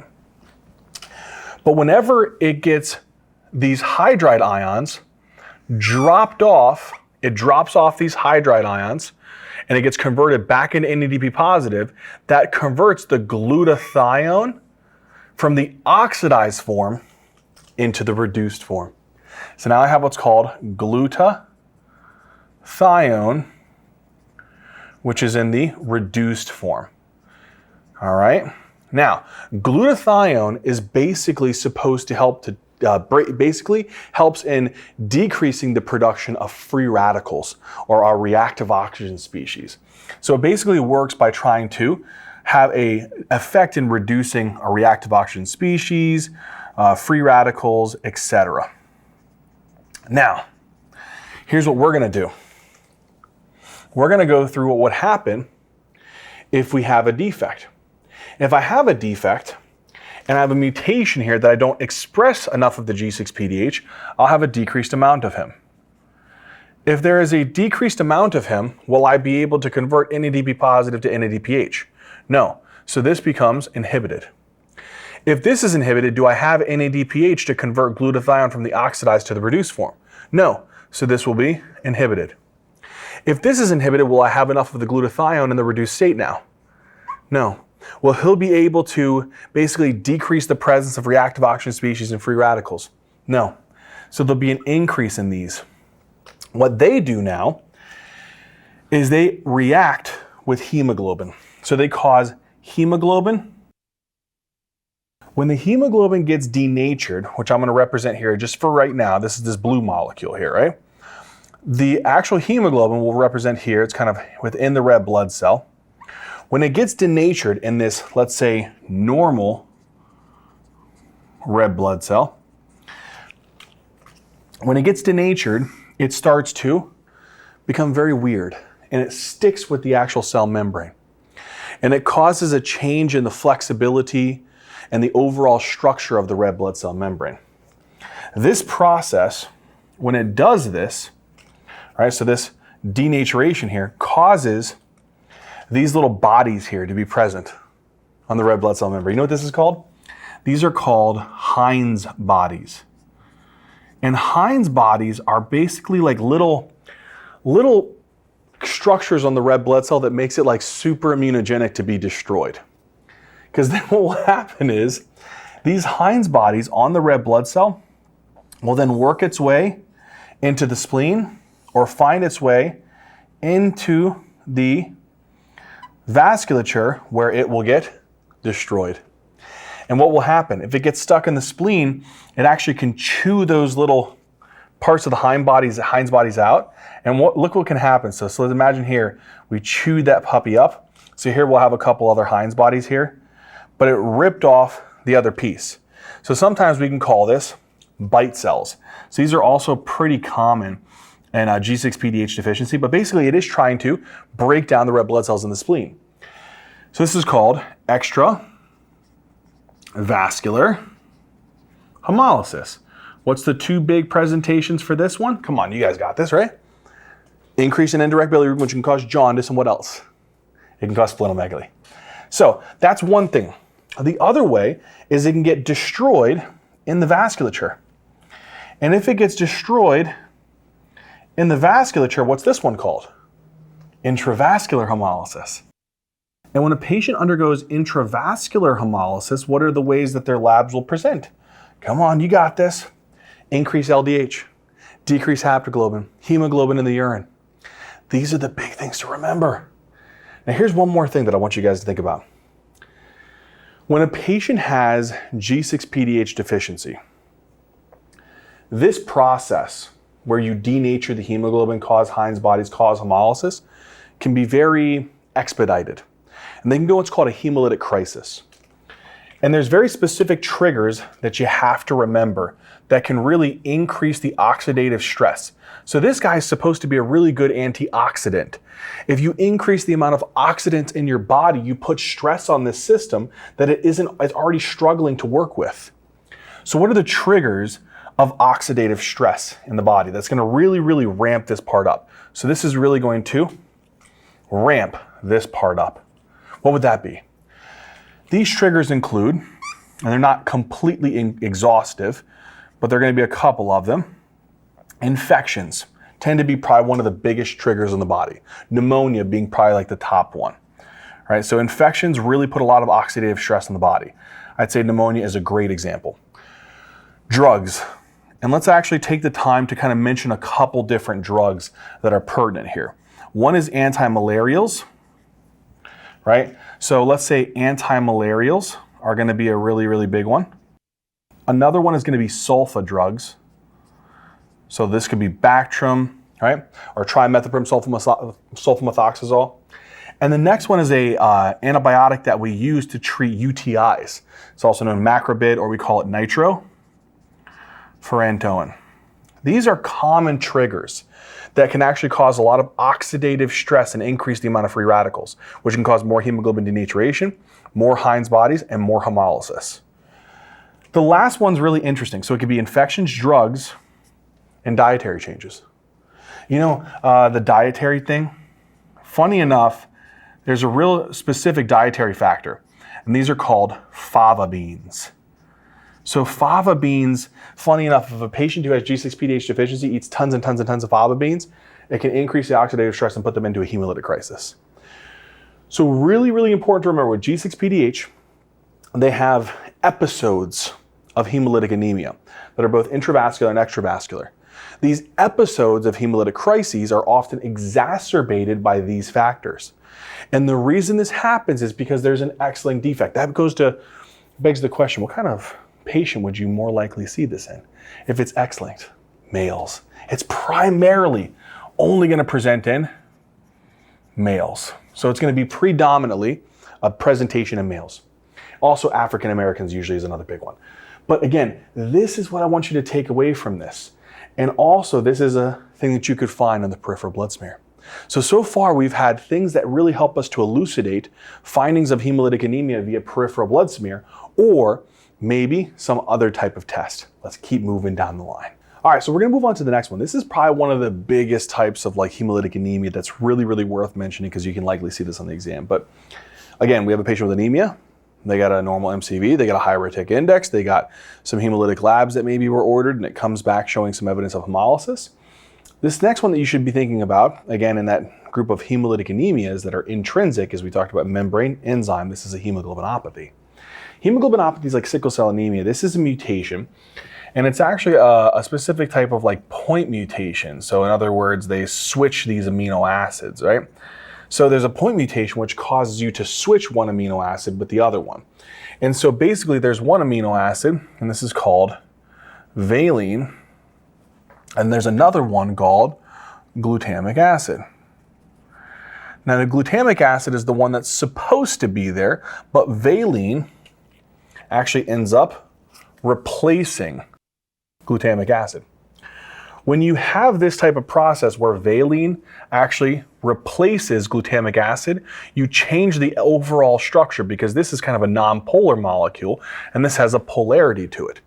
But whenever it gets these hydride ions dropped off, it drops off these hydride ions and it gets converted back into NADP positive, that converts the glutathione from the oxidized form into the reduced form. So now I have what's called glutathione, which is in the reduced form. All right? Now, glutathione is basically supposed to help to basically helps in decreasing the production of free radicals, or our reactive oxygen species. So it basically works by trying to have an effect in reducing a reactive oxygen species, free radicals, etc. Now, here's what we're going to do. We're going to go through what would happen if we have a defect. If I have a defect and I have a mutation here that I don't express enough of the G6PD-H, I'll have a decreased amount of him. If there is a decreased amount of him, will I be able to convert NADP positive to NADPH? No. So this becomes inhibited. If this is inhibited, do I have NADPH to convert glutathione from the oxidized to the reduced form? No. So this will be inhibited. If this is inhibited, will I have enough of the glutathione in the reduced state now? No. Well, he'll be able to basically decrease the presence of reactive oxygen species and free radicals? No. So there'll be an increase in these. What they do now is they react with hemoglobin. So they cause hemoglobin. When the hemoglobin gets denatured, which I'm going to represent here just for right now, this is this blue molecule here, right? The actual hemoglobin will represent here, it's kind of within the red blood cell. When it gets denatured in this, let's say, normal red blood cell, when it gets denatured, it starts to become very weird, and it sticks with the actual cell membrane. And it causes a change in the flexibility and the overall structure of the red blood cell membrane. This process, when it does this, right, so this denaturation here causes these little bodies here to be present on the red blood cell membrane. You know what this is called? These are called Heinz bodies. And Heinz bodies are basically like little structures on the red blood cell that makes it like super immunogenic to be destroyed. Because then what will happen is these Heinz bodies on the red blood cell will then work its way into the spleen or find its way into the vasculature where it will get destroyed. And what will happen? If it gets stuck in the spleen, it actually can chew those little parts of the Heinz bodies out. And look what can happen. So let's imagine here, we chewed that puppy up. So here we'll have a couple other Heinz bodies here, but it ripped off the other piece. So sometimes we can call this bite cells. So these are also pretty common in G6PD-H deficiency, but basically it is trying to break down the red blood cells in the spleen. So this is called extravascular hemolysis. What's the two big presentations for this one? Come on, you guys got this, right? Increase in indirect bilirubin, which can cause jaundice, and what else? It can cause splenomegaly. So that's one thing. The other way is it can get destroyed in the vasculature. And if it gets destroyed in the vasculature, what's this one called? Intravascular hemolysis. And when a patient undergoes intravascular hemolysis, what are the ways that their labs will present? Come on, you got this. Increase LDH, decrease haptoglobin, hemoglobin in the urine. These are the big things to remember. Now here's one more thing that I want you guys to think about. When a patient has G6PD-H deficiency, this process where you denature the hemoglobin, cause Heinz bodies, cause hemolysis, can be very expedited. And they can go what's called a hemolytic crisis. And there's very specific triggers that you have to remember that can really increase the oxidative stress. So this guy is supposed to be a really good antioxidant. If you increase the amount of oxidants in your body, you put stress on this system that it's already struggling to work with. So what are the triggers of oxidative stress in the body that's going to really, really ramp this part up? So this is really going to ramp this part up. What would that be? These triggers include, and they're not completely exhaustive, but there are going to be a couple of them. Infections tend to be probably one of the biggest triggers in the body. Pneumonia being probably like the top one. All right, so infections really put a lot of oxidative stress on the body. I'd say pneumonia is a great example. Drugs. And let's actually take the time to kind of mention a couple different drugs that are pertinent here. One is antimalarials, right? So let's say antimalarials are going to be a really, really big one. Another one is going to be sulfa drugs. So this could be Bactrim, right? Or trimethoprim sulfamethoxazole. And the next one is a antibiotic that we use to treat UTIs. It's also known macrobid, or we call it nitrofurantoin. These are common triggers that can actually cause a lot of oxidative stress and increase the amount of free radicals, which can cause more hemoglobin denaturation, more Heinz bodies, and more hemolysis. The last one's really interesting. So it could be infections, drugs, and dietary changes. You know, the dietary thing, funny enough, there's a real specific dietary factor, and these are called fava beans. So fava beans, funny enough, if a patient who has G6PD-H deficiency eats tons and tons and tons of fava beans, it can increase the oxidative stress and put them into a hemolytic crisis. So really, really important to remember with G6PD-H, they have episodes of hemolytic anemia that are both intravascular and extravascular. These episodes of hemolytic crises are often exacerbated by these factors. And the reason this happens is because there's an X-linked defect. That begs the question, what kind of patient would you more likely see this in? If it's X-linked, males. It's primarily only going to present in males. So it's going to be predominantly a presentation in males. Also, African Americans usually is another big one. But again, this is what I want you to take away from this. And also, this is a thing that you could find on the peripheral blood smear. So far we've had things that really help us to elucidate findings of hemolytic anemia via peripheral blood smear, or maybe some other type of test. Let's keep moving down the line. All right, so we're gonna move on to the next one. This is probably one of the biggest types of like hemolytic anemia that's really, really worth mentioning because you can likely see this on the exam. But again, we have a patient with anemia. They got a normal MCV, they got a high retic index, they got some hemolytic labs that maybe were ordered, and it comes back showing some evidence of hemolysis. This next one that you should be thinking about, again, in that group of hemolytic anemias that are intrinsic, as we talked about membrane enzyme, this is a hemoglobinopathy. Hemoglobinopathy is like sickle cell anemia. This is a mutation, and it's actually a specific type of like point mutation. So in other words, they switch these amino acids, right? So there's a point mutation which causes you to switch one amino acid with the other one. And so basically there's one amino acid, and this is called valine, and there's another one called glutamic acid. Now the glutamic acid is the one that's supposed to be there, but valine actually ends up replacing glutamic acid. When you have this type of process where valine actually replaces glutamic acid, you change the overall structure because this is kind of a non-polar molecule and this has a polarity to it.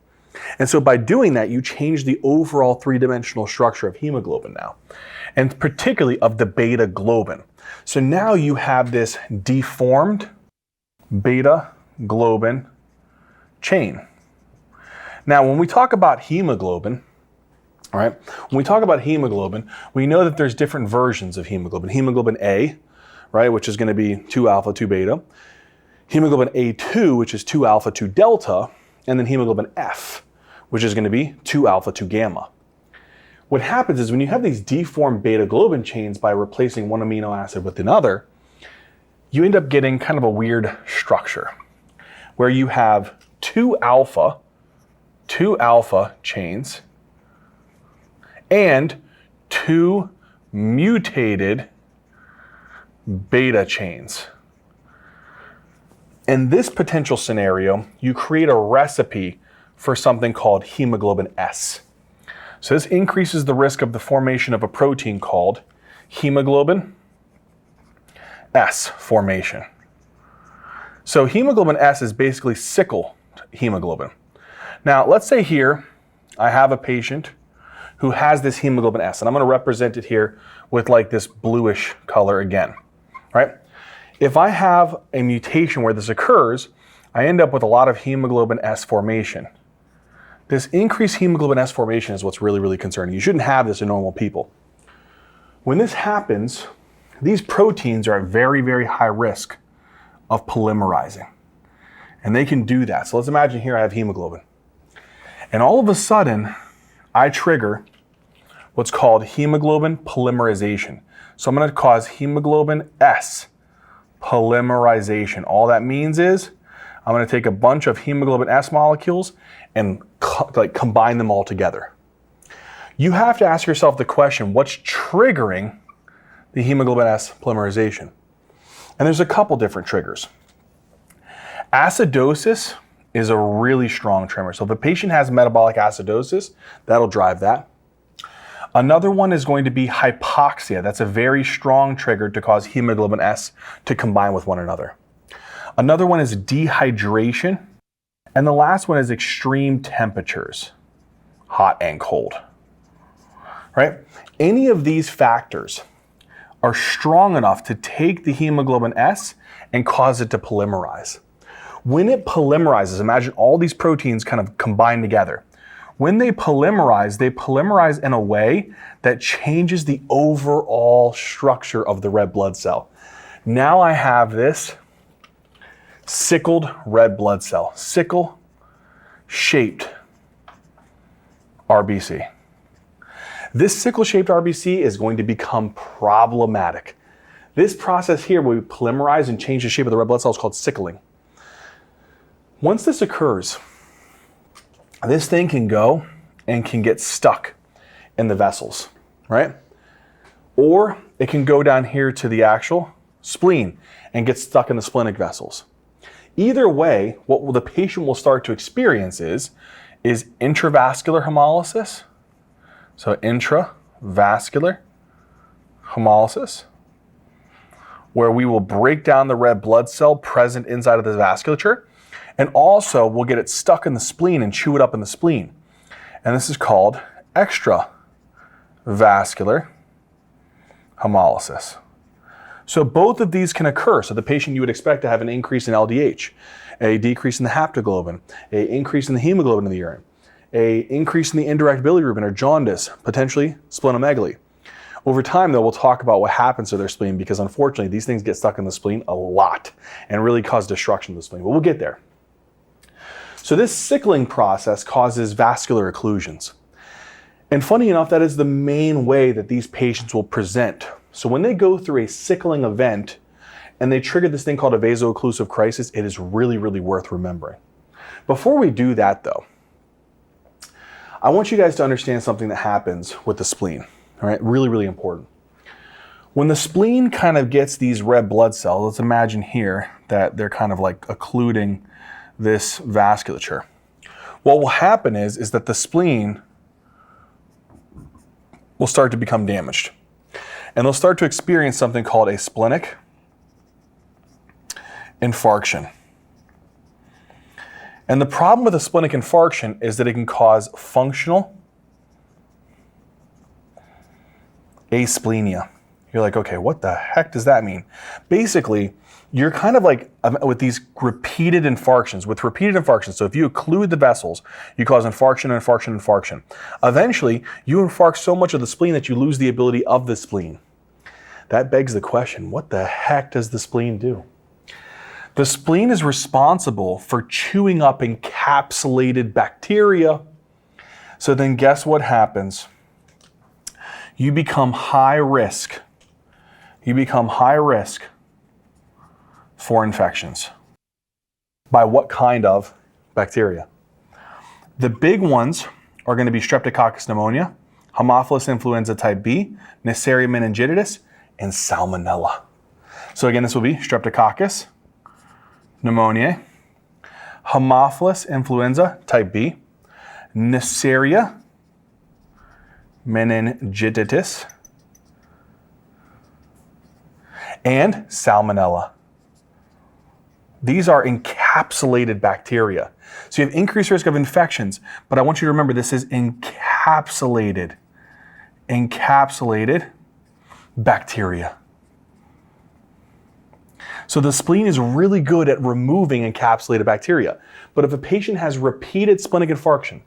And so by doing that, you change the overall three-dimensional structure of hemoglobin now, and particularly of the beta globin. So now you have this deformed beta globin chain. Now, when we talk about hemoglobin, all right, when we talk about hemoglobin, we know that there's different versions of hemoglobin. Hemoglobin A, right, which is going to be 2 alpha, 2 beta. Hemoglobin A2, which is 2 alpha, 2 delta. And then hemoglobin F, which is going to be 2 alpha, 2 gamma. What happens is when you have these deformed beta globin chains by replacing one amino acid with another, you end up getting kind of a weird structure where you have 2 alpha chains and 2 mutated beta chains. In this potential scenario, you create a recipe for something called hemoglobin S. So this increases the risk of the formation of a protein called hemoglobin S formation. So hemoglobin S is basically sickle hemoglobin. Now, let's say here I have a patient who has this hemoglobin S, and I'm going to represent it here with like this bluish color again, right? If I have a mutation where this occurs, I end up with a lot of hemoglobin S formation. This increased hemoglobin S formation is what's really, really concerning. You shouldn't have this in normal people. When this happens, these proteins are at very, very high risk of polymerizing. And they can do that. So let's imagine here I have hemoglobin. And all of a sudden, I trigger what's called hemoglobin polymerization. So I'm going to cause hemoglobin S polymerization. All that means is I'm going to take a bunch of hemoglobin S molecules and combine them all together. You have to ask yourself the question, what's triggering the hemoglobin S polymerization? And there's a couple different triggers. Acidosis is a really strong trigger. So if a patient has metabolic acidosis, that'll drive that. Another one is going to be hypoxia. That's a very strong trigger to cause hemoglobin S to combine with one another. Another one is dehydration. And the last one is extreme temperatures, hot and cold, right? Any of these factors are strong enough to take the hemoglobin S and cause it to polymerize. When it polymerizes, imagine all these proteins kind of combine together. When they polymerize in a way that changes the overall structure of the red blood cell. Now I have this sickled red blood cell, sickle-shaped RBC. This sickle-shaped RBC is going to become problematic. This process here where we polymerize and change the shape of the red blood cell is called sickling. Once this occurs, this thing can go and can get stuck in the vessels, right? Or it can go down here to the actual spleen and get stuck in the splenic vessels. Either way, what the patient will start to experience is intravascular hemolysis. So intravascular hemolysis, where we will break down the red blood cell present inside of the vasculature, and also we'll get it stuck in the spleen and chew it up in the spleen. And this is called extravascular hemolysis. So both of these can occur. So the patient you would expect to have an increase in LDH, a decrease in the haptoglobin, an increase in the hemoglobin in the urine, an increase in the indirect bilirubin or jaundice, potentially splenomegaly. Over time, though, we'll talk about what happens to their spleen because unfortunately, these things get stuck in the spleen a lot and really cause destruction of the spleen. But we'll get there. So this sickling process causes vascular occlusions. And funny enough, that is the main way that these patients will present. So when they go through a sickling event and they trigger this thing called a vaso-occlusive crisis, it is really, really worth remembering. Before we do that though, I want you guys to understand something that happens with the spleen, all right? Really, really important. When the spleen kind of gets these red blood cells, let's imagine here that they're kind of like occluding this vasculature. What will happen is that the spleen will start to become damaged. And they'll start to experience something called a splenic infarction. And the problem with a splenic infarction is that it can cause functional asplenia. You're like, okay, what the heck does that mean? Basically, you're kind of like with these repeated infarctions. So if you occlude the vessels, you cause infarction. Eventually, you infarct so much of the spleen that you lose the ability of the spleen. That begs the question, what the heck does the spleen do? The spleen is responsible for chewing up encapsulated bacteria. So then guess what happens? You become high risk. For infections. By what kind of bacteria? The big ones are going to be Streptococcus pneumonia, Haemophilus influenza type B, Neisseria meningitidis, and Salmonella. So again, this will be Streptococcus pneumoniae, Haemophilus influenza type B, Neisseria meningitidis, and Salmonella. These are encapsulated bacteria. So you have increased risk of infections, but I want you to remember this is encapsulated bacteria. So the spleen is really good at removing encapsulated bacteria. But if a patient has repeated splenic infarction,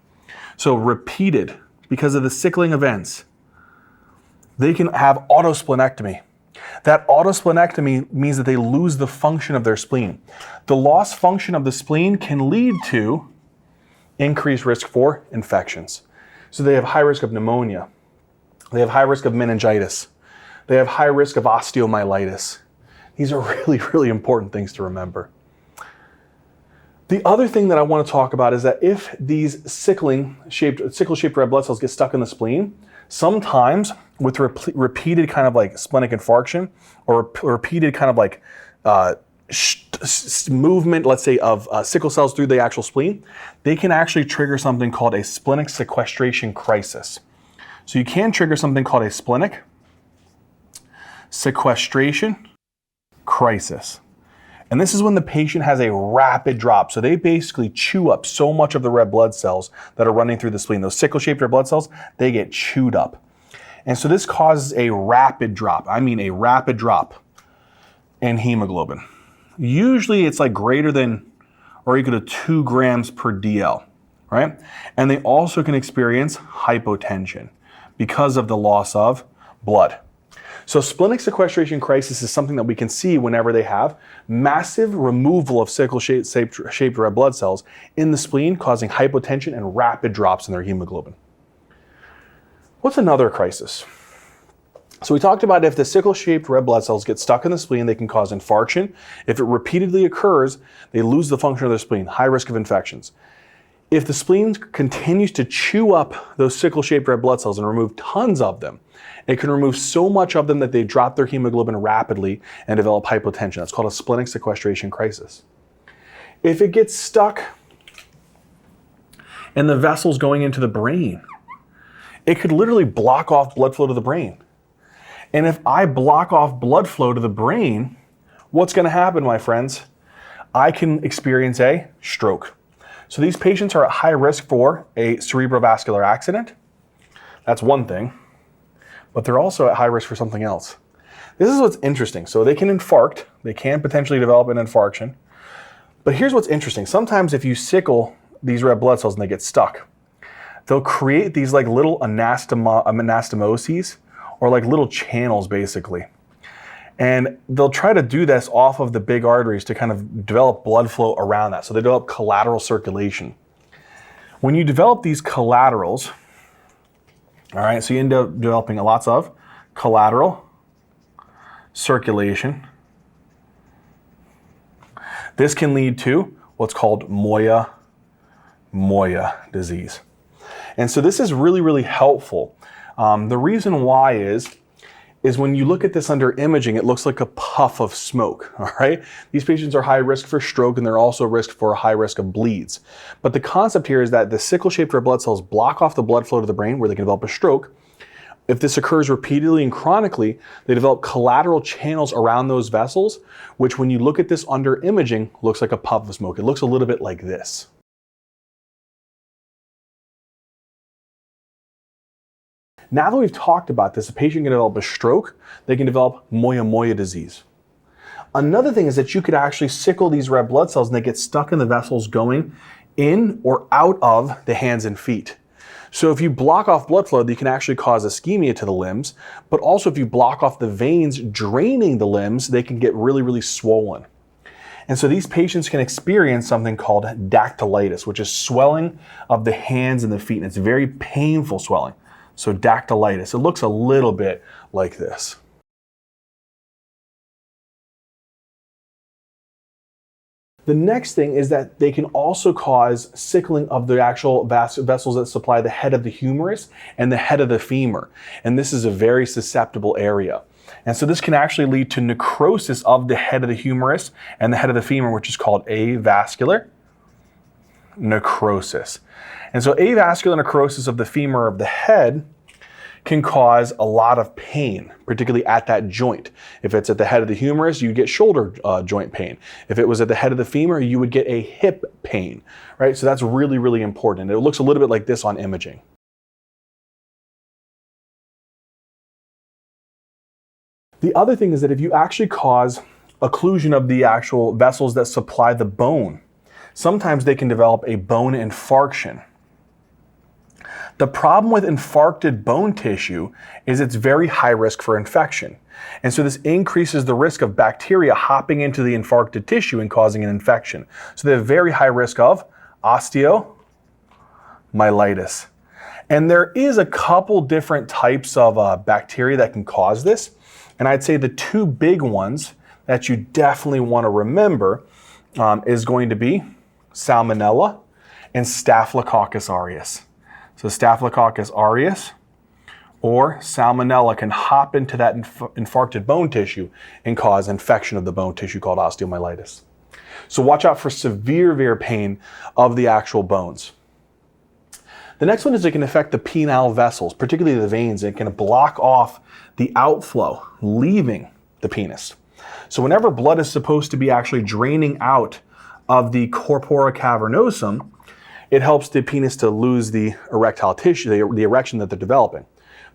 so repeated because of the sickling events, they can have autosplenectomy. That autosplenectomy means that they lose the function of their spleen. The lost function of the spleen can lead to increased risk for infections. So they have high risk of pneumonia. They have high risk of meningitis. They have high risk of osteomyelitis. These are really, really important things to remember. The other thing that I want to talk about is that if these sickle-shaped red blood cells get stuck in the spleen, sometimes with repeated kind of like splenic infarction or repeated kind of like movement, let's say, of sickle cells through the actual spleen, they can actually trigger something called a splenic sequestration crisis. So you can trigger something called a splenic sequestration crisis. And this is when the patient has a rapid drop. So they basically chew up so much of the red blood cells that are running through the spleen. Those sickle-shaped red blood cells, they get chewed up. And so this causes a rapid drop. I mean a rapid drop in hemoglobin. Usually it's like greater than or equal to 2 grams per DL, right? And they also can experience hypotension because of the loss of blood. So splenic sequestration crisis is something that we can see whenever they have massive removal of sickle-shaped red blood cells in the spleen, causing hypotension and rapid drops in their hemoglobin. What's another crisis? So we talked about if the sickle-shaped red blood cells get stuck in the spleen, they can cause infarction. If it repeatedly occurs, they lose the function of their spleen, high risk of infections. If the spleen continues to chew up those sickle-shaped red blood cells and remove tons of them, it can remove so much of them that they drop their hemoglobin rapidly and develop hypotension. That's called a splenic sequestration crisis. If it gets stuck in the vessels going into the brain, it could literally block off blood flow to the brain. And if I block off blood flow to the brain, what's going to happen, my friends? I can experience a stroke. So these patients are at high risk for a cerebrovascular accident. That's one thing. But they're also at high risk for something else. This is what's interesting. So they can infarct. They can potentially develop an infarction. But here's what's interesting. Sometimes if you sickle these red blood cells and they get stuck, they'll create these like little anastomoses, or like little channels basically. And they'll try to do this off of the big arteries to kind of develop blood flow around that. So they develop collateral circulation. When you develop these collaterals, all right, so you end up developing lots of collateral circulation. This can lead to what's called Moya disease. And so this is really, really helpful. The reason why is when you look at this under imaging, it looks like a puff of smoke, all right? These patients are high risk for stroke and they're also risk for a high risk of bleeds. But the concept here is that the sickle-shaped red blood cells block off the blood flow to the brain where they can develop a stroke, If this occurs repeatedly and chronically, they develop collateral channels around those vessels, which when you look at this under imaging, looks like a puff of smoke. It looks a little bit like this. Now that we've talked about this, a patient can develop a stroke, they can develop moya-moya disease. Another thing is that you could actually sickle these red blood cells and they get stuck in the vessels going in or out of the hands and feet. So if you block off blood flow, you can actually cause ischemia to the limbs, but also if you block off the veins draining the limbs, they can get really, really swollen. And so these patients can experience something called dactylitis, which is swelling of the hands and the feet, and it's very painful swelling. So dactylitis, it looks a little bit like this. The next thing is that they can also cause sickling of the actual vessels that supply the head of the humerus and the head of the femur. And this is a very susceptible area. And so this can actually lead to necrosis of the head of the humerus and the head of the femur, which is called avascular necrosis. And so avascular necrosis of the femur of the head can cause a lot of pain, particularly at that joint. If it's at the head of the humerus, you get shoulder joint pain. If it was at the head of the femur, you would get a hip pain, right? So that's really, really important. It looks a little bit like this on imaging. The other thing is that if you actually cause occlusion of the actual vessels that supply the bone, sometimes they can develop a bone infarction. The problem with infarcted bone tissue is it's very high risk for infection. And so this increases the risk of bacteria hopping into the infarcted tissue and causing an infection. So they have very high risk of osteomyelitis. And there is a couple different types of bacteria that can cause this. And I'd say the two big ones that you definitely want to remember is going to be Salmonella and Staphylococcus aureus. So Staphylococcus aureus or Salmonella can hop into that infarcted bone tissue and cause infection of the bone tissue called osteomyelitis. So watch out for severe pain of the actual bones. The next one is it can affect the penile vessels, particularly the veins. It can block off the outflow, leaving the penis. So whenever blood is supposed to be actually draining out of the corpora cavernosum, it helps the penis to lose the erectile tissue, the erection that they're developing.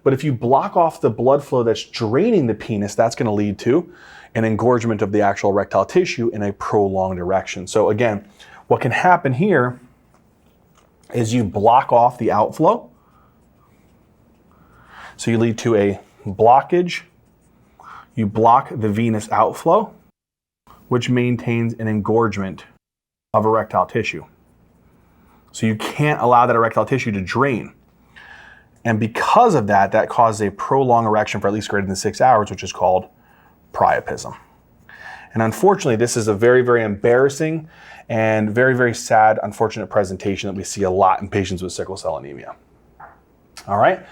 But if you block off the blood flow that's draining the penis, that's going to lead to an engorgement of the actual erectile tissue and a prolonged erection. So again, what can happen here is you block off the outflow. So you lead to a blockage. You block the venous outflow, which maintains an engorgement of erectile tissue. So you can't allow that erectile tissue to drain. And because of that, that causes a prolonged erection for at least greater than 6 hours, which is called priapism. And unfortunately, this is a very embarrassing and very sad, unfortunate presentation that we see a lot in patients with sickle cell anemia. All right.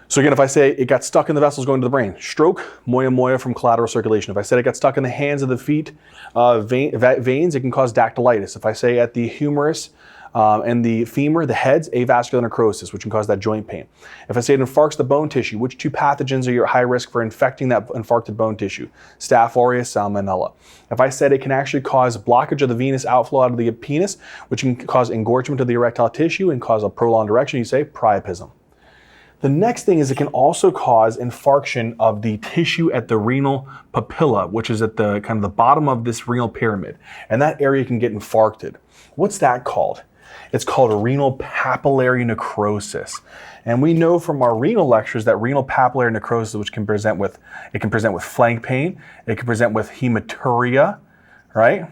So again, if I say it got stuck in the vessels going to the brain, stroke, moya-moya from collateral circulation. If I said it got stuck in the hands of the feet, veins, it can cause dactylitis. If I say at the humerus and the femur, the heads, avascular necrosis, which can cause that joint pain. If I say it infarcts the bone tissue, which two pathogens are at high risk for infecting that infarcted bone tissue? Staph aureus, Salmonella. If I said it can actually cause blockage of the venous outflow out of the penis, which can cause engorgement of the erectile tissue and cause a prolonged erection, you say priapism. The next thing is it can also cause infarction of the tissue at the renal papilla, which is at the kind of the bottom of this renal pyramid. And that area can get infarcted. What's that called? It's called renal papillary necrosis. And we know from our renal lectures that renal papillary necrosis, which can present with flank pain, it can present with hematuria, right?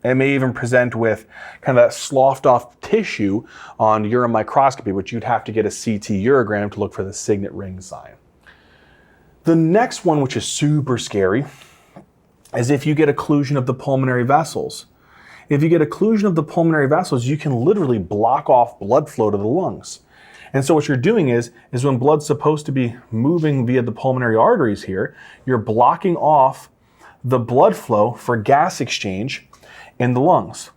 It may even present with kind of that sloughed off tissue on urine microscopy, which you'd have to get a CT urogram to look for the signet ring sign. The next one, which is super scary, is if you get occlusion of the pulmonary vessels. If you get occlusion of the pulmonary vessels, you can literally block off blood flow to the lungs. And so what you're doing is when blood's supposed to be moving via the pulmonary arteries here, you're blocking off the blood flow for gas exchange in the lungs.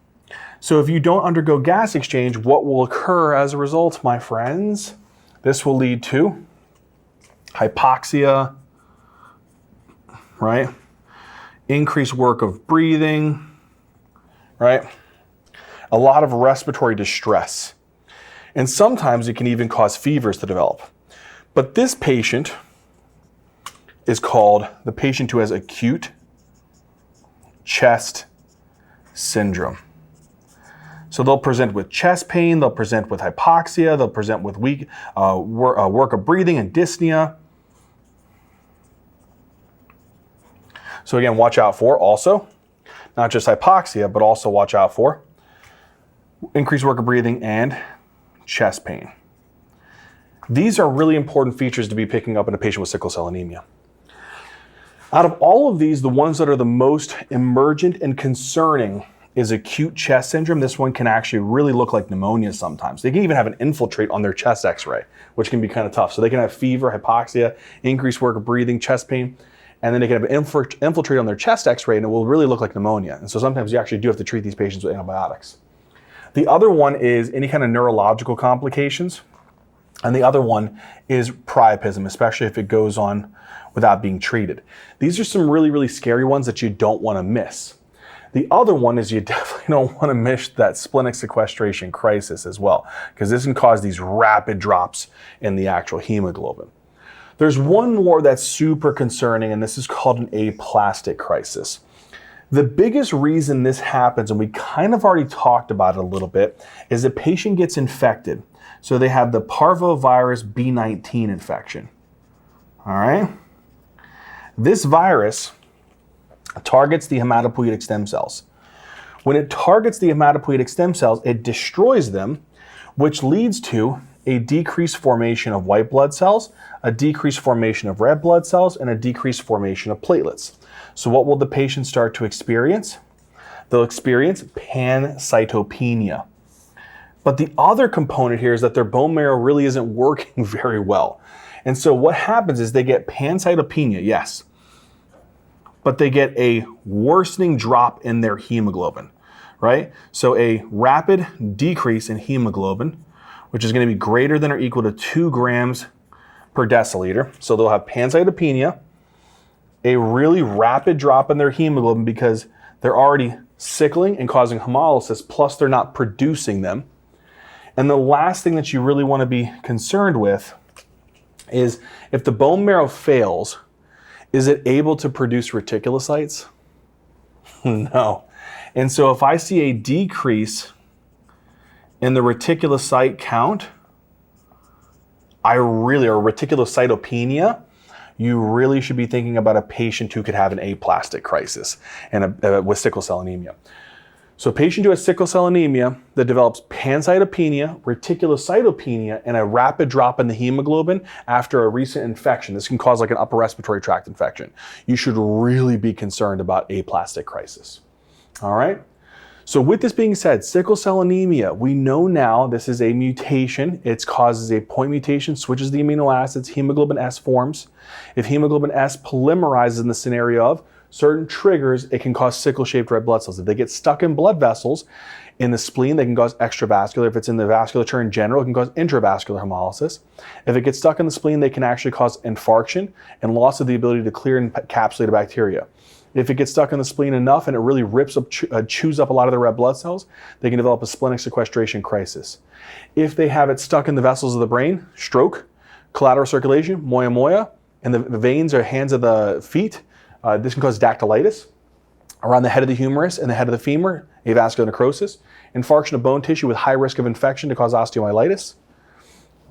So if you don't undergo gas exchange, what will occur as a result, my friends? This will lead to hypoxia, right? Increased work of breathing, right? A lot of respiratory distress. And sometimes it can even cause fevers to develop. But this patient is called the patient who has acute chest syndrome. So they'll present with chest pain, they'll present with hypoxia, they'll present with weak work of breathing and dyspnea. So again, watch out for also, not just hypoxia, but also watch out for increased work of breathing and chest pain. These are really important features to be picking up in a patient with sickle cell anemia. Out of all of these, the ones that are the most emergent and concerning is acute chest syndrome. This one can actually really look like pneumonia sometimes. They can even have an infiltrate on their chest x-ray, which can be kind of tough. So they can have fever, hypoxia, increased work of breathing, chest pain, and then they can have an infiltrate on their chest x-ray and it will really look like pneumonia. And so sometimes you actually do have to treat these patients with antibiotics. The other one is any kind of neurological complications. And the other one is priapism, especially if it goes on without being treated. These are some really, really scary ones that you don't want to miss. The other one is you definitely don't want to miss that splenic sequestration crisis as well, because this can cause these rapid drops in the actual hemoglobin. There's one more that's super concerning, and this is called an aplastic crisis. The biggest reason this happens, and we kind of already talked about it a little bit, is the patient gets infected. So they have the parvovirus B19 infection. All right? This virus targets the hematopoietic stem cells. When it targets the hematopoietic stem cells, it destroys them, which leads to a decreased formation of white blood cells, a decreased formation of red blood cells, and a decreased formation of platelets. So what will the patient start to experience? They'll experience pancytopenia. But the other component here is that their bone marrow really isn't working very well. And so what happens is they get pancytopenia, yes, but they get a worsening drop in their hemoglobin, right? So a rapid decrease in hemoglobin, which is going to be greater than or equal to 2 grams per deciliter. So they'll have pancytopenia, a really rapid drop in their hemoglobin because they're already sickling and causing hemolysis, plus they're not producing them. And the last thing that you really want to be concerned with is if the bone marrow fails, is it able to produce reticulocytes? No. And so if I see a decrease in the reticulocyte count, or reticulocytopenia, you really should be thinking about a patient who could have an aplastic crisis and with sickle cell anemia. So a patient who has sickle cell anemia that develops pancytopenia, reticulocytopenia, and a rapid drop in the hemoglobin after a recent infection. This can cause like an upper respiratory tract infection. You should really be concerned about aplastic crisis. All right? So with this being said, sickle cell anemia, we know now this is a mutation. It causes a point mutation, switches the amino acids, hemoglobin S forms. If hemoglobin S polymerizes in the scenario of certain triggers, it can cause sickle-shaped red blood cells. If they get stuck in blood vessels in the spleen, they can cause extravascular. If it's in the vasculature in general, it can cause intravascular hemolysis. If it gets stuck in the spleen, they can actually cause infarction and loss of the ability to clear and encapsulate bacteria. If it gets stuck in the spleen enough and it really rips up, chews up a lot of the red blood cells, they can develop a splenic sequestration crisis. If they have it stuck in the vessels of the brain, stroke, collateral circulation, moya moya, and the veins or hands of the feet, this can cause dactylitis. Around the head of the humerus and the head of the femur, avascular necrosis. Infarction of bone tissue with high risk of infection to cause osteomyelitis.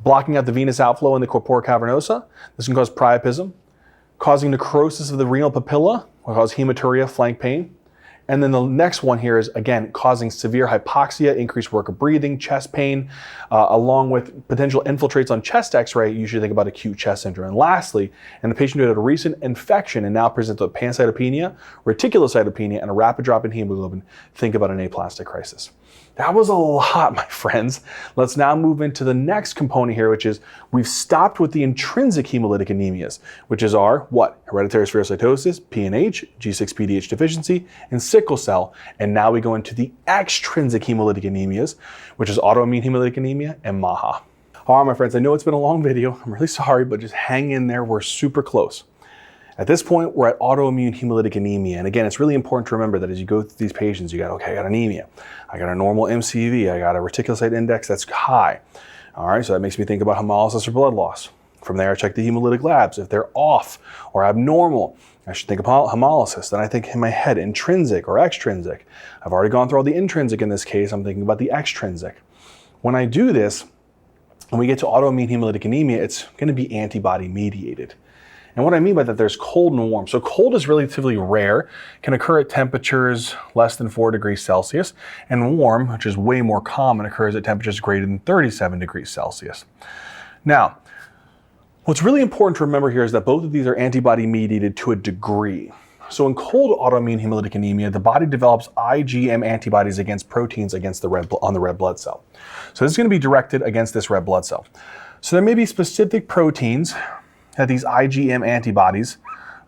Blocking out the venous outflow in the corpora cavernosa. This can cause priapism. Causing necrosis of the renal papilla will cause hematuria, flank pain. And then the next one here is, again, causing severe hypoxia, increased work of breathing, chest pain, along with potential infiltrates on chest x-ray. You should think about acute chest syndrome. And lastly, in a patient who had a recent infection and now presents with pancytopenia, reticulocytopenia, and a rapid drop in hemoglobin, think about an aplastic crisis. That was a lot, my friends. Let's now move into the next component here, which is we've stopped with the intrinsic hemolytic anemias, which is our what? Hereditary spherocytosis, PNH, G6PD-H deficiency, and sickle cell. And now we go into the extrinsic hemolytic anemias, which is autoimmune hemolytic anemia and MAHA. All right, my friends, I know it's been a long video. I'm really sorry, but just hang in there. We're super close. At this point, we're at autoimmune hemolytic anemia. And again, it's really important to remember that as you go through these patients, you got, okay, I got anemia. I got a normal MCV. I got a reticulocyte index that's high. All right, so that makes me think about hemolysis or blood loss. From there, I check the hemolytic labs. If they're off or abnormal, I should think about hemolysis. Then I think in my head, intrinsic or extrinsic. I've already gone through all the intrinsic in this case. I'm thinking about the extrinsic. When I do this, when we get to autoimmune hemolytic anemia, it's going to be antibody mediated. And what I mean by that, there's cold and warm. So cold is relatively rare, can occur at temperatures less than 4 degrees Celsius, and warm, which is way more common, occurs at temperatures greater than 37 degrees Celsius. Now, what's really important to remember here is that both of these are antibody mediated to a degree. So in cold autoimmune hemolytic anemia, the body develops IgM antibodies against proteins against the red blood cell. So this is going to be directed against this red blood cell. So there may be specific proteins that these IgM antibodies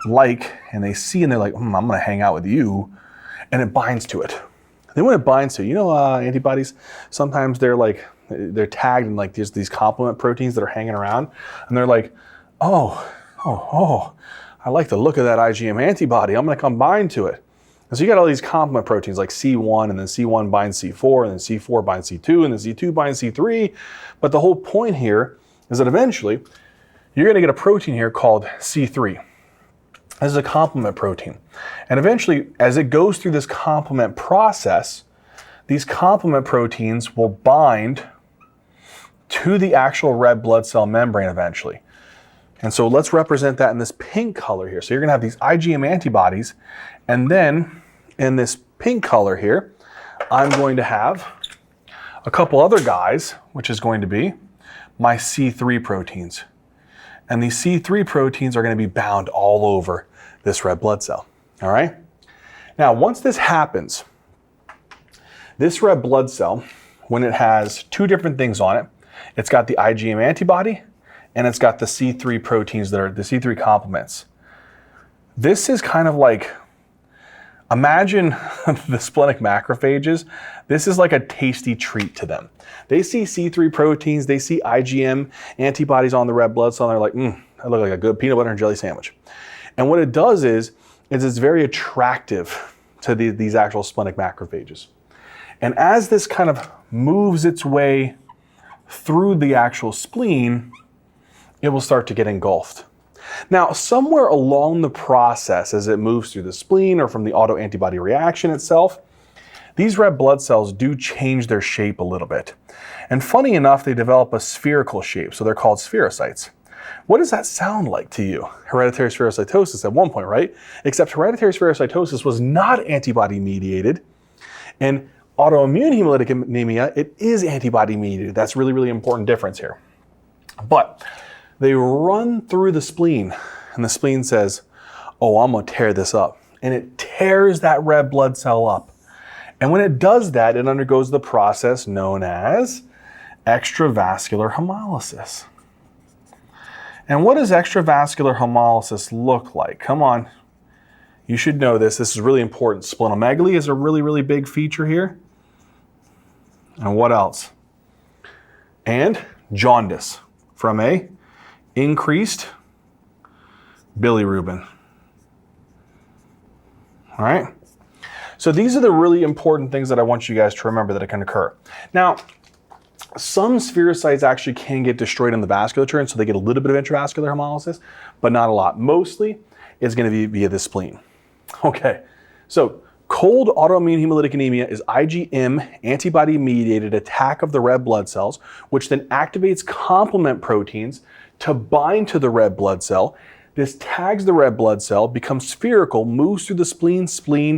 like, and they see and they're like, I'm going to hang out with you, and it binds to it. Then when it binds to, antibodies, sometimes they're tagged in like these complement proteins that are hanging around, and they're like, oh, I like the look of that IgM antibody. I'm going to come bind to it. And so you got all these complement proteins like C1, and then C1 binds C4, and then C4 binds C2, and then C2 binds C3. But the whole point here is that eventually you're going to get a protein here called C3. This is a complement protein. And eventually, as it goes through this complement process, these complement proteins will bind to the actual red blood cell membrane eventually. And so let's represent that in this pink color here. So you're going to have these IgM antibodies, and then in this pink color here, I'm going to have a couple other guys, which is going to be my C3 proteins. And these C3 proteins are going to be bound all over this red blood cell. All right? Now, once this happens, this red blood cell, when it has two different things on it, it's got the IgM antibody and it's got the C3 proteins that are the C3 complements. This is kind of like, imagine the splenic macrophages. This is like a tasty treat to them. They see C3 proteins, they see IgM antibodies on the red blood cell, and they're like, that looks like a good peanut butter and jelly sandwich. And what it does is it's very attractive to these actual splenic macrophages. And as this kind of moves its way through the actual spleen, it will start to get engulfed. Now, somewhere along the process, as it moves through the spleen or from the autoantibody reaction itself, these red blood cells do change their shape a little bit. And funny enough, they develop a spherical shape, so they're called spherocytes. What does that sound like to you? Hereditary spherocytosis at one point, right? Except hereditary spherocytosis was not antibody mediated, and autoimmune hemolytic anemia, it is antibody mediated. That's really, really important difference here. But they run through the spleen, and the spleen says, oh, I'm going to tear this up. And it tears that red blood cell up. And when it does that, it undergoes the process known as extravascular hemolysis. And what does extravascular hemolysis look like? Come on. You should know this. This is really important. Splenomegaly is a really, really big feature here. And what else? And jaundice from a increased bilirubin. All right? So these are the really important things that I want you guys to remember that it can occur. Now, some spherocytes actually can get destroyed in the vasculature, and so they get a little bit of intravascular hemolysis, but not a lot. Mostly, it's going to be via the spleen. Okay, so cold autoimmune hemolytic anemia is IgM antibody-mediated attack of the red blood cells, which then activates complement proteins to bind to the red blood cell. This tags the red blood cell, becomes spherical, moves through the spleen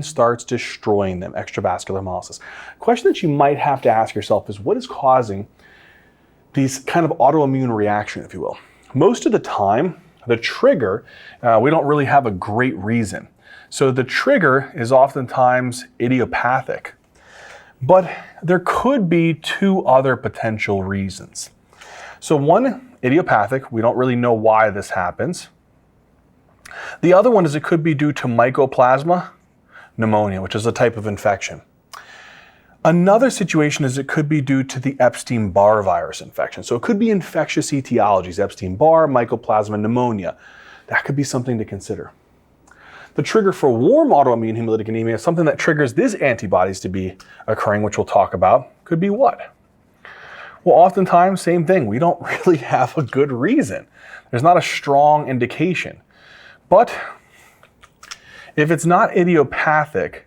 starts destroying them, extravascular hemolysis. Question that you might have to ask yourself is, what is causing these kind of autoimmune reaction, if you will? Most of the time, the trigger, we don't really have a great reason. So the trigger is oftentimes idiopathic, but there could be two other potential reasons. So one, idiopathic, we don't really know why this happens. The other one is it could be due to mycoplasma pneumonia, which is a type of infection. Another situation is it could be due to the Epstein-Barr virus infection. So it could be infectious etiologies, Epstein-Barr, mycoplasma pneumonia. That could be something to consider. The trigger for warm autoimmune hemolytic anemia, something that triggers these antibodies to be occurring, which we'll talk about, could be what? Well, oftentimes, same thing. We don't really have a good reason. There's not a strong indication. But if it's not idiopathic,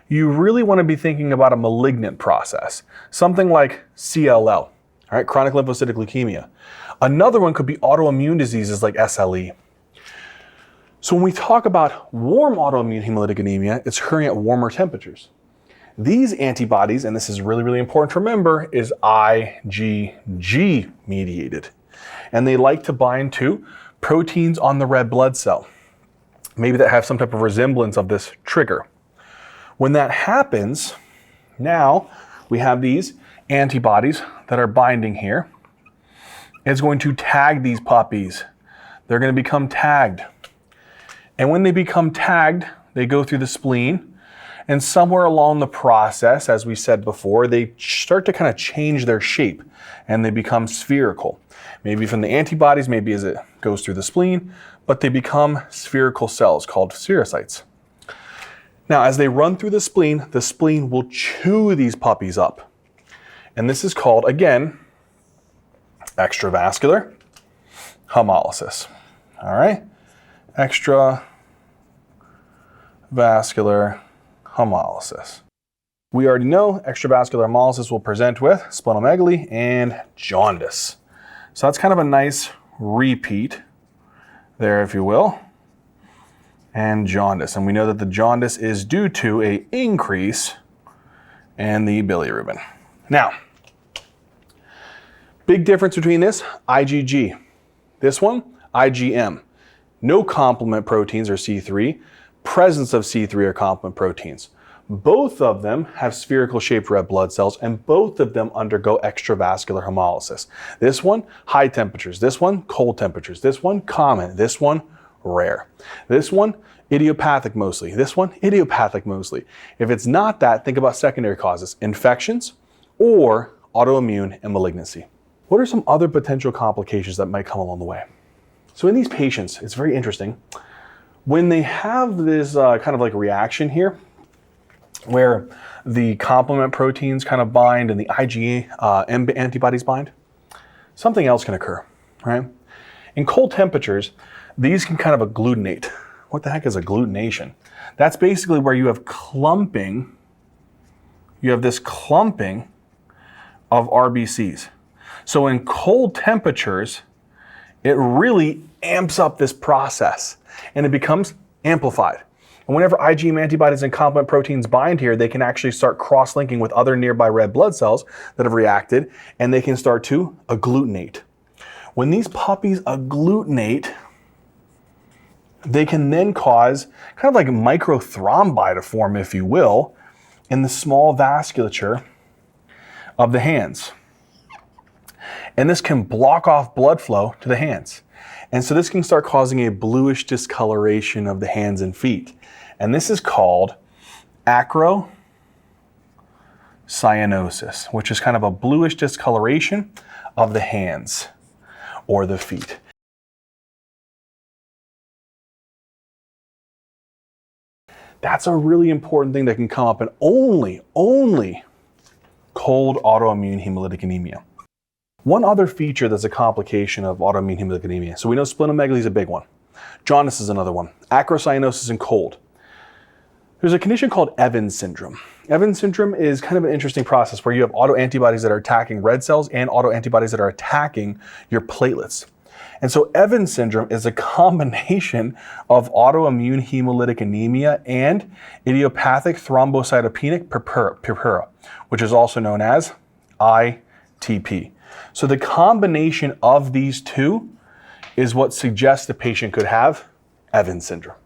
you really want to be thinking about a malignant process, something like CLL, all right, chronic lymphocytic leukemia. Another one could be autoimmune diseases like SLE. So when we talk about warm autoimmune hemolytic anemia, it's occurring at warmer temperatures. These antibodies, and this is really, really important to remember, is IgG mediated. And they like to bind to proteins on the red blood cell, maybe that have some type of resemblance of this trigger. When that happens, now we have these antibodies that are binding here. It's going to tag these puppies. They're going to become tagged. And when they become tagged, they go through the spleen. And somewhere along the process, as we said before, they start to kind of change their shape and they become spherical. Maybe from the antibodies, maybe as it goes through the spleen, but they become spherical cells called spherocytes. Now, as they run through the spleen will chew these puppies up. And this is called, again, extravascular hemolysis. All right? Extravascular hemolysis. We already know extravascular hemolysis will present with splenomegaly and jaundice. So that's kind of a nice repeat there, if you will. And jaundice. And we know that the jaundice is due to an increase in the bilirubin. Now, big difference between this, IgG. This one, IgM. No complement proteins or C3. Presence of C3 or complement proteins. Both of them have spherical shaped red blood cells and both of them undergo extravascular hemolysis. This one, high temperatures. This one, cold temperatures. This one, common. This one, rare. This one, idiopathic mostly. This one, idiopathic mostly. If it's not that, think about secondary causes, infections or autoimmune and malignancy. What are some other potential complications that might come along the way? So in these patients, it's very interesting. When they have this kind of like reaction here, where the complement proteins kind of bind and the IgA antibodies bind, something else can occur, right? In cold temperatures, these can kind of agglutinate. What the heck is agglutination? That's basically where you have clumping, this clumping of RBCs. So in cold temperatures, it really amps up this process and it becomes amplified. And whenever IgM antibodies and complement proteins bind here, they can actually start cross-linking with other nearby red blood cells that have reacted and they can start to agglutinate. When these puppies agglutinate, they can then cause kind of like microthrombi to form, if you will, in the small vasculature of the hands. And this can block off blood flow to the hands. And so this can start causing a bluish discoloration of the hands and feet. And this is called acrocyanosis, which is kind of a bluish discoloration of the hands or the feet. That's a really important thing that can come up in only cold autoimmune hemolytic anemia. One other feature that's a complication of autoimmune hemolytic anemia. So we know splenomegaly is a big one. Jaundice is another one. Acrocyanosis and cold. There's a condition called Evans syndrome. Evans syndrome is kind of an interesting process where you have autoantibodies that are attacking red cells and autoantibodies that are attacking your platelets. And so Evans syndrome is a combination of autoimmune hemolytic anemia and idiopathic thrombocytopenic purpura, which is also known as ITP. So the combination of these two is what suggests the patient could have Evans syndrome.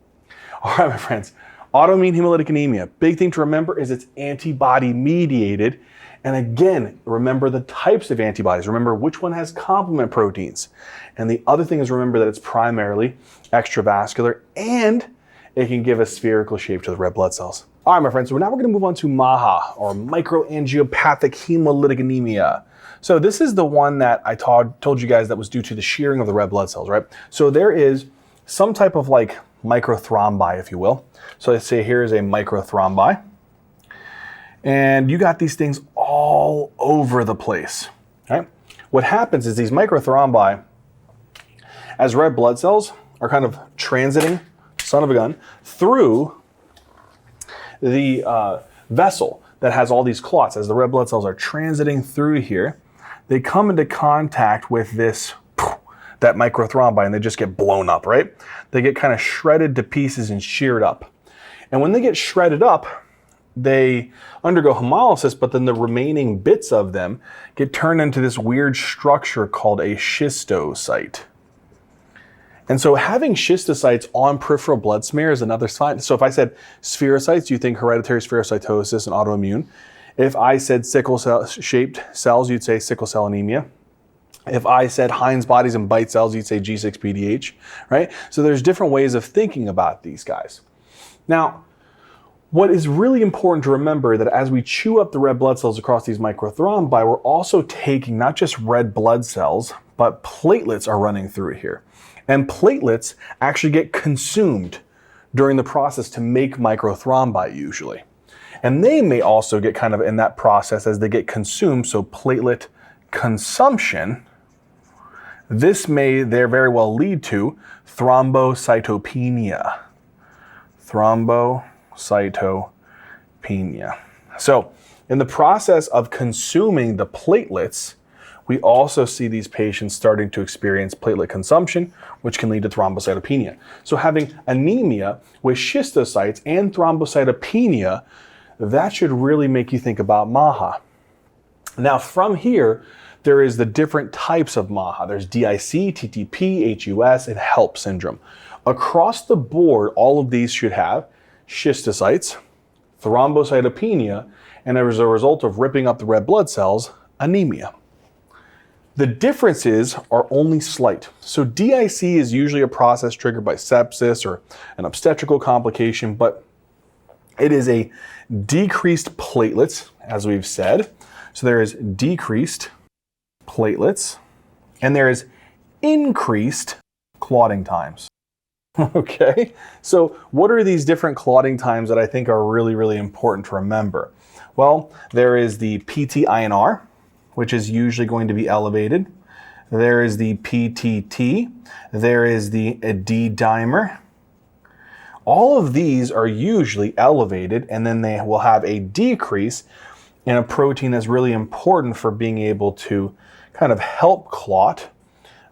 All right, my friends, autoimmune hemolytic anemia, big thing to remember is it's antibody mediated. And again, remember the types of antibodies. Remember which one has complement proteins. And the other thing is remember that it's primarily extravascular and it can give a spherical shape to the red blood cells. All right, my friends, so now we're going to move on to MAHA, or microangiopathic hemolytic anemia. So this is the one that I told you guys that was due to the shearing of the red blood cells, right? So there is some type of like microthrombi, if you will. So let's say here is a microthrombi. And you got these things all over the place, right? What happens is these microthrombi, as red blood cells, are kind of transiting, son of a gun, through the vessel that has all these clots. As the red blood cells are transiting through here, they come into contact with that microthrombi and they just get blown up, right? They get kind of shredded to pieces and sheared up. And when they get shredded up, they undergo hemolysis, but then the remaining bits of them get turned into this weird structure called a schistocyte. And so having schistocytes on peripheral blood smear is another sign. So if I said spherocytes, you think hereditary spherocytosis and autoimmune. If I said sickle cell shaped cells, you'd say sickle cell anemia. If I said Heinz bodies and bite cells, you'd say G6PD-H, right? So there's different ways of thinking about these guys. Now, what is really important to remember that as we chew up the red blood cells across these microthrombi, we're also taking not just red blood cells, but platelets are running through here. And platelets actually get consumed during the process to make microthrombi usually. And they may also get kind of in that process as they get consumed, so platelet consumption, this may very well lead to thrombocytopenia. Thrombocytopenia. So in the process of consuming the platelets, we also see these patients starting to experience platelet consumption, which can lead to thrombocytopenia. So having anemia with schistocytes and thrombocytopenia, that should really make you think about MAHA. Now from here, there is the different types of MAHA. There's DIC, TTP, HUS, and HELP syndrome. Across the board, all of these should have schistocytes, thrombocytopenia, and as a result of ripping up the red blood cells, anemia. The differences are only slight. So DIC is usually a process triggered by sepsis or an obstetrical complication, but it is a decreased platelets, as we've said. So there is decreased platelets, and there is increased clotting times. Okay, so what are these different clotting times that I think are really, really important to remember? Well, there is the PT-INR, which is usually going to be elevated. There is the PTT. There is the D-dimer. All of these are usually elevated, and then they will have a decrease in a protein that's really important for being able to kind of help clot,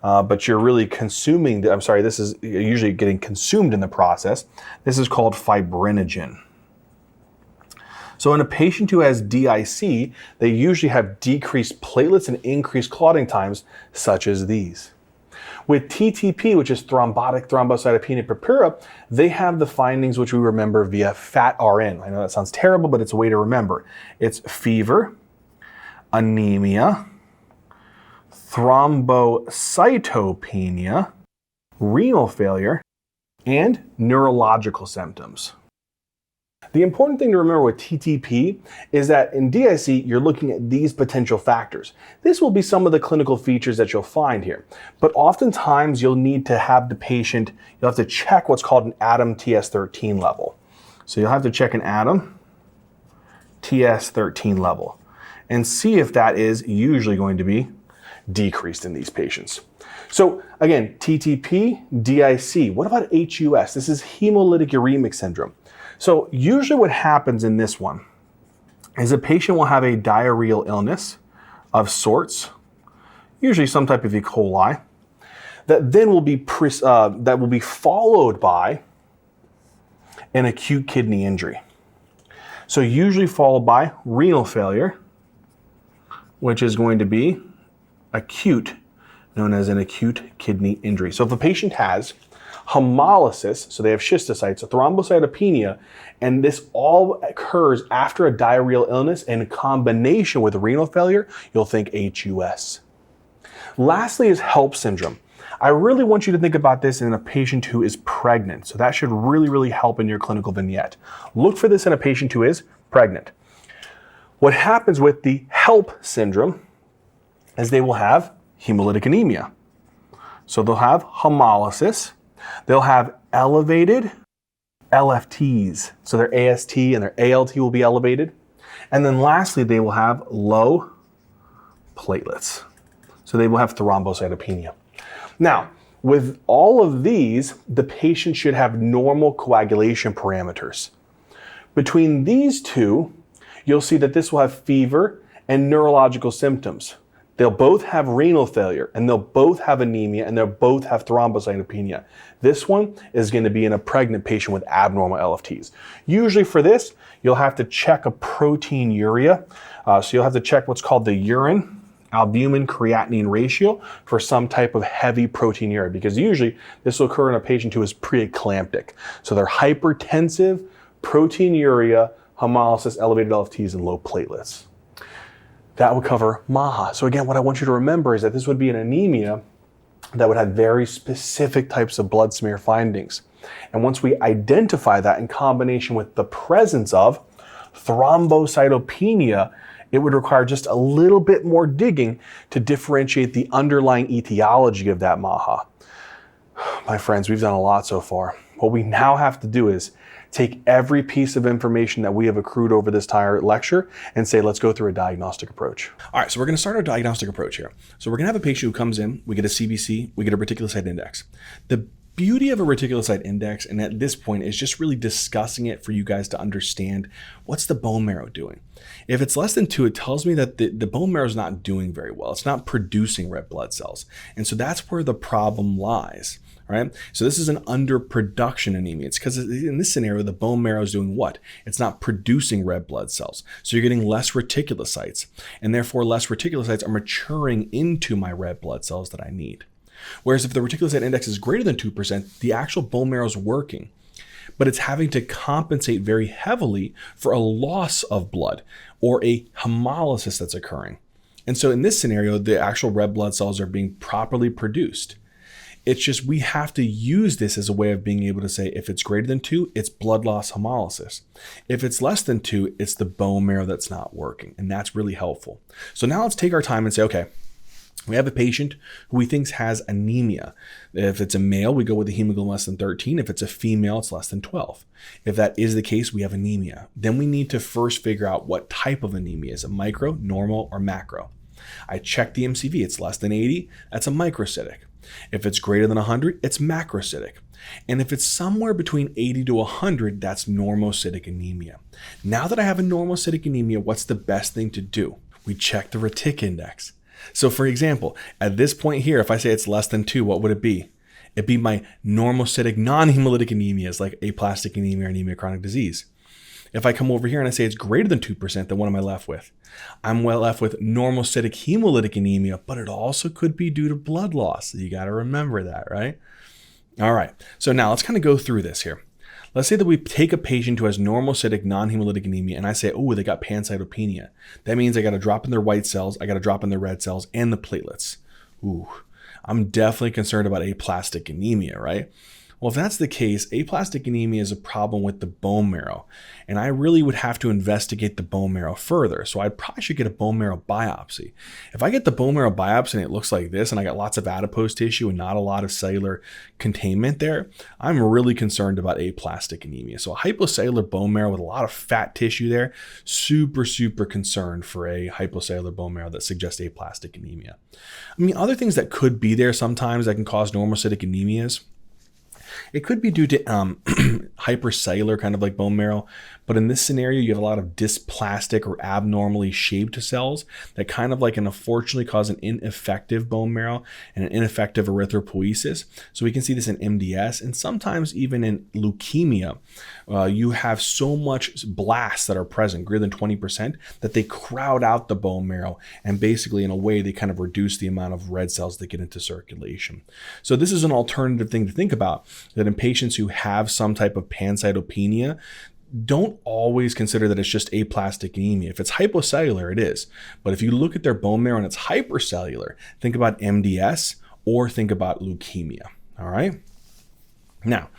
but you're really consuming, this is usually getting consumed in the process. This is called fibrinogen. So in a patient who has DIC, they usually have decreased platelets and increased clotting times, such as these. With TTP, which is thrombotic thrombocytopenia purpura, they have the findings which we remember via FAT-RN. I know that sounds terrible, but it's a way to remember. It's fever, anemia, thrombocytopenia, renal failure, and neurological symptoms. The important thing to remember with TTP is that in DIC, you're looking at these potential factors. This will be some of the clinical features that you'll find here, but oftentimes you'll need to have the patient, you'll have to check what's called an ATOM TS13 level. So you'll have to check an ATOM TS13 level and see if that is usually going to be decreased in these patients. So again, TTP, DIC. What about HUS? This is hemolytic uremic syndrome. So usually what happens in this one is a patient will have a diarrheal illness of sorts, usually some type of E. coli, that then will be followed by an acute kidney injury. So usually followed by renal failure, which is going to be acute, known as an acute kidney injury. So if a patient has hemolysis, so they have schistocytes, thrombocytopenia, and this all occurs after a diarrheal illness in combination with renal failure, you'll think HUS. Lastly is HELP syndrome. I really want you to think about this in a patient who is pregnant. So that should really, really help in your clinical vignette. Look for this in a patient who is pregnant. What happens with the HELP syndrome is they will have hemolytic anemia. So they'll have hemolysis. They'll have elevated LFTs. So their AST and their ALT will be elevated. And then lastly, they will have low platelets. So they will have thrombocytopenia. Now, with all of these, the patient should have normal coagulation parameters. Between these two, you'll see that this will have fever and neurological symptoms. They'll both have renal failure, and they'll both have anemia, and they'll both have thrombocytopenia. This one is going to be in a pregnant patient with abnormal LFTs. Usually for this, you'll have to check a proteinuria. So you'll have to check what's called the urine albumin creatinine ratio for some type of heavy proteinuria, because usually this will occur in a patient who is preeclamptic. So they're hypertensive, proteinuria, hemolysis, elevated LFTs, and low platelets. That would cover MAHA. So again, what I want you to remember is that this would be an anemia that would have very specific types of blood smear findings. And once we identify that in combination with the presence of thrombocytopenia, it would require just a little bit more digging to differentiate the underlying etiology of that MAHA. My friends, we've done a lot so far. What we now have to do is take every piece of information that we have accrued over this entire lecture and say, let's go through a diagnostic approach. All right, so we're going to start our diagnostic approach here. So we're going to have a patient who comes in, we get a CBC, we get a reticulocyte index. The beauty of a reticulocyte index, and at this point, is just really discussing it for you guys to understand what's the bone marrow doing. If it's less than 2, it tells me that the bone marrow is not doing very well. It's not producing red blood cells. And so that's where the problem lies. Right? So this is an underproduction anemia. It's because in this scenario, the bone marrow is doing what? It's not producing red blood cells. So you're getting less reticulocytes, and therefore less reticulocytes are maturing into my red blood cells that I need. Whereas if the reticulocyte index is greater than 2%, the actual bone marrow is working, but it's having to compensate very heavily for a loss of blood or a hemolysis that's occurring. And so in this scenario, the actual red blood cells are being properly produced. It's just we have to use this as a way of being able to say if it's greater than 2, it's blood loss hemolysis. If it's less than 2, it's the bone marrow that's not working, and that's really helpful. So now let's take our time and say, okay, we have a patient who we think has anemia. If it's a male, we go with a hemoglobin less than 13. If it's a female, it's less than 12. If that is the case, we have anemia. Then we need to first figure out what type of anemia. Is it micro, normal, or macro? I check the MCV. It's less than 80. That's a microcytic. If it's greater than 100, it's macrocytic. And if it's somewhere between 80 to 100, that's normocytic anemia. Now that I have a normocytic anemia, what's the best thing to do? We check the retic index. So for example, at this point here, if I say it's less than 2, what would it be? It'd be my normocytic non-hemolytic anemias like aplastic anemia or anemia of chronic disease. If I come over here and I say it's greater than 2%, then what am I left with? I'm left with normocytic hemolytic anemia, but it also could be due to blood loss. So you got to remember that, right? All right. So now let's kind of go through this here. Let's say that we take a patient who has normocytic non-hemolytic anemia and I say, oh, they got pancytopenia. That means I got to drop in their white cells, I got to drop in their red cells and the platelets. Ooh, I'm definitely concerned about aplastic anemia, right? Well, if that's the case, aplastic anemia is a problem with the bone marrow, and I really would have to investigate the bone marrow further. So I probably should get a bone marrow biopsy. If I get the bone marrow biopsy and it looks like this, and I got lots of adipose tissue and not a lot of cellular containment there, I'm really concerned about aplastic anemia. So a hypocellular bone marrow with a lot of fat tissue there, super, super concerned for a hypocellular bone marrow that suggests aplastic anemia. I mean, other things that could be there sometimes that can cause normocytic anemias, it could be due to hypercellular kind of like bone marrow, but in this scenario, you have a lot of dysplastic or abnormally shaped cells that kind of like unfortunately cause an ineffective bone marrow and an ineffective erythropoiesis. So we can see this in MDS and sometimes even in leukemia. You have so much blasts that are present, greater than 20%, that they crowd out the bone marrow, and basically in a way they kind of reduce the amount of red cells that get into circulation. So this is an alternative thing to think about, that in patients who have some type of pancytopenia, don't always consider that it's just aplastic anemia. If it's hypocellular, it is. But if you look at their bone marrow and it's hypercellular, think about MDS or think about leukemia. All right. Now,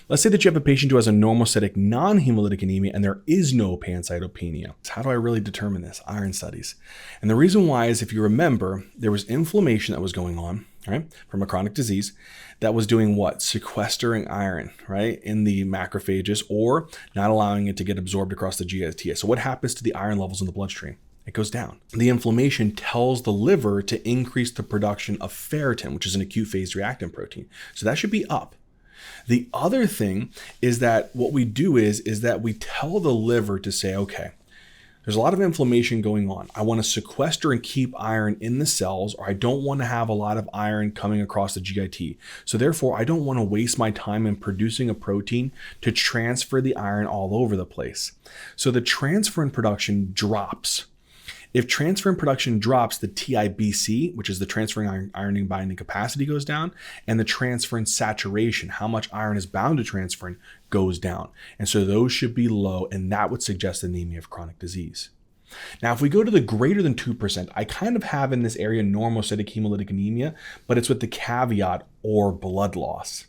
let's say that you have a patient who has a normocytic non-hemolytic anemia and there is no pancytopenia. So how do I really determine this? Iron studies. And the reason why is, if you remember, there was inflammation that was going on, right, from a chronic disease that was doing what? Sequestering iron, right, in the macrophages, or not allowing it to get absorbed across the GIT. So what happens to the iron levels in the bloodstream? It goes down. The inflammation tells the liver to increase the production of ferritin, which is an acute phase reactant protein. So that should be up. The other thing is that what we do is that we tell the liver to say, okay, there's a lot of inflammation going on. I want to sequester and keep iron in the cells, or I don't want to have a lot of iron coming across the GIT. So therefore, I don't want to waste my time in producing a protein to transfer the iron all over the place. So the transferrin production drops. If transferrin production drops, the TIBC, which is the transferrin ironing binding capacity, goes down, and the transferrin saturation, how much iron is bound to transferrin, goes down. And so those should be low, and that would suggest anemia of chronic disease. Now, if we go to the greater than 2%, I kind of have in this area normocytic hemolytic anemia, but it's with the caveat or blood loss.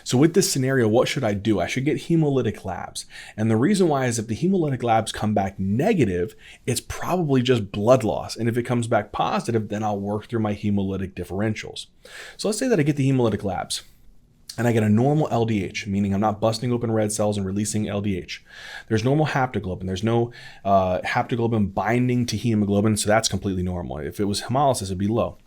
So with this scenario, what should I do? I should get hemolytic labs. And the reason why is if the hemolytic labs come back negative, it's probably just blood loss. And if it comes back positive, then I'll work through my hemolytic differentials. So let's say that I get the hemolytic labs and I get a normal LDH, meaning I'm not busting open red cells and releasing LDH. There's normal haptoglobin. There's no haptoglobin binding to hemoglobin, so that's completely normal. If it was hemolysis, it'd be low.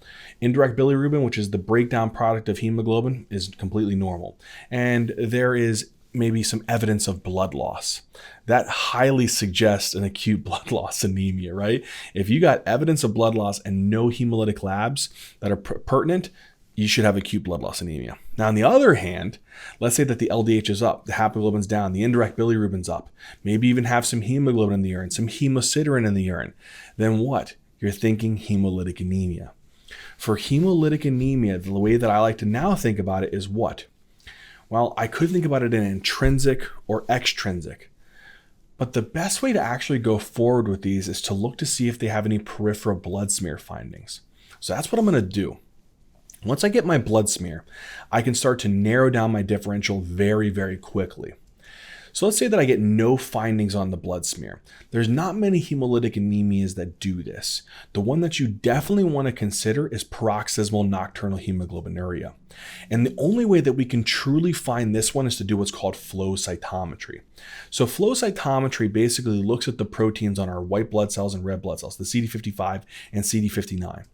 Indirect bilirubin, which is the breakdown product of hemoglobin, is completely normal. And there is maybe some evidence of blood loss. That highly suggests an acute blood loss anemia, right? If you got evidence of blood loss and no hemolytic labs that are pertinent, you should have acute blood loss anemia. Now, on the other hand, let's say that the LDH is up, the haptoglobin's down, the indirect bilirubin's up, maybe even have some hemoglobin in the urine, some hemosiderin in the urine. Then what? You're thinking hemolytic anemia. For hemolytic anemia, the way that I like to now think about it is what? Well, I could think about it in intrinsic or extrinsic. But the best way to actually go forward with these is to look to see if they have any peripheral blood smear findings. So that's what I'm going to do. Once I get my blood smear, I can start to narrow down my differential very, very quickly. So let's say that I get no findings on the blood smear. There's not many hemolytic anemias that do this. The one that you definitely want to consider is paroxysmal nocturnal hemoglobinuria. And the only way that we can truly find this one is to do what's called flow cytometry. So flow cytometry basically looks at the proteins on our white blood cells and red blood cells, the CD55 and CD59.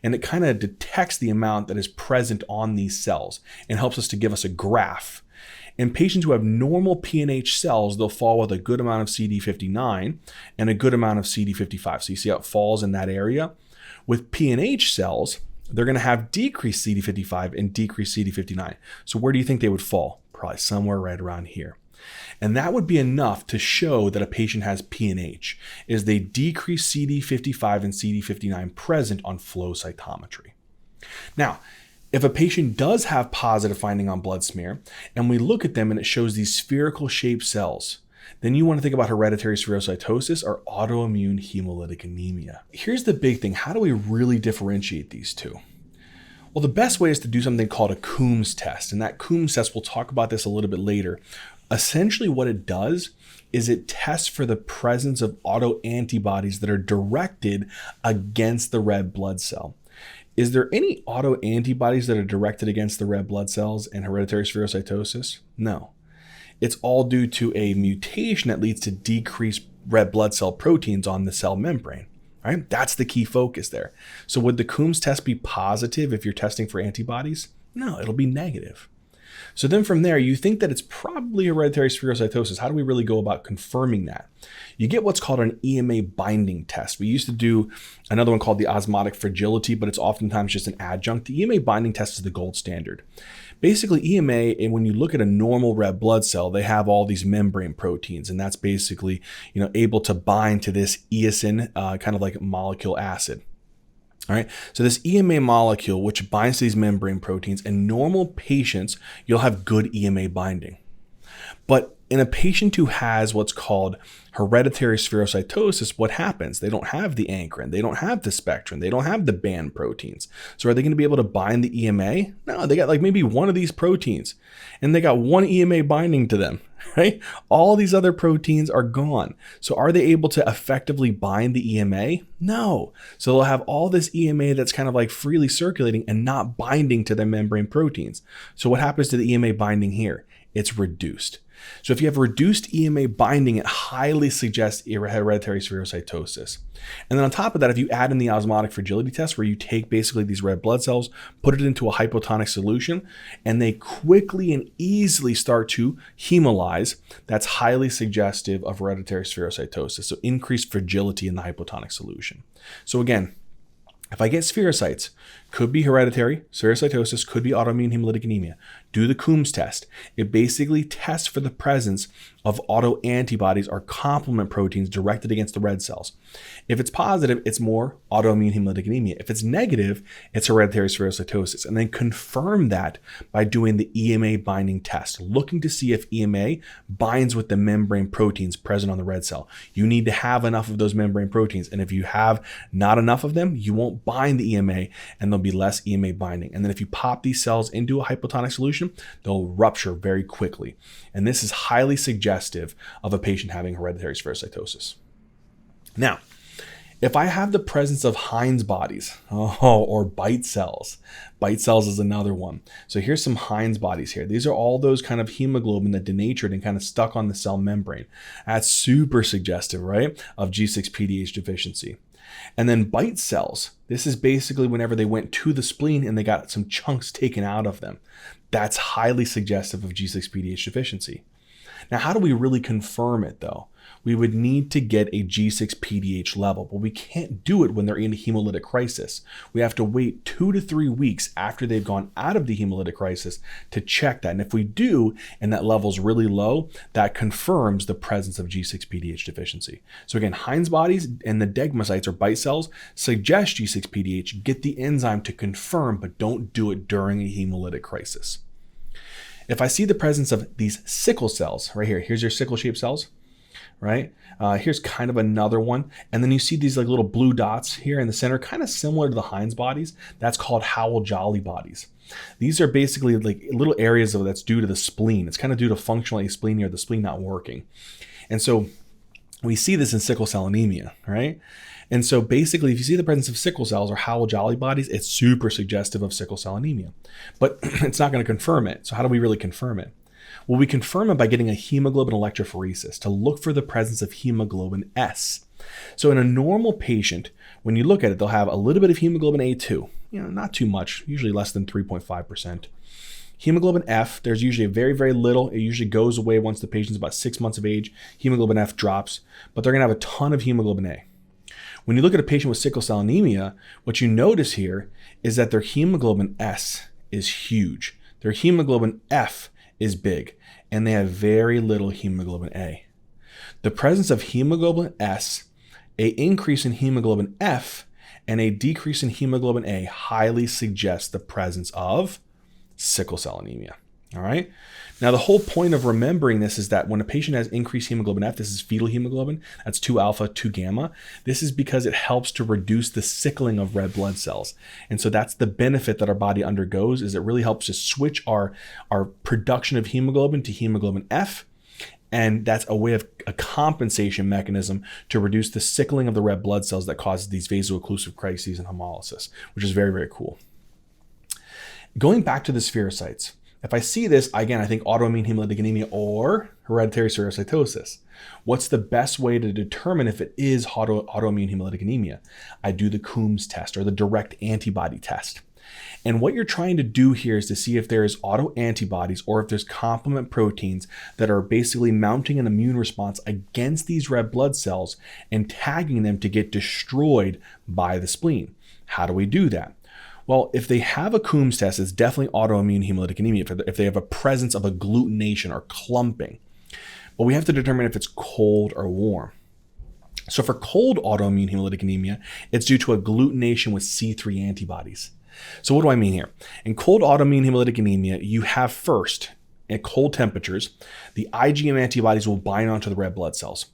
And it kind of detects the amount that is present on these cells and helps us to give us a graph. In patients who have normal PNH cells, they'll fall with a good amount of CD59 and a good amount of CD55. So you see how it falls in that area. With PNH cells, they're going to have decreased CD55 and decreased CD59. So where do you think they would fall? Probably somewhere right around here. And that would be enough to show that a patient has PNH, is they decrease CD55 and CD59 present on flow cytometry. Now, if a patient does have positive finding on blood smear, and we look at them and it shows these spherical shaped cells, then you want to think about hereditary spherocytosis or autoimmune hemolytic anemia. Here's the big thing. How do we really differentiate these two? Well, the best way is to do something called a Coombs test. And that Coombs test, we'll talk about this a little bit later. Essentially what it does is it tests for the presence of autoantibodies that are directed against the red blood cell. Is there any autoantibodies that are directed against the red blood cells in hereditary spherocytosis? No. It's all due to a mutation that leads to decreased red blood cell proteins on the cell membrane. Right? That's the key focus there. So would the Coombs test be positive if you're testing for antibodies? No, it'll be negative. So then from there, you think that it's probably hereditary spherocytosis. How do we really go about confirming that? You get what's called an EMA binding test. We used to do another one called the osmotic fragility, but it's oftentimes just an adjunct. The EMA binding test is the gold standard. Basically, EMA, and when you look at a normal red blood cell, they have all these membrane proteins, and that's basically, able to bind to this eosin, kind of like molecule acid. All right, so this EMA molecule, which binds to these membrane proteins, in normal patients, you'll have good EMA binding. But In a patient who has what's called hereditary spherocytosis, what happens? They don't have the ankyrin, they don't have the spectrin, they don't have the band proteins. So are they going to be able to bind the EMA? No, they got like maybe one of these proteins, and they got one EMA binding to them, right? All these other proteins are gone. So are they able to effectively bind the EMA? No. So they'll have all this EMA that's kind of like freely circulating and not binding to their membrane proteins. So what happens to the EMA binding here? It's reduced. So if you have reduced EMA binding, it highly suggests hereditary spherocytosis. And then on top of that, if you add in the osmotic fragility test, where you take basically these red blood cells, put it into a hypotonic solution, and they quickly and easily start to hemolyze, that's highly suggestive of hereditary spherocytosis. So increased fragility in the hypotonic solution. So again, if I get spherocytes, could be hereditary spherocytosis, could be autoimmune hemolytic anemia. Do the Coombs test. It basically tests for the presence of autoantibodies or complement proteins directed against the red cells. If it's positive, it's more autoimmune hemolytic anemia. If it's negative, it's hereditary spherocytosis. And then confirm that by doing the EMA binding test, looking to see if EMA binds with the membrane proteins present on the red cell. You need to have enough of those membrane proteins. And if you have not enough of them, you won't bind the EMA, and there'll be less EMA binding. And then if you pop these cells into a hypotonic solution, they'll rupture very quickly. And this is highly suggestive of a patient having hereditary spherocytosis. Now, if I have the presence of Heinz bodies, or Bite cells is another one. So here's some Heinz bodies here. These are all those kind of hemoglobin that denatured and kind of stuck on the cell membrane. That's super suggestive, right, of G6-PDH deficiency. And then Bite cells, this is basically whenever they went to the spleen and they got some chunks taken out of them. That's highly suggestive of G6-PDH deficiency. Now, how do we really confirm it though? We would need to get a G6-PDH level, but we can't do it when they're in a hemolytic crisis. We have to wait 2 to 3 weeks after they've gone out of the hemolytic crisis to check that. And if we do, and that level's really low, that confirms the presence of G6-PDH deficiency. So again, Heinz bodies and the degmocytes or Bite cells suggest G6-PDH. Get the enzyme to confirm, but don't do it during a hemolytic crisis. If I see the presence of these sickle cells right here, here's your sickle-shaped cells, right? Here's kind of another one. And then you see these like little blue dots here in the center, kind of similar to the Heinz bodies. That's called Howell-Jolly bodies. These are basically like little areas of that's due to the spleen. It's kind of due to functional aspleenia or the spleen not working. And so we see this in sickle cell anemia, right? And so basically, if you see the presence of sickle cells or Howell-Jolly bodies, it's super suggestive of sickle cell anemia. But it's not going to confirm it. So how do we really confirm it? Well, we confirm it by getting a hemoglobin electrophoresis to look for the presence of hemoglobin S. So in a normal patient, when you look at it, they'll have a little bit of hemoglobin A2, not too much, usually less than 3.5%. Hemoglobin F, there's usually very, very little. It usually goes away once the patient's about 6 months of age. Hemoglobin F drops, but they're going to have a ton of hemoglobin A. When you look at a patient with sickle cell anemia, what you notice here is that their hemoglobin S is huge. Their hemoglobin F is big, and they have very little hemoglobin A. The presence of hemoglobin S, an increase in hemoglobin F, and a decrease in hemoglobin A highly suggests the presence of sickle cell anemia. All right. Now, the whole point of remembering this is that when a patient has increased hemoglobin F, this is fetal hemoglobin, that's 2 alpha, 2 gamma. This is because it helps to reduce the sickling of red blood cells. And so that's the benefit that our body undergoes, is it really helps to switch our production of hemoglobin to hemoglobin F. And that's a way of a compensation mechanism to reduce the sickling of the red blood cells that causes these vaso-occlusive crises and hemolysis, which is very, very cool. Going back to the spherocytes, if I see this, again, I think autoimmune hemolytic anemia or hereditary spherocytosis. What's the best way to determine if it is autoimmune hemolytic anemia? I do the Coombs test or the direct antibody test. And what you're trying to do here is to see if there's autoantibodies or if there's complement proteins that are basically mounting an immune response against these red blood cells and tagging them to get destroyed by the spleen. How do we do that? Well, if they have a Coombs test, it's definitely autoimmune hemolytic anemia if they have a presence of agglutination or clumping. But we have to determine if it's cold or warm. So for cold autoimmune hemolytic anemia, it's due to agglutination with C3 antibodies. So what do I mean here? In cold autoimmune hemolytic anemia, you have first at cold temperatures, the IgM antibodies will bind onto the red blood cells.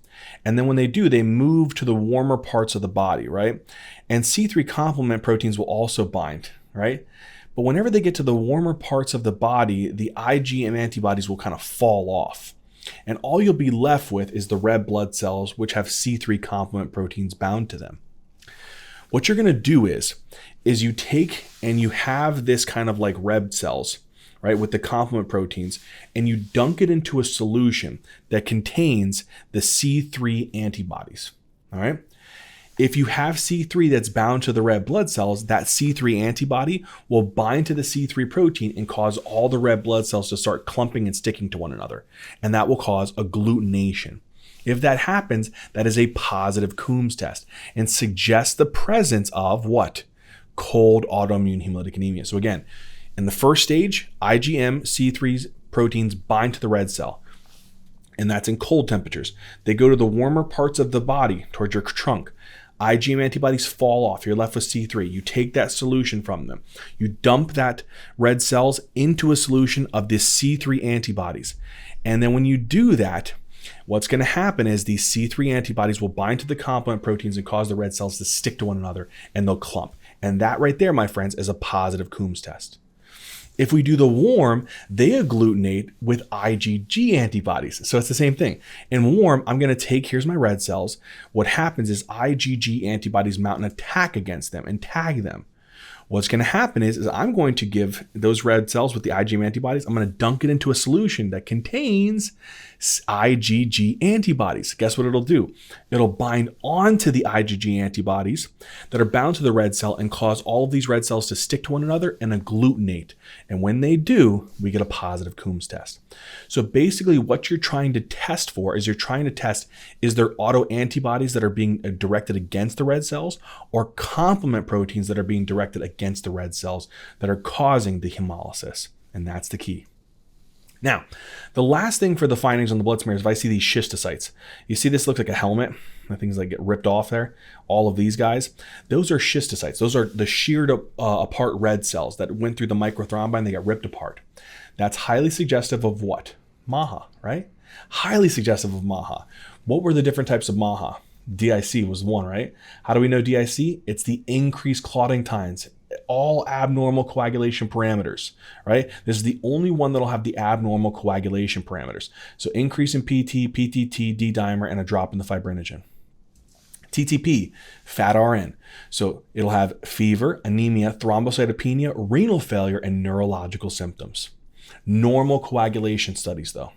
And then when they do, they move to the warmer parts of the body, right? And C3 complement proteins will also bind, right? But whenever they get to the warmer parts of the body, the IgM antibodies will kind of fall off. And all you'll be left with is the red blood cells, which have C3 complement proteins bound to them. What you're going to do is you take and you have this kind of like red cells, right, with the complement proteins, and you dunk it into a solution that contains the C3 antibodies, all right? If you have C3 that's bound to the red blood cells, that C3 antibody will bind to the C3 protein and cause all the red blood cells to start clumping and sticking to one another, and that will cause agglutination. If that happens, that is a positive Coombs test and suggests the presence of what? Cold autoimmune hemolytic anemia. So again, in the first stage, IgM C3 proteins bind to the red cell, and that's in cold temperatures. They go to the warmer parts of the body, towards your trunk. IgM antibodies fall off. You're left with C3. You take that solution from them. You dump that red cells into a solution of the C3 antibodies. And then when you do that, what's going to happen is these C3 antibodies will bind to the complement proteins and cause the red cells to stick to one another, and they'll clump. And that right there, my friends, is a positive Coombs test. If we do the warm, they agglutinate with IgG antibodies. So it's the same thing. In warm, I'm going to take, here's my red cells. What happens is IgG antibodies mount an attack against them and tag them. What's going to happen is I'm going to give those red cells with the IgM antibodies, I'm going to dunk it into a solution that contains IgG antibodies. Guess what it'll do? It'll bind onto the IgG antibodies that are bound to the red cell and cause all of these red cells to stick to one another and agglutinate. And when they do, we get a positive Coombs test. So basically what you're trying to test for is you're trying to test, is there autoantibodies that are being directed against the red cells or complement proteins that are being directed against the red cells that are causing the hemolysis? And that's the key. Now, the last thing for the findings on the blood smear is if I see these schistocytes. You see this looks like a helmet, the things that get ripped off there, all of these guys, those are schistocytes. Those are the sheared apart red cells that went through the microthrombi and they got ripped apart. That's highly suggestive of what? MAHA, right? Highly suggestive of MAHA. What were the different types of MAHA? DIC was one, right? How do we know DIC? It's the increased clotting times, all abnormal coagulation parameters, right? This is the only one that'll have the abnormal coagulation parameters. So increase in PT, PTT, D-dimer, and a drop in the fibrinogen. TTP, fat RN. So it'll have fever, anemia, thrombocytopenia, renal failure, and neurological symptoms. Normal coagulation studies though.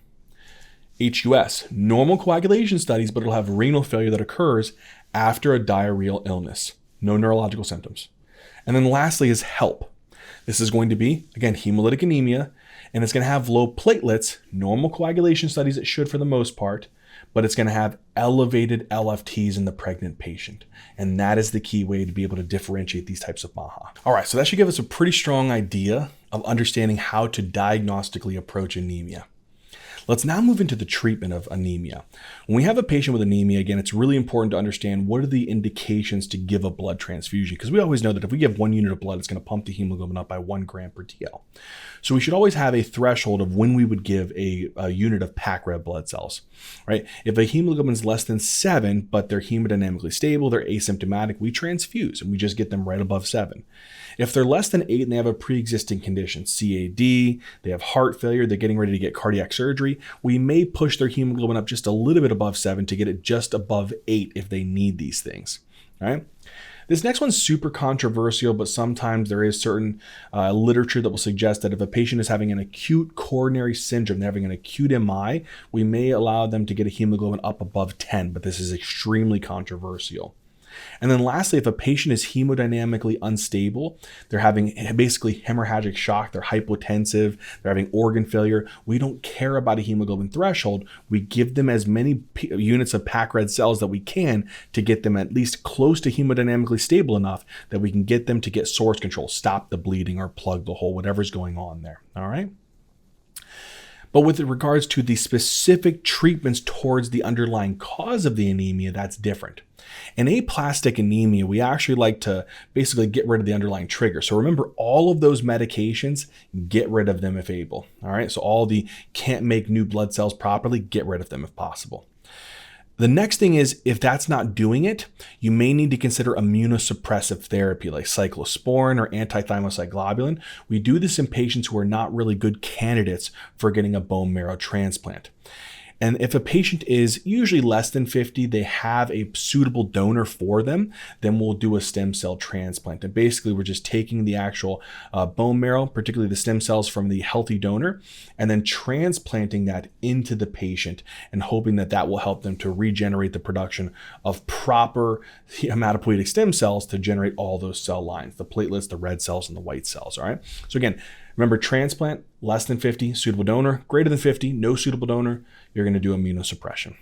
HUS, normal coagulation studies, but it'll have renal failure that occurs after a diarrheal illness. No neurological symptoms. And then lastly is HELP. This is going to be, again, hemolytic anemia, and it's going to have low platelets, normal coagulation studies it should for the most part, but it's going to have elevated LFTs in the pregnant patient. And that is the key way to be able to differentiate these types of MAHA. All right, so that should give us a pretty strong idea of understanding how to diagnostically approach anemia. Let's now move into the treatment of anemia. When we have a patient with anemia, again, it's really important to understand what are the indications to give a blood transfusion, because we always know that if we give 1 unit of blood, it's going to pump the hemoglobin up by 1 gram per TL. So we should always have a threshold of when we would give a unit of packed red blood cells, right? If a hemoglobin is less than 7, but they're hemodynamically stable, they're asymptomatic, we transfuse and we just get them right above 7. If they're less than 8 and they have a pre-existing condition, CAD, they have heart failure, they're getting ready to get cardiac surgery, we may push their hemoglobin up just a little bit above 7 to get it just above 8 if they need these things, all right? This next one's super controversial, but sometimes there is certain literature that will suggest that if a patient is having an acute coronary syndrome, they're having an acute MI, we may allow them to get a hemoglobin up above 10, but this is extremely controversial. And then lastly, if a patient is hemodynamically unstable, they're having basically hemorrhagic shock, they're hypotensive, they're having organ failure, we don't care about a hemoglobin threshold. We give them as many units of packed red cells that we can to get them at least close to hemodynamically stable enough that we can get them to get source control, stop the bleeding or plug the hole, whatever's going on there, all right? But with regards to the specific treatments towards the underlying cause of the anemia, that's different. In aplastic anemia, we actually like to basically get rid of the underlying trigger. So remember, all of those medications, get rid of them if able. All right, so all the can't make new blood cells properly, get rid of them if possible. The next thing is, if that's not doing it, you may need to consider immunosuppressive therapy like cyclosporin or anti-thymocyglobulin. We do this in patients who are not really good candidates for getting a bone marrow transplant. And if a patient is usually less than 50, they have a suitable donor for them, then we'll do a stem cell transplant. And basically, we're just taking the actual bone marrow, particularly the stem cells from the healthy donor, and then transplanting that into the patient and hoping that that will help them to regenerate the production of proper hematopoietic stem cells to generate all those cell lines, the platelets, the red cells, and the white cells, all right? So again, remember, transplant, less than 50, suitable donor, greater than 50, no suitable donor, you're going to do immunosuppression.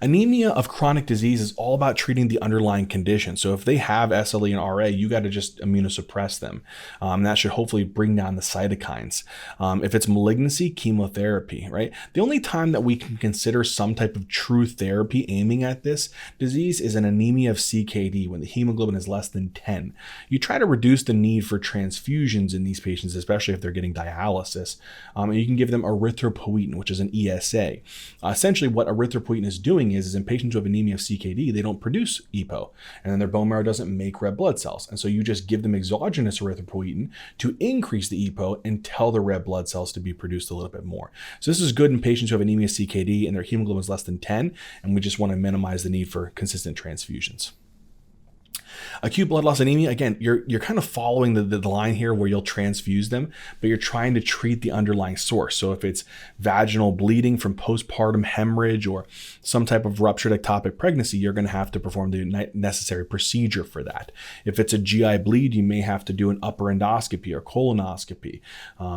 Anemia of chronic disease is all about treating the underlying condition. So if they have SLE and RA, you got to just immunosuppress them. That should hopefully bring down the cytokines. If it's malignancy, chemotherapy, right? The only time that we can consider some type of true therapy aiming at this disease is an anemia of CKD when the hemoglobin is less than 10. You try to reduce the need for transfusions in these patients, especially if they're getting dialysis. And you can give them erythropoietin, which is an ESA. Essentially, what erythropoietin is doing is in patients who have anemia of CKD, they don't produce EPO, and then their bone marrow doesn't make red blood cells. And so you just give them exogenous erythropoietin to increase the EPO and tell the red blood cells to be produced a little bit more. So this is good in patients who have anemia of CKD and their hemoglobin is less than 10, and we just want to minimize the need for consistent transfusions. Acute blood loss anemia, again, you're kind of following the line here where you'll transfuse them, but you're trying to treat the underlying source. So if it's vaginal bleeding from postpartum hemorrhage or some type of ruptured ectopic pregnancy, you're going to have to perform the necessary procedure for that. If it's a GI bleed, you may have to do an upper endoscopy or colonoscopy.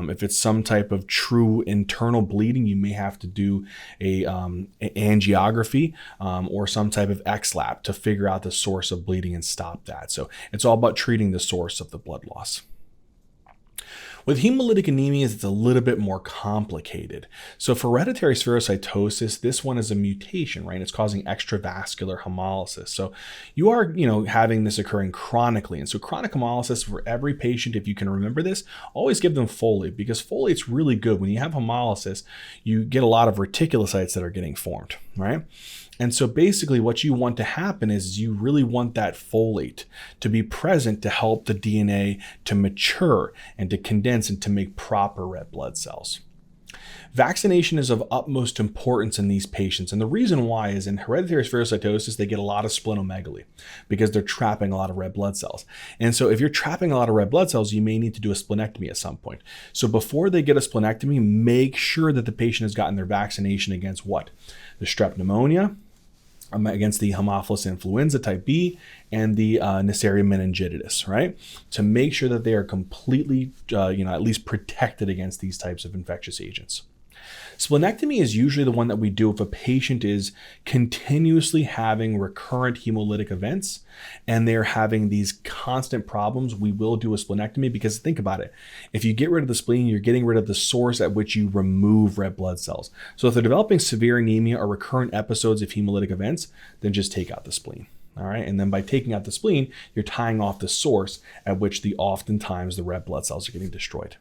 If it's some type of true internal bleeding, you may have to do a angiography or some type of XLAP to figure out the source of bleeding and stop that. So it's all about treating the source of the blood loss. With hemolytic anemias, it's a little bit more complicated. So for hereditary spherocytosis, this one is a mutation, right? It's causing extravascular hemolysis. So you are, having this occurring chronically. And so chronic hemolysis for every patient, if you can remember this, always give them folate, because folate's really good. When you have hemolysis, you get a lot of reticulocytes that are getting formed, right? And so basically what you want to happen is you really want that folate to be present to help the DNA to mature and to condense and to make proper red blood cells. Vaccination is of utmost importance in these patients. And the reason why is in hereditary spherocytosis, they get a lot of splenomegaly because they're trapping a lot of red blood cells. And so if you're trapping a lot of red blood cells, you may need to do a splenectomy at some point. So before they get a splenectomy, make sure that the patient has gotten their vaccination against what? The strep pneumonia, against the Haemophilus influenza type B, and the Neisseria meningitidis, right? To make sure that they are completely, at least protected against these types of infectious agents. Splenectomy is usually the one that we do if a patient is continuously having recurrent hemolytic events and they're having these constant problems. We will do a splenectomy because think about it. If you get rid of the spleen, you're getting rid of the source at which you remove red blood cells. So if they're developing severe anemia or recurrent episodes of hemolytic events, then just take out the spleen. All right. And then by taking out the spleen, you're tying off the source at which oftentimes the red blood cells are getting destroyed.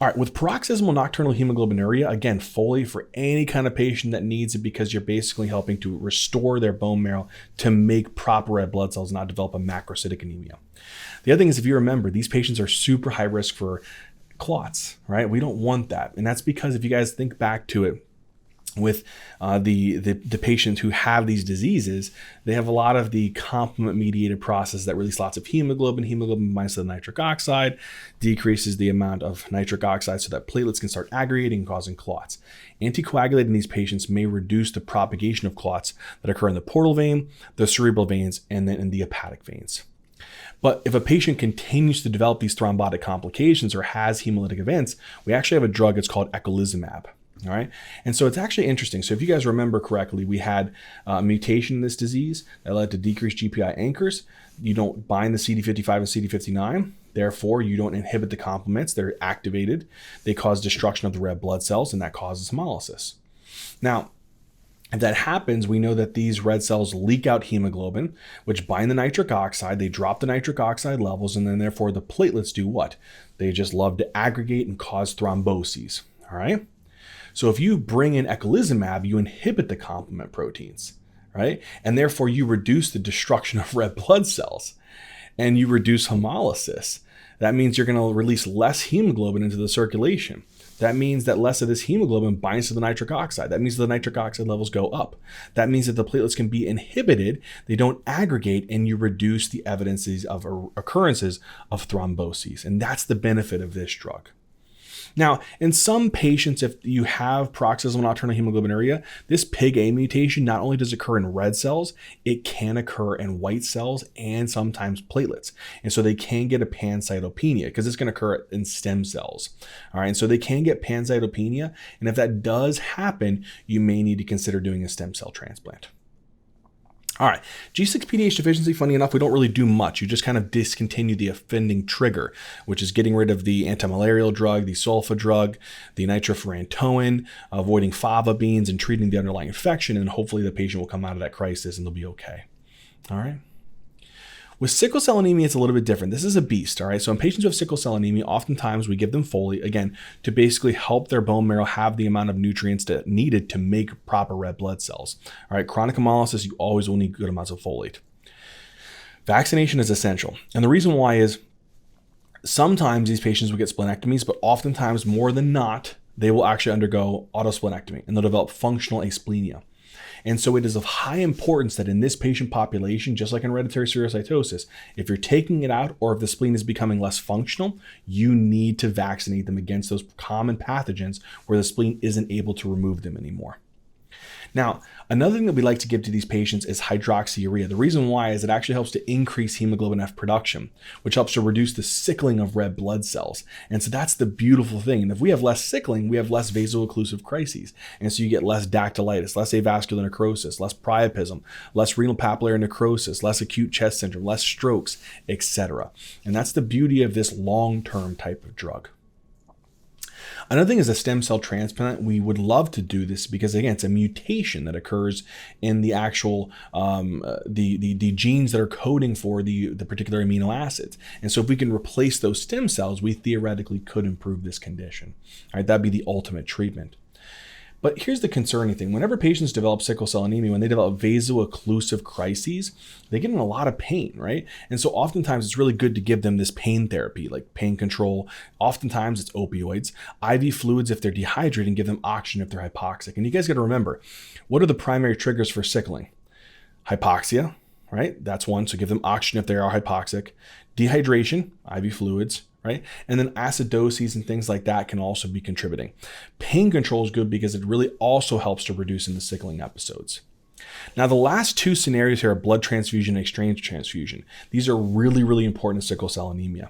All right, with paroxysmal nocturnal hemoglobinuria, again, folate for any kind of patient that needs it because you're basically helping to restore their bone marrow to make proper red blood cells, not develop a macrocytic anemia. The other thing is, if you remember, these patients are super high risk for clots, right? We don't want that. And that's because if you guys think back to it, with the patients who have these diseases, they have a lot of the complement-mediated process that release lots of hemoglobin. Hemoglobin binds to the nitric oxide, decreases the amount of nitric oxide so that platelets can start aggregating and causing clots. Anticoagulating these patients may reduce the propagation of clots that occur in the portal vein, the cerebral veins, and then in the hepatic veins. But if a patient continues to develop these thrombotic complications or has hemolytic events, we actually have a drug, it's called eculizumab. All right. And so it's actually interesting. So if you guys remember correctly, we had a mutation in this disease that led to decreased GPI anchors. You don't bind the CD55 and CD59. Therefore, you don't inhibit the complements. They're activated. They cause destruction of the red blood cells, and that causes hemolysis. Now, If that happens, we know that these red cells leak out hemoglobin, which bind the nitric oxide. They drop the nitric oxide levels, and then therefore the platelets do what? They just love to aggregate and cause thromboses. All right. So if you bring in eculizumab, you inhibit the complement proteins, right? And therefore you reduce the destruction of red blood cells and you reduce hemolysis. That means you're going to release less hemoglobin into the circulation. That means that less of this hemoglobin binds to the nitric oxide. That means the nitric oxide levels go up. That means that the platelets can be inhibited, they don't aggregate, and you reduce the evidences of occurrences of thromboses. And that's the benefit of this drug. Now, in some patients, if you have paroxysmal nocturnal hemoglobinuria, this PIG-A mutation not only does occur in red cells, it can occur in white cells and sometimes platelets. And so they can get a pancytopenia because it's going to occur in stem cells. All right, and so they can get pancytopenia. And if that does happen, you may need to consider doing a stem cell transplant. All right, G6PD-H deficiency, funny enough, we don't really do much. You just kind of discontinue the offending trigger, which is getting rid of the antimalarial drug, the sulfa drug, the nitrofurantoin, avoiding fava beans, and treating the underlying infection, and hopefully the patient will come out of that crisis and they'll be okay. All right. With sickle cell anemia, it's a little bit different. This is a beast, all right? So in patients who have sickle cell anemia, oftentimes we give them folate, again, to basically help their bone marrow have the amount of nutrients that needed to make proper red blood cells. All right, chronic hemolysis, you always will need good amounts of folate. Vaccination is essential. And the reason why is sometimes these patients will get splenectomies, but oftentimes more than not, they will actually undergo autosplenectomy and they'll develop functional asplenia. And so it is of high importance that in this patient population, just like in hereditary spherocytosis, if you're taking it out or if the spleen is becoming less functional, you need to vaccinate them against those common pathogens where the spleen isn't able to remove them anymore. Now, another thing that we like to give to these patients is hydroxyurea. The reason why is it actually helps to increase hemoglobin F production, which helps to reduce the sickling of red blood cells. And so that's the beautiful thing. And if we have less sickling, we have less vaso-occlusive crises. And so you get less dactylitis, less avascular necrosis, less priapism, less renal papillary necrosis, less acute chest syndrome, less strokes, etc. And that's the beauty of this long-term type of drug. Another thing is a stem cell transplant. We would love to do this because, again, it's a mutation that occurs in the actual the genes that are coding for the particular amino acids. And so if we can replace those stem cells, we theoretically could improve this condition. All right, that'd be the ultimate treatment. But here's the concerning thing. Whenever patients develop sickle cell anemia, when they develop vaso-occlusive crises, they get in a lot of pain, right? And so oftentimes it's really good to give them this pain therapy, like pain control. Oftentimes it's opioids, IV fluids if they're dehydrated, and give them oxygen if they're hypoxic. And you guys got to remember, what are the primary triggers for sickling? Hypoxia, right? That's one. So give them oxygen if they are hypoxic. Dehydration, IV fluids, right? And then acidoses and things like that can also be contributing. Pain control is good because it really also helps to reduce in the sickling episodes. Now, the last two scenarios here are blood transfusion and exchange transfusion. These are really, really important in sickle cell anemia.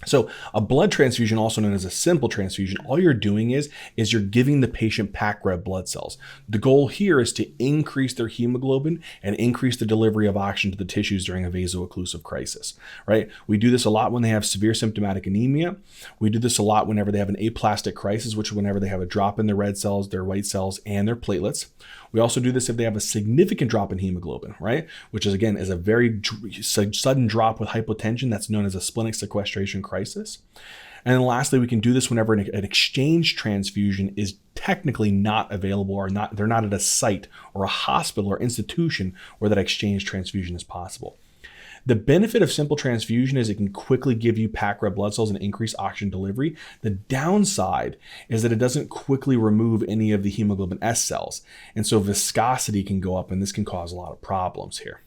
So a blood transfusion, also known as a simple transfusion, all you're doing is you're giving the patient packed red blood cells. The goal here is to increase their hemoglobin and increase the delivery of oxygen to the tissues during a vaso-occlusive crisis, right? We do this a lot when they have severe symptomatic anemia. We do this a lot whenever they have an aplastic crisis, which is whenever they have a drop in their red cells, their white cells, and their platelets. We also do this if they have a significant drop in hemoglobin, right? Which is, again, is a very sudden drop with hypotension. That's known as a splenic sequestration crisis. And then lastly, we can do this whenever an exchange transfusion is technically not available or they're not at a site or a hospital or institution where that exchange transfusion is possible. The benefit of simple transfusion is it can quickly give you packed red blood cells and increase oxygen delivery. The downside is that it doesn't quickly remove any of the hemoglobin S cells. And so viscosity can go up, and this can cause a lot of problems here.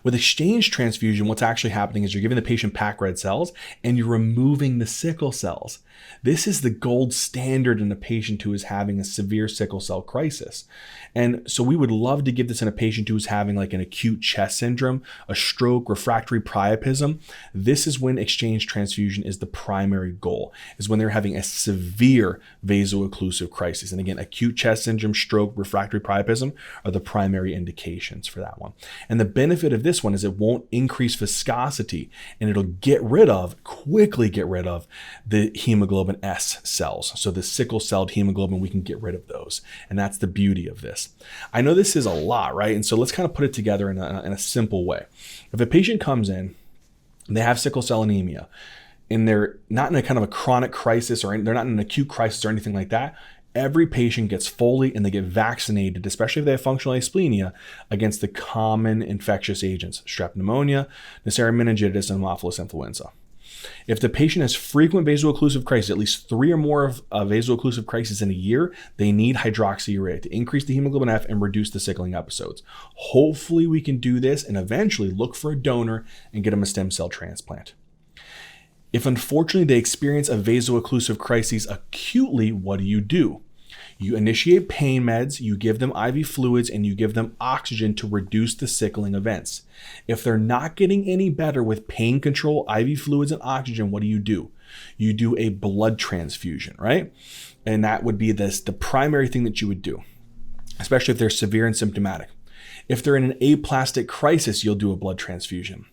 With exchange transfusion, what's actually happening is you're giving the patient packed red cells and you're removing the sickle cells. This is the gold standard in a patient who is having a severe sickle cell crisis. And so we would love to give this in a patient who is having like an acute chest syndrome, a stroke, refractory priapism. This is when exchange transfusion is the primary goal, is when they're having a severe vaso-occlusive crisis. And again, acute chest syndrome, stroke, refractory priapism are the primary indications for that one. And the benefit of this this one is it won't increase viscosity, and it'll quickly get rid of the hemoglobin S cells. So the sickle-celled hemoglobin, we can get rid of those. And that's the beauty of this. I know this is a lot, right? And so let's kind of put it together in a simple way. If a patient comes in, they have sickle cell anemia, and they're not in a kind of a chronic crisis, or they're not in an acute crisis or anything like that, every patient gets folate and they get vaccinated, especially if they have functional asplenia, against the common infectious agents, strep pneumonia, Neisseria meningitis, and Haemophilus influenza. If the patient has frequent vaso-occlusive crises, at least 3 or more of vaso-occlusive crises in a year, they need hydroxyurea to increase the hemoglobin F and reduce the sickling episodes. Hopefully we can do this and eventually look for a donor and get them a stem cell transplant. If unfortunately they experience a vaso-occlusive crisis acutely, what do? You initiate pain meds, you give them IV fluids, and you give them oxygen to reduce the sickling events. If they're not getting any better with pain control, IV fluids, and oxygen, what do? You do a blood transfusion, right? And that would be the primary thing that you would do, especially if they're severe and symptomatic. If they're in an aplastic crisis, you'll do a blood transfusion.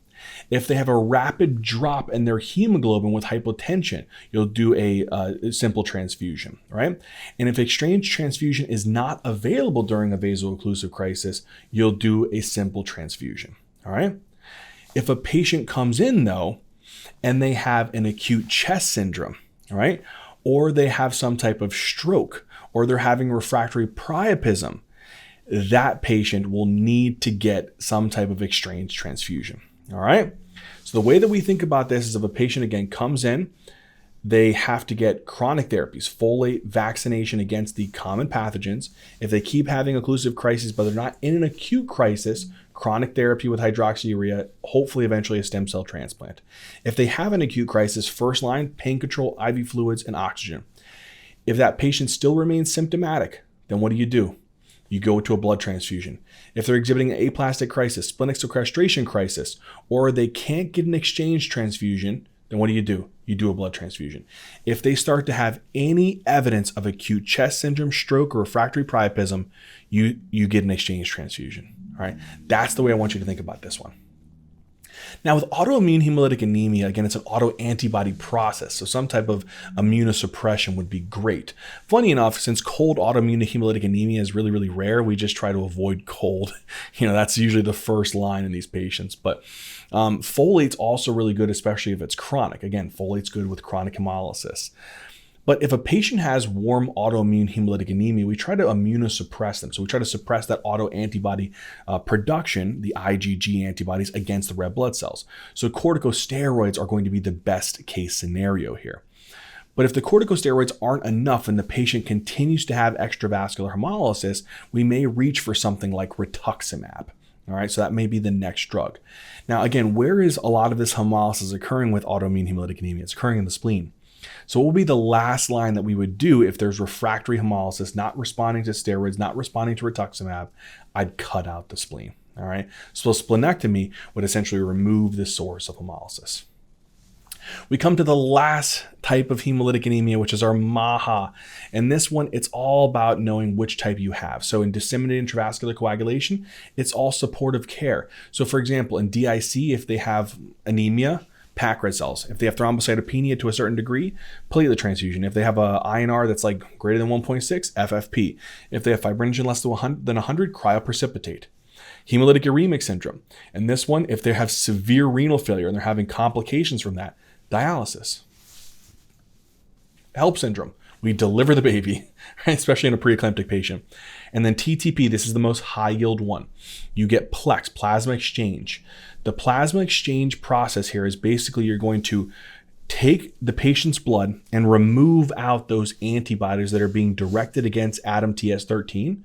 If they have a rapid drop in their hemoglobin with hypotension, you'll do a simple transfusion, right? And if exchange transfusion is not available during a vaso-occlusive crisis, you'll do a simple transfusion, all right? If a patient comes in, though, and they have an acute chest syndrome, all right, or they have some type of stroke, or they're having refractory priapism, that patient will need to get some type of exchange transfusion. All right. So the way that we think about this is if a patient, again, comes in, they have to get chronic therapies, folate, vaccination against the common pathogens. If they keep having occlusive crises, but they're not in an acute crisis, chronic therapy with hydroxyurea, hopefully eventually a stem cell transplant. If they have an acute crisis, first line, pain control, IV fluids, and oxygen. If that patient still remains symptomatic, then what do? You go to a blood transfusion. If they're exhibiting an aplastic crisis, splenic sequestration crisis, or they can't get an exchange transfusion, then what do? You do a blood transfusion. If they start to have any evidence of acute chest syndrome, stroke, or refractory priapism, you get an exchange transfusion. All right. That's the way I want you to think about this one. Now, with autoimmune hemolytic anemia, again, it's an autoantibody process, so some type of immunosuppression would be great. Funny enough, since cold autoimmune hemolytic anemia is really, really rare, we just try to avoid cold. That's usually the first line in these patients. But folate's also really good, especially if it's chronic. Again, folate's good with chronic hemolysis. But if a patient has warm autoimmune hemolytic anemia, we try to immunosuppress them. So we try to suppress that autoantibody production, the IgG antibodies, against the red blood cells. So corticosteroids are going to be the best case scenario here. But if the corticosteroids aren't enough and the patient continues to have extravascular hemolysis, we may reach for something like rituximab. All right, so that may be the next drug. Now, again, where is a lot of this hemolysis occurring with autoimmune hemolytic anemia? It's occurring in the spleen. So what will be the last line that we would do if there's refractory hemolysis, not responding to steroids, not responding to rituximab? I'd cut out the spleen, all right? So splenectomy would essentially remove the source of hemolysis. We come to the last type of hemolytic anemia, which is our MAHA. And this one, it's all about knowing which type you have. So in disseminated intravascular coagulation, it's all supportive care. So for example, in DIC, if they have anemia, pack red cells. If they have thrombocytopenia to a certain degree, platelet transfusion. If they have a INR that's like greater than 1.6, FFP. If they have fibrinogen less than 100, cryoprecipitate. Hemolytic uremic syndrome. And this one, if they have severe renal failure and they're having complications from that, dialysis. HELP syndrome. We deliver the baby, right? Especially in a preeclamptic patient. And then TTP, this is the most high yield one. You get PLEX, plasma exchange. The plasma exchange process here is basically you're going to take the patient's blood and remove out those antibodies that are being directed against ADAM-TS13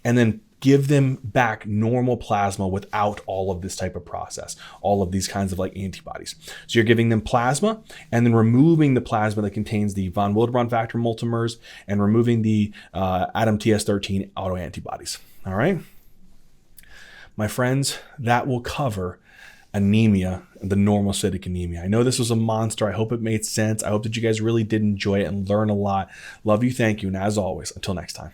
and then give them back normal plasma without all of this type of process, all of these kinds of like antibodies. So you're giving them plasma and then removing the plasma that contains the von Willebrand factor multimers and removing the ADAM-TS13 autoantibodies. All right, my friends, that will cover anemia, the normocytic anemia. I know this was a monster. I hope it made sense. I hope that you guys really did enjoy it and learn a lot. Love you. Thank you. And as always, until next time.